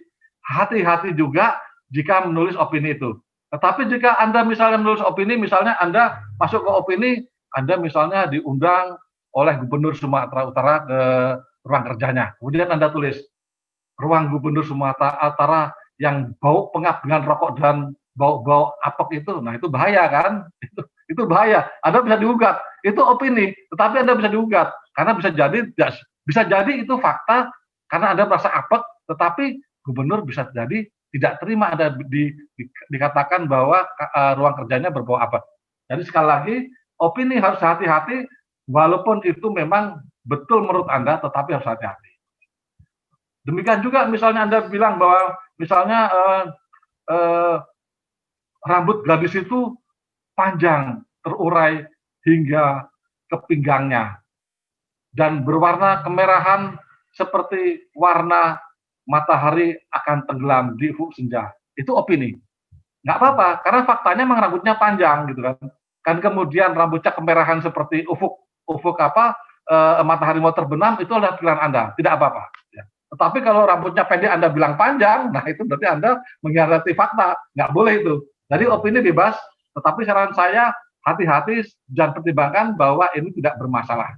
hati-hati juga jika menulis opini itu. Tetapi jika Anda misalnya menulis opini, misalnya Anda masuk ke opini, Anda misalnya diundang oleh Gubernur Sumatera Utara ke ruang kerjanya. Kemudian Anda tulis, ruang Gubernur Sumatera Utara yang bau pengap dengan rokok dan bau apek itu. Nah, itu bahaya kan? Itu bahaya. Anda bisa digugat. Itu opini, tetapi Anda bisa digugat. Karena bisa jadi itu fakta, karena Anda merasa apek, tetapi Gubernur bisa jadi tidak terima Anda dikatakan bahwa ruang kerjanya berbau apek. Jadi sekali lagi, opini harus hati-hati, walaupun itu memang betul menurut Anda, tetapi harus hati-hati. Demikian juga misalnya Anda bilang bahwa misalnya rambut gadis itu panjang, terurai hingga ke pinggangnya, dan berwarna kemerahan seperti warna matahari akan tenggelam di ufuk senja. Itu opini. Nggak apa-apa, karena faktanya memang rambutnya panjang gitu kan. Kan kemudian rambutnya kemerahan seperti ufuk matahari mau terbenam, itu adalah pilihan Anda, tidak apa-apa. Ya. Tetapi kalau rambutnya pendek Anda bilang panjang, nah itu berarti Anda mengkhianati fakta, nggak boleh itu. Jadi opini bebas, tetapi saran saya hati-hati dan pertimbangkan bahwa ini tidak bermasalah.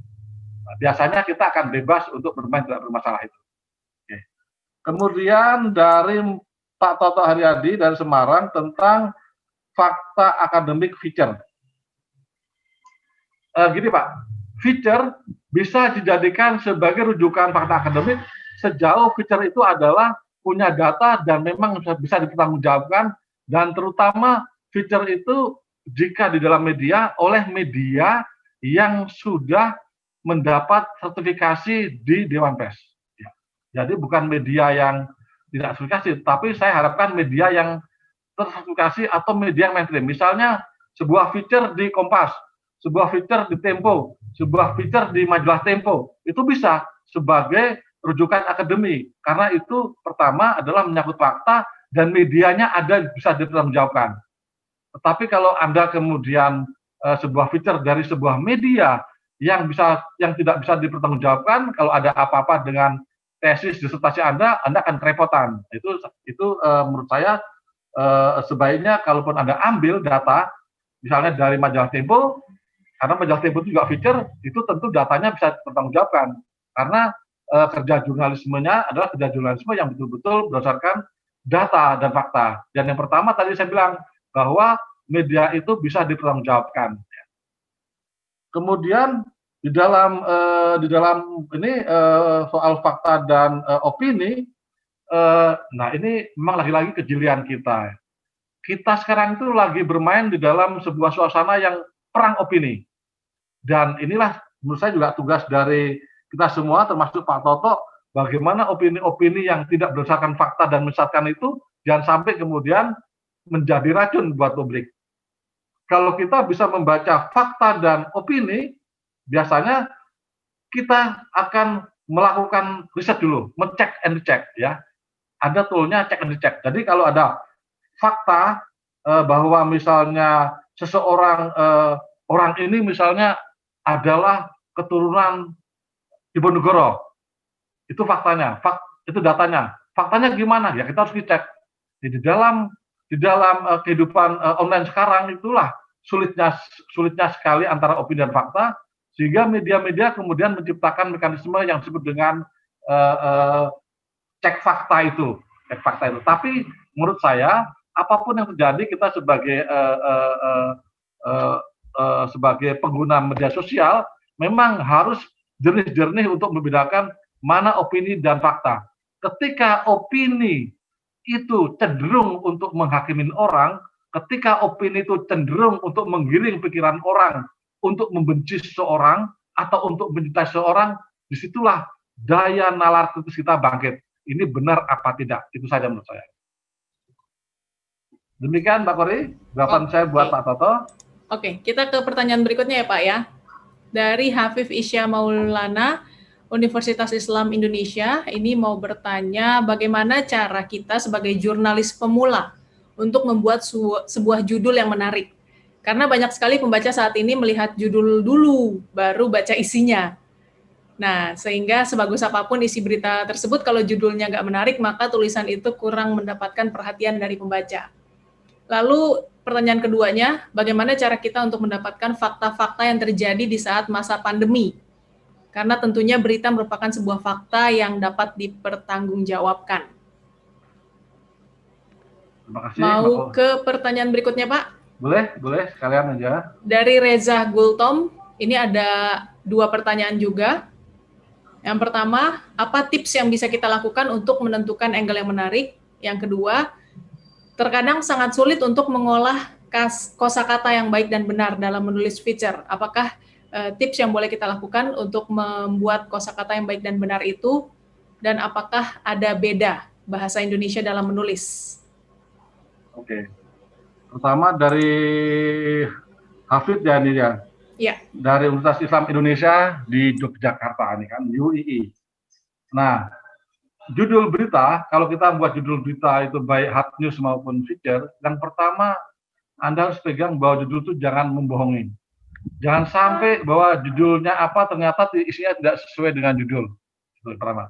Nah, biasanya kita akan bebas untuk bermain tidak bermasalah itu. Oke. Kemudian dari Pak Toto Haryadi dari Semarang tentang fakta akademik feature. Gini Pak, feature bisa dijadikan sebagai rujukan fakta akademik sejauh feature itu adalah punya data dan memang bisa dipertanggungjawabkan, dan terutama feature itu jika di dalam media oleh media yang sudah mendapat sertifikasi di Dewan Pers. Ya. Jadi bukan media yang tidak sertifikasi, tapi saya harapkan media yang tersertifikasi atau media yang mainstream. Misalnya sebuah feature di Kompas, sebuah feature di Tempo, sebuah feature di majalah Tempo, itu bisa sebagai rujukan akademi, karena itu pertama adalah menyangkut fakta dan medianya ada bisa dipertanggungjawabkan. Tetapi kalau Anda kemudian sebuah feature dari sebuah media yang tidak bisa dipertanggungjawabkan, kalau ada apa-apa dengan tesis disertasi Anda akan kerepotan. Itu menurut saya sebaiknya kalaupun Anda ambil data misalnya dari majalah Tempo, karena majalah Tempo itu juga feature, itu tentu datanya bisa dipertanggungjawabkan. Karena kerja jurnalismenya adalah kerja jurnalisme yang betul-betul berdasarkan data dan fakta. Dan yang pertama tadi saya bilang bahwa media itu bisa dipertanggungjawabkan. Kemudian di dalam ini soal fakta dan opini, nah ini memang lagi-lagi kejelian kita. Kita sekarang itu lagi bermain di dalam sebuah suasana yang perang opini. Dan inilah menurut saya juga tugas dari kita semua, termasuk Pak Toto, bagaimana opini-opini yang tidak berdasarkan fakta dan menyesatkan itu jangan sampai kemudian menjadi racun buat publik. Kalau kita bisa membaca fakta dan opini, biasanya kita akan melakukan riset dulu, ngecek and check ya. Ada toolnya check and check. Jadi kalau ada fakta bahwa misalnya seseorang orang ini misalnya adalah keturunan Diponegoro, itu faktanya, itu datanya. Faktanya gimana? Ya kita harus dicek. Di dalam kehidupan online sekarang itulah sulitnya sekali antara opini dan fakta, sehingga media-media kemudian menciptakan mekanisme yang disebut dengan cek fakta itu. Tapi menurut saya apapun yang terjadi, kita sebagai pengguna media sosial memang harus jernih-jernih untuk membedakan mana opini dan fakta. Ketika opini itu cenderung untuk menghakimi orang, ketika opini itu cenderung untuk menggiring pikiran orang untuk membenci seseorang atau untuk mencintai seseorang, disitulah daya nalar kritis kita bangkit. Ini benar apa tidak? Itu saja menurut saya. Demikian Mbak Kori, jawaban saya buat Pak Toto. Oke, kita ke pertanyaan berikutnya ya Pak ya. Dari Hafif Isya Maulana, Universitas Islam Indonesia, ini mau bertanya bagaimana cara kita sebagai jurnalis pemula untuk membuat sebuah judul yang menarik. Karena banyak sekali pembaca saat ini melihat judul dulu, baru baca isinya. Nah, sehingga sebagus apapun isi berita tersebut, kalau judulnya nggak menarik, maka tulisan itu kurang mendapatkan perhatian dari pembaca. Lalu pertanyaan keduanya, bagaimana cara kita untuk mendapatkan fakta-fakta yang terjadi di saat masa pandemi? Karena tentunya berita merupakan sebuah fakta yang dapat dipertanggungjawabkan. Terima kasih. Mau ke pertanyaan berikutnya, Pak? Boleh, sekalian aja. Dari Reza Gultom, ini ada 2 pertanyaan juga. Yang pertama, apa tips yang bisa kita lakukan untuk menentukan angle yang menarik? Yang kedua, terkadang sangat sulit untuk mengolah kosakata yang baik dan benar dalam menulis feature. Apakah tips yang boleh kita lakukan untuk membuat kosakata yang baik dan benar itu, dan apakah ada beda bahasa Indonesia dalam menulis? Oke. Pertama dari Hafid ya ini ya. Ya. Dari Universitas Islam Indonesia di Yogyakarta ini kan, UII. Nah, judul berita, kalau kita buat judul berita itu baik hard news maupun feature, yang pertama Anda harus pegang bahwa judul itu jangan membohongi. Jangan sampai bahwa judulnya apa ternyata isinya tidak sesuai dengan judul. Itu pertama.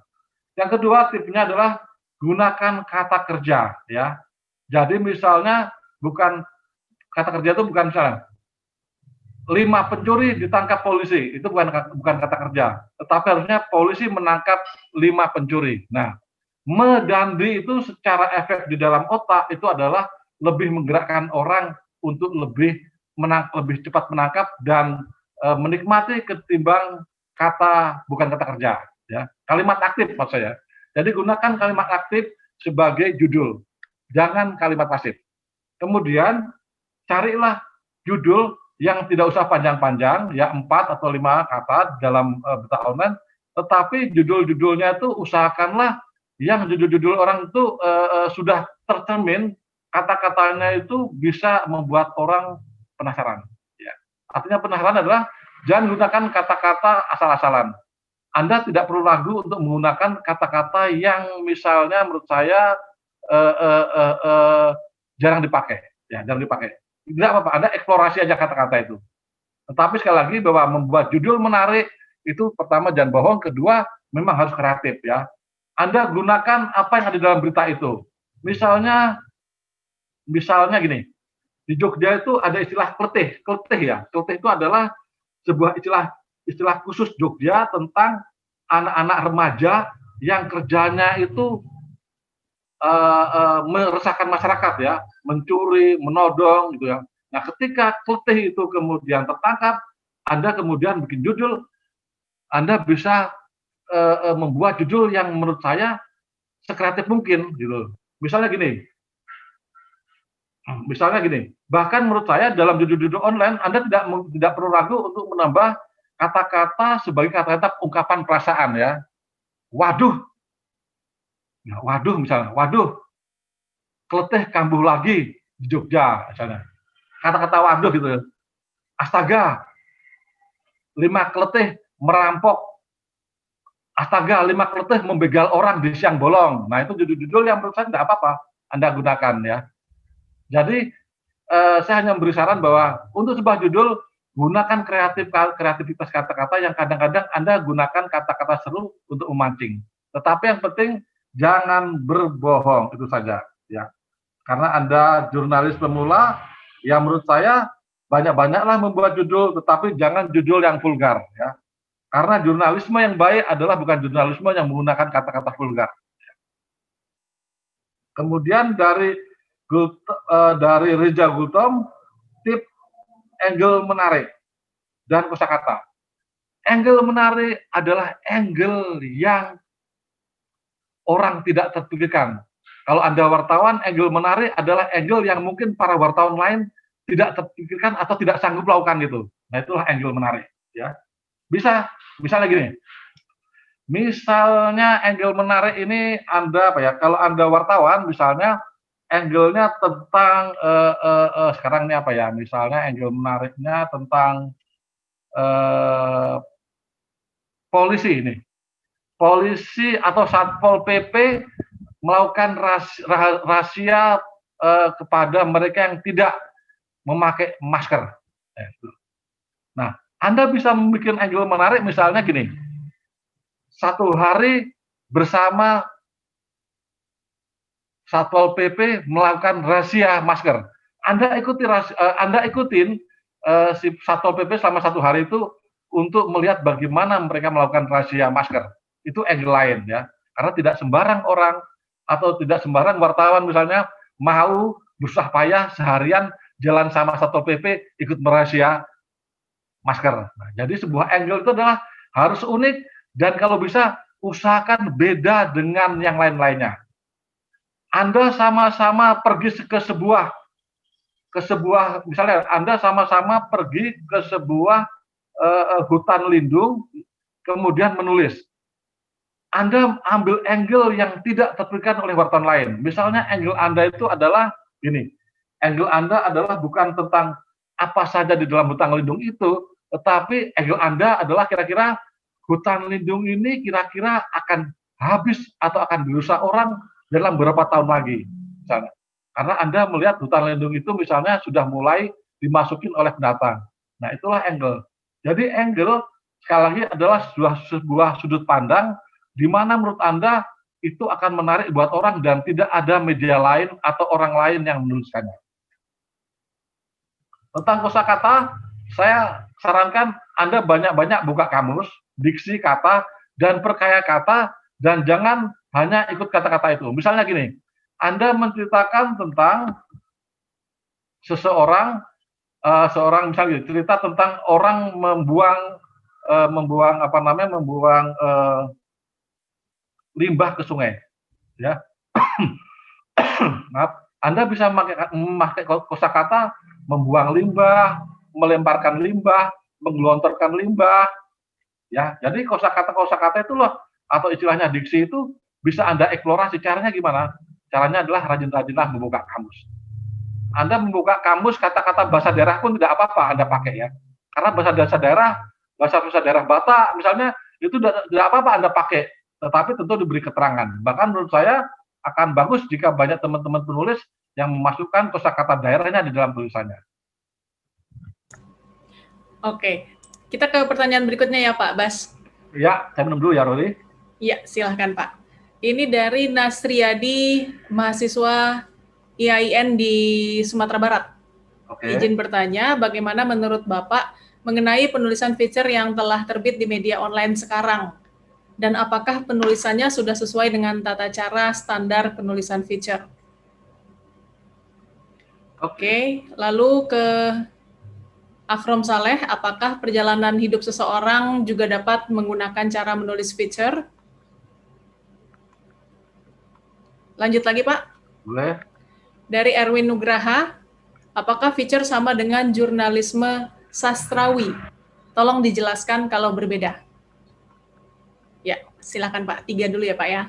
Yang kedua tipsnya adalah gunakan kata kerja ya. Jadi misalnya bukan kata kerja itu bukan misalnya 5 pencuri ditangkap polisi, itu bukan kata kerja, tetapi harusnya polisi menangkap 5 pencuri. Nah, me dan di itu secara efek di dalam otak itu adalah lebih menggerakkan orang untuk lebih cepat menangkap dan menikmati ketimbang bukan kata kerja ya. Kalimat aktif maksud saya. Jadi gunakan kalimat aktif sebagai judul, jangan kalimat pasif. Kemudian carilah judul yang tidak usah panjang-panjang ya, 4 atau 5 kata dalam berita online, tetapi judul-judulnya itu usahakanlah yang judul-judul orang itu sudah tercermin, kata-katanya itu bisa membuat orang penasaran. Ya. Artinya penasaran adalah jangan gunakan kata-kata asal-asalan. Anda tidak perlu ragu untuk menggunakan kata-kata yang misalnya menurut saya jarang dipakai. Ya, jarang dipakai. Tidak apa-apa, Anda eksplorasi aja kata-kata itu. Tetapi sekali lagi bahwa membuat judul menarik itu pertama jangan bohong, kedua memang harus kreatif ya. Anda gunakan apa yang ada dalam berita itu. Misalnya gini. Di Jogja itu ada istilah kletih ya. Kletih itu adalah sebuah istilah khusus Jogja tentang anak-anak remaja yang kerjanya itu meresahkan masyarakat ya, mencuri, menodong gitu ya. Nah, ketika kletih itu kemudian tertangkap, Anda kemudian bikin judul Anda bisa membuat judul yang menurut saya sekreatif mungkin gitu. Misalnya gini, bahkan menurut saya dalam judul-judul online Anda tidak perlu ragu untuk menambah kata-kata sebagai kata-kata ungkapan perasaan ya. Waduh, misalnya, waduh, keletih kambuh lagi di Jogja misalnya. Kata-kata waduh gitu. Astaga, 5 keletih merampok. Astaga, 5 keletih membegal orang di siang bolong. Nah, itu judul-judul yang menurut saya tidak apa-apa Anda gunakan ya. Jadi, saya hanya memberi saran bahwa untuk sebuah judul, gunakan kreativitas kata-kata yang kadang-kadang Anda gunakan kata-kata seru untuk memancing. Tetapi yang penting, jangan berbohong, itu saja ya. Karena Anda jurnalis pemula, yang menurut saya banyak-banyaklah membuat judul, tetapi jangan judul yang vulgar ya. Karena jurnalisme yang baik adalah bukan jurnalisme yang menggunakan kata-kata vulgar. Kemudian dari Reza Gultom, tip angle menarik dan kosakata. Angle menarik adalah angle yang orang tidak terpikirkan. Kalau Anda wartawan, angle menarik adalah angle yang mungkin para wartawan lain tidak terpikirkan atau tidak sanggup lakukan gitu. Nah, itulah angle menarik ya. Bisa, misalnya gini. Misalnya angle menarik ini Anda kalau Anda wartawan misalnya angle-nya tentang sekarang ini apa ya? Misalnya angle menariknya tentang polisi ini. Polisi atau Satpol PP melakukan razia kepada mereka yang tidak memakai masker. Nah, Anda bisa membuat angle menarik misalnya gini. 1 hari bersama Satpol PP melakukan razia masker. Anda ikutin si Satpol PP selama 1 hari itu untuk melihat bagaimana mereka melakukan razia masker. Itu angle lain ya. Karena tidak sembarang orang atau tidak sembarang wartawan misalnya mau susah payah seharian jalan sama Satpol PP ikut merazia masker. Nah, jadi sebuah angle itu adalah harus unik dan kalau bisa usahakan beda dengan yang lain-lainnya. Anda sama-sama pergi ke sebuah misalnya Anda sama-sama pergi ke sebuah hutan lindung kemudian menulis. Anda ambil angle yang tidak terpikirkan oleh wartawan lain. Misalnya angle Anda itu adalah gini. Angle Anda adalah bukan tentang apa saja di dalam hutan lindung itu, tetapi angle Anda adalah kira-kira hutan lindung ini kira-kira akan habis atau akan dirusak orang dalam beberapa tahun lagi, misalnya. Karena Anda melihat hutan lindung itu misalnya sudah mulai dimasukin oleh pendatang. Nah, itulah angle. Jadi angle sekali lagi adalah sebuah sudut pandang di mana menurut Anda itu akan menarik buat orang dan tidak ada media lain atau orang lain yang menuliskannya. Tentang kosakata, saya sarankan Anda banyak-banyak buka kamus, diksi kata, dan perkaya kata, dan jangan hanya ikut kata-kata itu. Misalnya gini, Anda menceritakan tentang seorang misalnya cerita tentang orang membuang limbah ke sungai, ya. Maaf, Anda bisa memakai kosakata membuang limbah, melemparkan limbah, menggelontorkan limbah, ya. Jadi kosakata itu loh, atau istilahnya diksi itu bisa Anda eksplorasi. Caranya gimana? Caranya adalah rajin-rajinlah membuka kamus. Anda membuka kamus kata-kata bahasa daerah pun tidak apa-apa Anda pakai ya. Karena bahasa daerah Batak misalnya itu tidak apa-apa Anda pakai, tetapi tentu diberi keterangan. Bahkan menurut saya akan bagus jika banyak teman-teman penulis yang memasukkan kosakata daerahnya di dalam tulisannya. Oke, kita ke pertanyaan berikutnya ya Pak Bas. Ya, saya minum dulu ya Roli. Ya, silahkan Pak. Ini dari Nasriyadi, mahasiswa IAIN di Sumatera Barat. Oke. Izin bertanya, bagaimana menurut Bapak mengenai penulisan feature yang telah terbit di media online sekarang? Dan apakah penulisannya sudah sesuai dengan tata cara standar penulisan feature? Oke, lalu ke Akrom Saleh, apakah perjalanan hidup seseorang juga dapat menggunakan cara menulis feature? Lanjut lagi, Pak. Boleh? Dari Erwin Nugraha, apakah feature sama dengan jurnalisme sastrawi? Tolong dijelaskan kalau berbeda. Ya, silakan Pak. 3 dulu ya, Pak ya.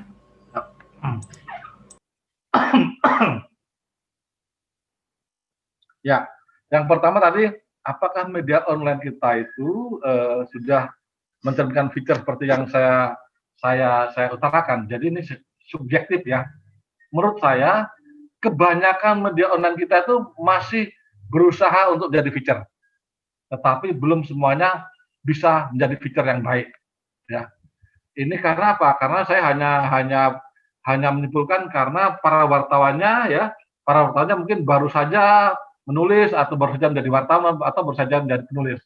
Ya, yang pertama tadi, apakah media online kita itu sudah mencerminkan fitur seperti yang saya utarakan. Jadi ini subjektif ya. Menurut saya, kebanyakan media online kita itu masih berusaha untuk jadi feature, tetapi belum semuanya bisa menjadi feature yang baik. Ya, ini karena apa? Karena saya hanya menyimpulkan karena para wartawannya mungkin baru saja menulis atau baru saja menjadi wartawan atau baru saja menjadi penulis.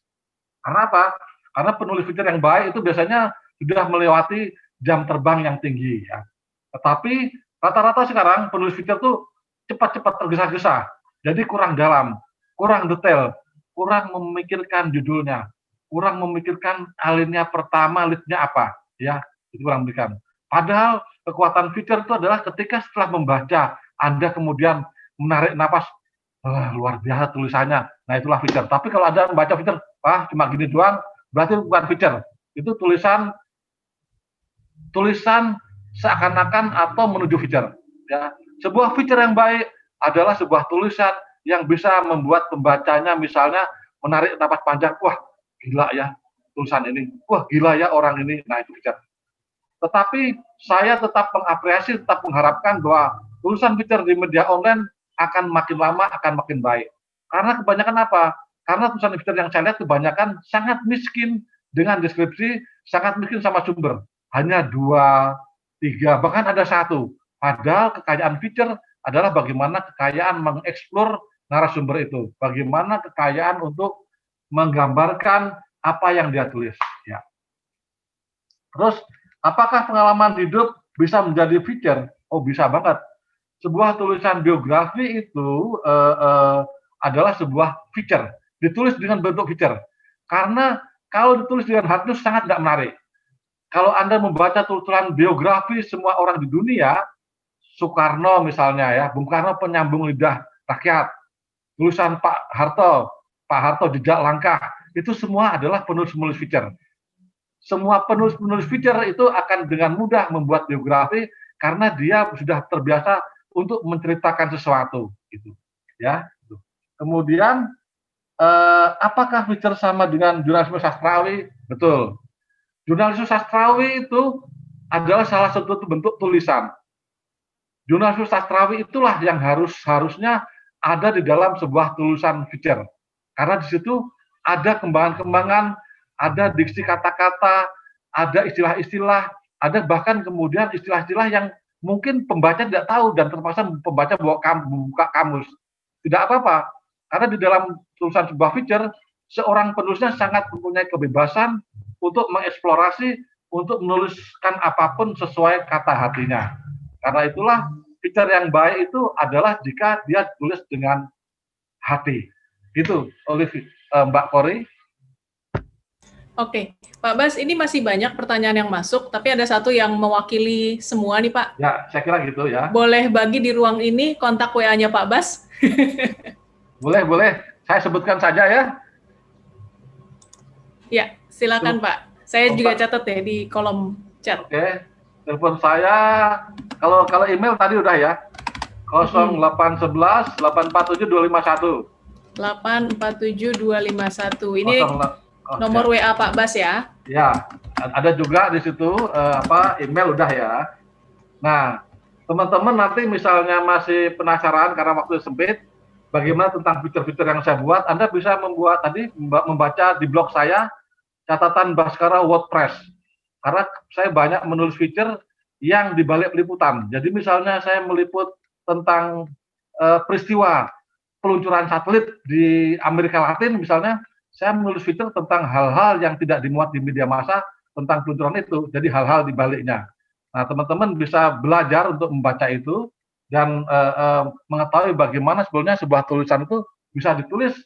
Karena apa? Karena penulis feature yang baik itu biasanya sudah melewati jam terbang yang tinggi. Ya. Tetapi rata-rata sekarang penulis feature tuh cepat-cepat tergesa-gesa, jadi kurang dalam, kurang detail, kurang memikirkan judulnya, kurang memikirkan alinea pertama, lead-nya apa, ya itu kurang memikirkan. Padahal kekuatan feature itu adalah ketika setelah membaca, Anda kemudian menarik napas, luar biasa tulisannya, nah itulah feature. Tapi kalau Anda membaca feature, cuma gini doang, berarti bukan feature, itu tulisan seakan-akan atau menuju feature. Ya. Sebuah feature yang baik adalah sebuah tulisan yang bisa membuat pembacanya misalnya menarik napas panjang, wah gila ya tulisan ini, wah gila ya orang ini, nah itu feature. Tetapi saya tetap mengapresiasi, tetap mengharapkan bahwa tulisan feature di media online akan makin lama akan makin baik. Karena kebanyakan apa? Karena tulisan feature yang saya lihat kebanyakan sangat miskin dengan deskripsi, sangat miskin sama sumber. Hanya 2, 3, bahkan ada 1. Padahal kekayaan feature adalah bagaimana kekayaan mengeksplor narasumber itu, bagaimana kekayaan untuk menggambarkan apa yang dia tulis. Ya. Terus, apakah pengalaman hidup bisa menjadi feature? Oh, bisa banget. Sebuah tulisan biografi itu adalah sebuah feature, ditulis dengan bentuk feature. Karena kalau ditulis dengan hard news sangat tidak menarik. Kalau Anda membaca tulisan biografi semua orang di dunia, Soekarno misalnya ya, Bung Karno penyambung lidah rakyat, tulisan Pak Harto jejak langkah, itu semua adalah penulis-penulis feature. Semua penulis-penulis feature itu akan dengan mudah membuat biografi karena dia sudah terbiasa untuk menceritakan sesuatu, gitu. Ya. Kemudian apakah feature sama dengan jurnalisme sastrawi? Betul. Jurnalisme sastrawi itu adalah salah satu bentuk tulisan. Jurnalisme sastrawi itulah yang harusnya ada di dalam sebuah tulisan feature. Karena di situ ada kembangan-kembangan, ada diksi kata-kata, ada istilah-istilah, ada bahkan kemudian istilah-istilah yang mungkin pembaca tidak tahu dan terpaksa pembaca membuka kamus. Tidak apa-apa, karena di dalam tulisan sebuah feature, seorang penulisnya sangat mempunyai kebebasan untuk mengeksplorasi, untuk menuliskan apapun sesuai kata hatinya. Karena itulah feature yang baik itu adalah jika dia tulis dengan hati. Gitu, Mbak Kori. Oke, Pak Bas, ini masih banyak pertanyaan yang masuk, tapi ada satu yang mewakili semua nih, Pak. Ya, saya kira gitu ya. Boleh bagi di ruang ini kontak WA-nya Pak Bas? Boleh. Saya sebutkan saja ya. Ya, silakan Pak. Saya juga catat ya di kolom chat. Oke. Telepon saya, kalau email tadi udah ya, 0811 847 251. 847 251. Ini nomor WA Pak Bas ya? Ya, ada juga di situ email udah ya. Nah, teman-teman nanti misalnya masih penasaran karena waktu sempit, bagaimana tentang fitur-fitur yang saya buat, Anda bisa membaca di blog saya, catatan Baskara WordPress. Karena saya banyak menulis feature yang dibalik peliputan. Jadi misalnya saya meliput tentang peristiwa peluncuran satelit di Amerika Latin misalnya, saya menulis feature tentang hal-hal yang tidak dimuat di media massa tentang peluncuran itu. Jadi hal-hal di baliknya. Nah, teman-teman bisa belajar untuk membaca itu dan mengetahui bagaimana sebenarnya sebuah tulisan itu bisa ditulis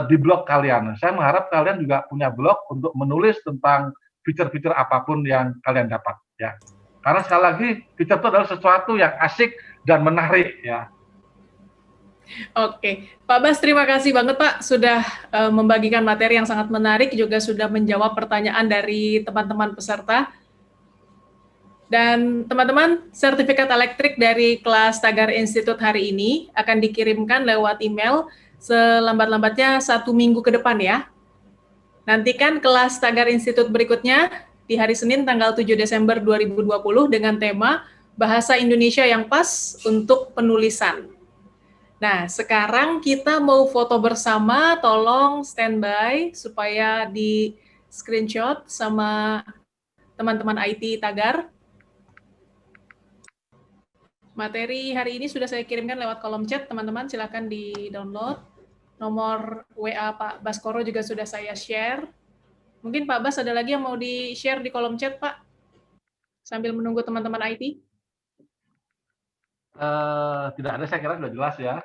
di blog kalian. Saya mengharap kalian juga punya blog untuk menulis tentang fitur-fitur apapun yang kalian dapat, ya. Karena sekali lagi, fitur itu adalah sesuatu yang asik dan menarik, ya. Oke, Pak Bas, terima kasih banget Pak sudah membagikan materi yang sangat menarik, juga sudah menjawab pertanyaan dari teman-teman peserta. Dan teman-teman, sertifikat elektrik dari kelas Tagar Institute hari ini akan dikirimkan lewat email selambat-lambatnya 1 minggu ke depan ya. Nantikan kelas Tagar Institute berikutnya di hari Senin tanggal 7 Desember 2020 dengan tema Bahasa Indonesia yang pas untuk penulisan. Nah, sekarang kita mau foto bersama, tolong standby supaya di screenshot sama teman-teman IT Tagar. Materi hari ini sudah saya kirimkan lewat kolom chat, teman-teman silakan di-download. Nomor WA Pak Baskoro juga sudah saya share. Mungkin Pak Bas ada lagi yang mau di-share di kolom chat, Pak? Sambil menunggu teman-teman IT. Tidak ada, saya kira sudah jelas ya.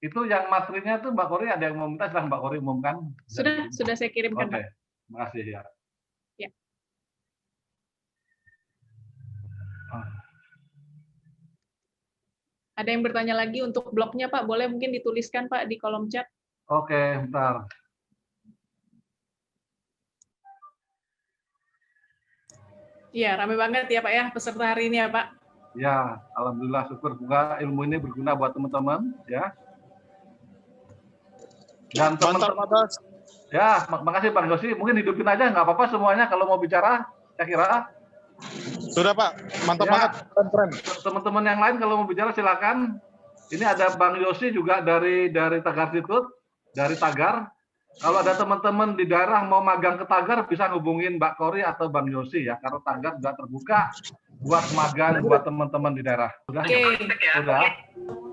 Itu yang materinya tuh Mbak Kori ada yang mau minta, silahkan Mbak Kori umumkan. Sudah saya kirimkan. Oke, terima kasih ya. Ya. Ada yang bertanya lagi untuk blognya Pak, boleh mungkin dituliskan Pak di kolom chat. Oke, bentar. Iya, ramai banget ya Pak ya peserta hari ini ya Pak. Ya, alhamdulillah, syukur semoga ilmu ini berguna buat teman-teman ya. Dan teman-teman, ya, makasih Pak Yosi. Mungkin hidupin aja, nggak apa-apa semuanya kalau mau bicara, saya kira. Sudah Pak, mantap Ya, banget, keren. teman-teman yang lain kalau mau bicara silakan. Ini ada Bang Yosi juga dari Tagar Institute, dari Tagar. Kalau ada teman-teman di daerah mau magang ke Tagar, bisa hubungin Mbak Kori atau Bang Yosi ya, karena Tagar juga terbuka buat magang buat teman-teman di daerah. Sudah? Oke. Sudah.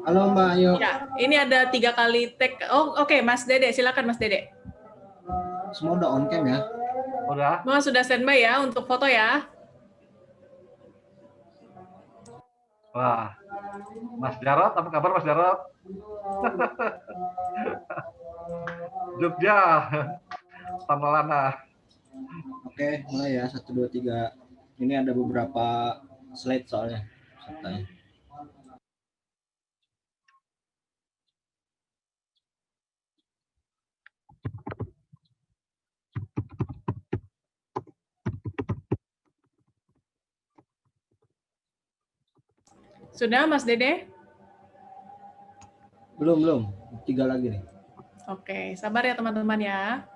Halo Mbak Ayu. Ya, ini ada 3 kali tag. Oh, oke, Mas Dede, silakan Mas Dede. Semua udah on cam ya? Sudah. Mas sudah standby ya untuk foto ya. Wah, Mas Jarot, apa kabar Mas Jarot? Jogja, Tamalana. Oke, mulai ya. 1, 2, 3. Ini ada beberapa slide soalnya. Pesertanya. Sudah Mas Dede? Belum. 3 lagi nih. Oke, sabar ya teman-teman ya.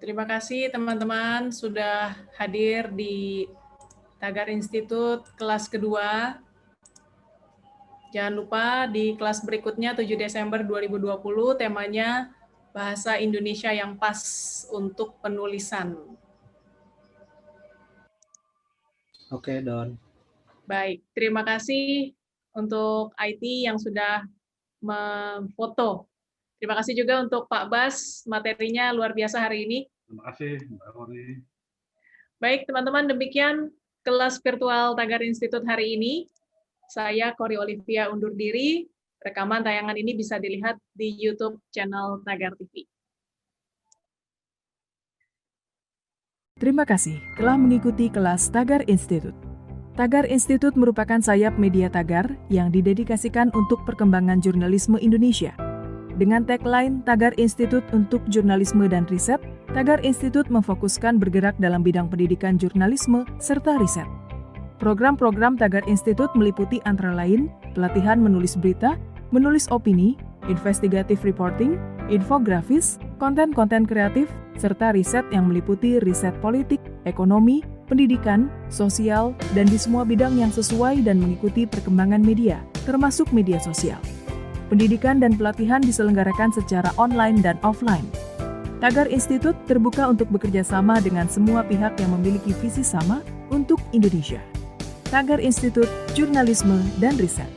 Terima kasih teman-teman sudah hadir di Tagar Institute kelas kedua. Jangan lupa di kelas berikutnya 7 Desember 2020 temanya Bahasa Indonesia yang pas untuk penulisan. Oke, Don. Baik, terima kasih untuk IT yang sudah memfoto. Terima kasih juga untuk Pak Bas, materinya luar biasa hari ini. Terima kasih Mbak Kori. Baik, teman-teman, demikian kelas virtual Tagar Institute hari ini. Saya Kori Olivia undur diri. Rekaman tayangan ini bisa dilihat di YouTube channel Tagar TV. Terima kasih telah mengikuti kelas Tagar Institute. Tagar Institute merupakan sayap media Tagar yang didedikasikan untuk perkembangan jurnalisme Indonesia. Dengan tagline Tagar Institute untuk Jurnalisme dan Riset, Tagar Institute memfokuskan bergerak dalam bidang pendidikan jurnalisme serta riset. Program-program Tagar Institute meliputi antara lain pelatihan menulis berita, menulis opini, investigative reporting, infografis, konten-konten kreatif, serta riset yang meliputi riset politik, ekonomi, pendidikan, sosial, dan di semua bidang yang sesuai dan mengikuti perkembangan media, termasuk media sosial. Pendidikan dan pelatihan diselenggarakan secara online dan offline. Tagar Institute terbuka untuk bekerja sama dengan semua pihak yang memiliki visi sama untuk Indonesia. Tagar Institute Jurnalisme dan Riset.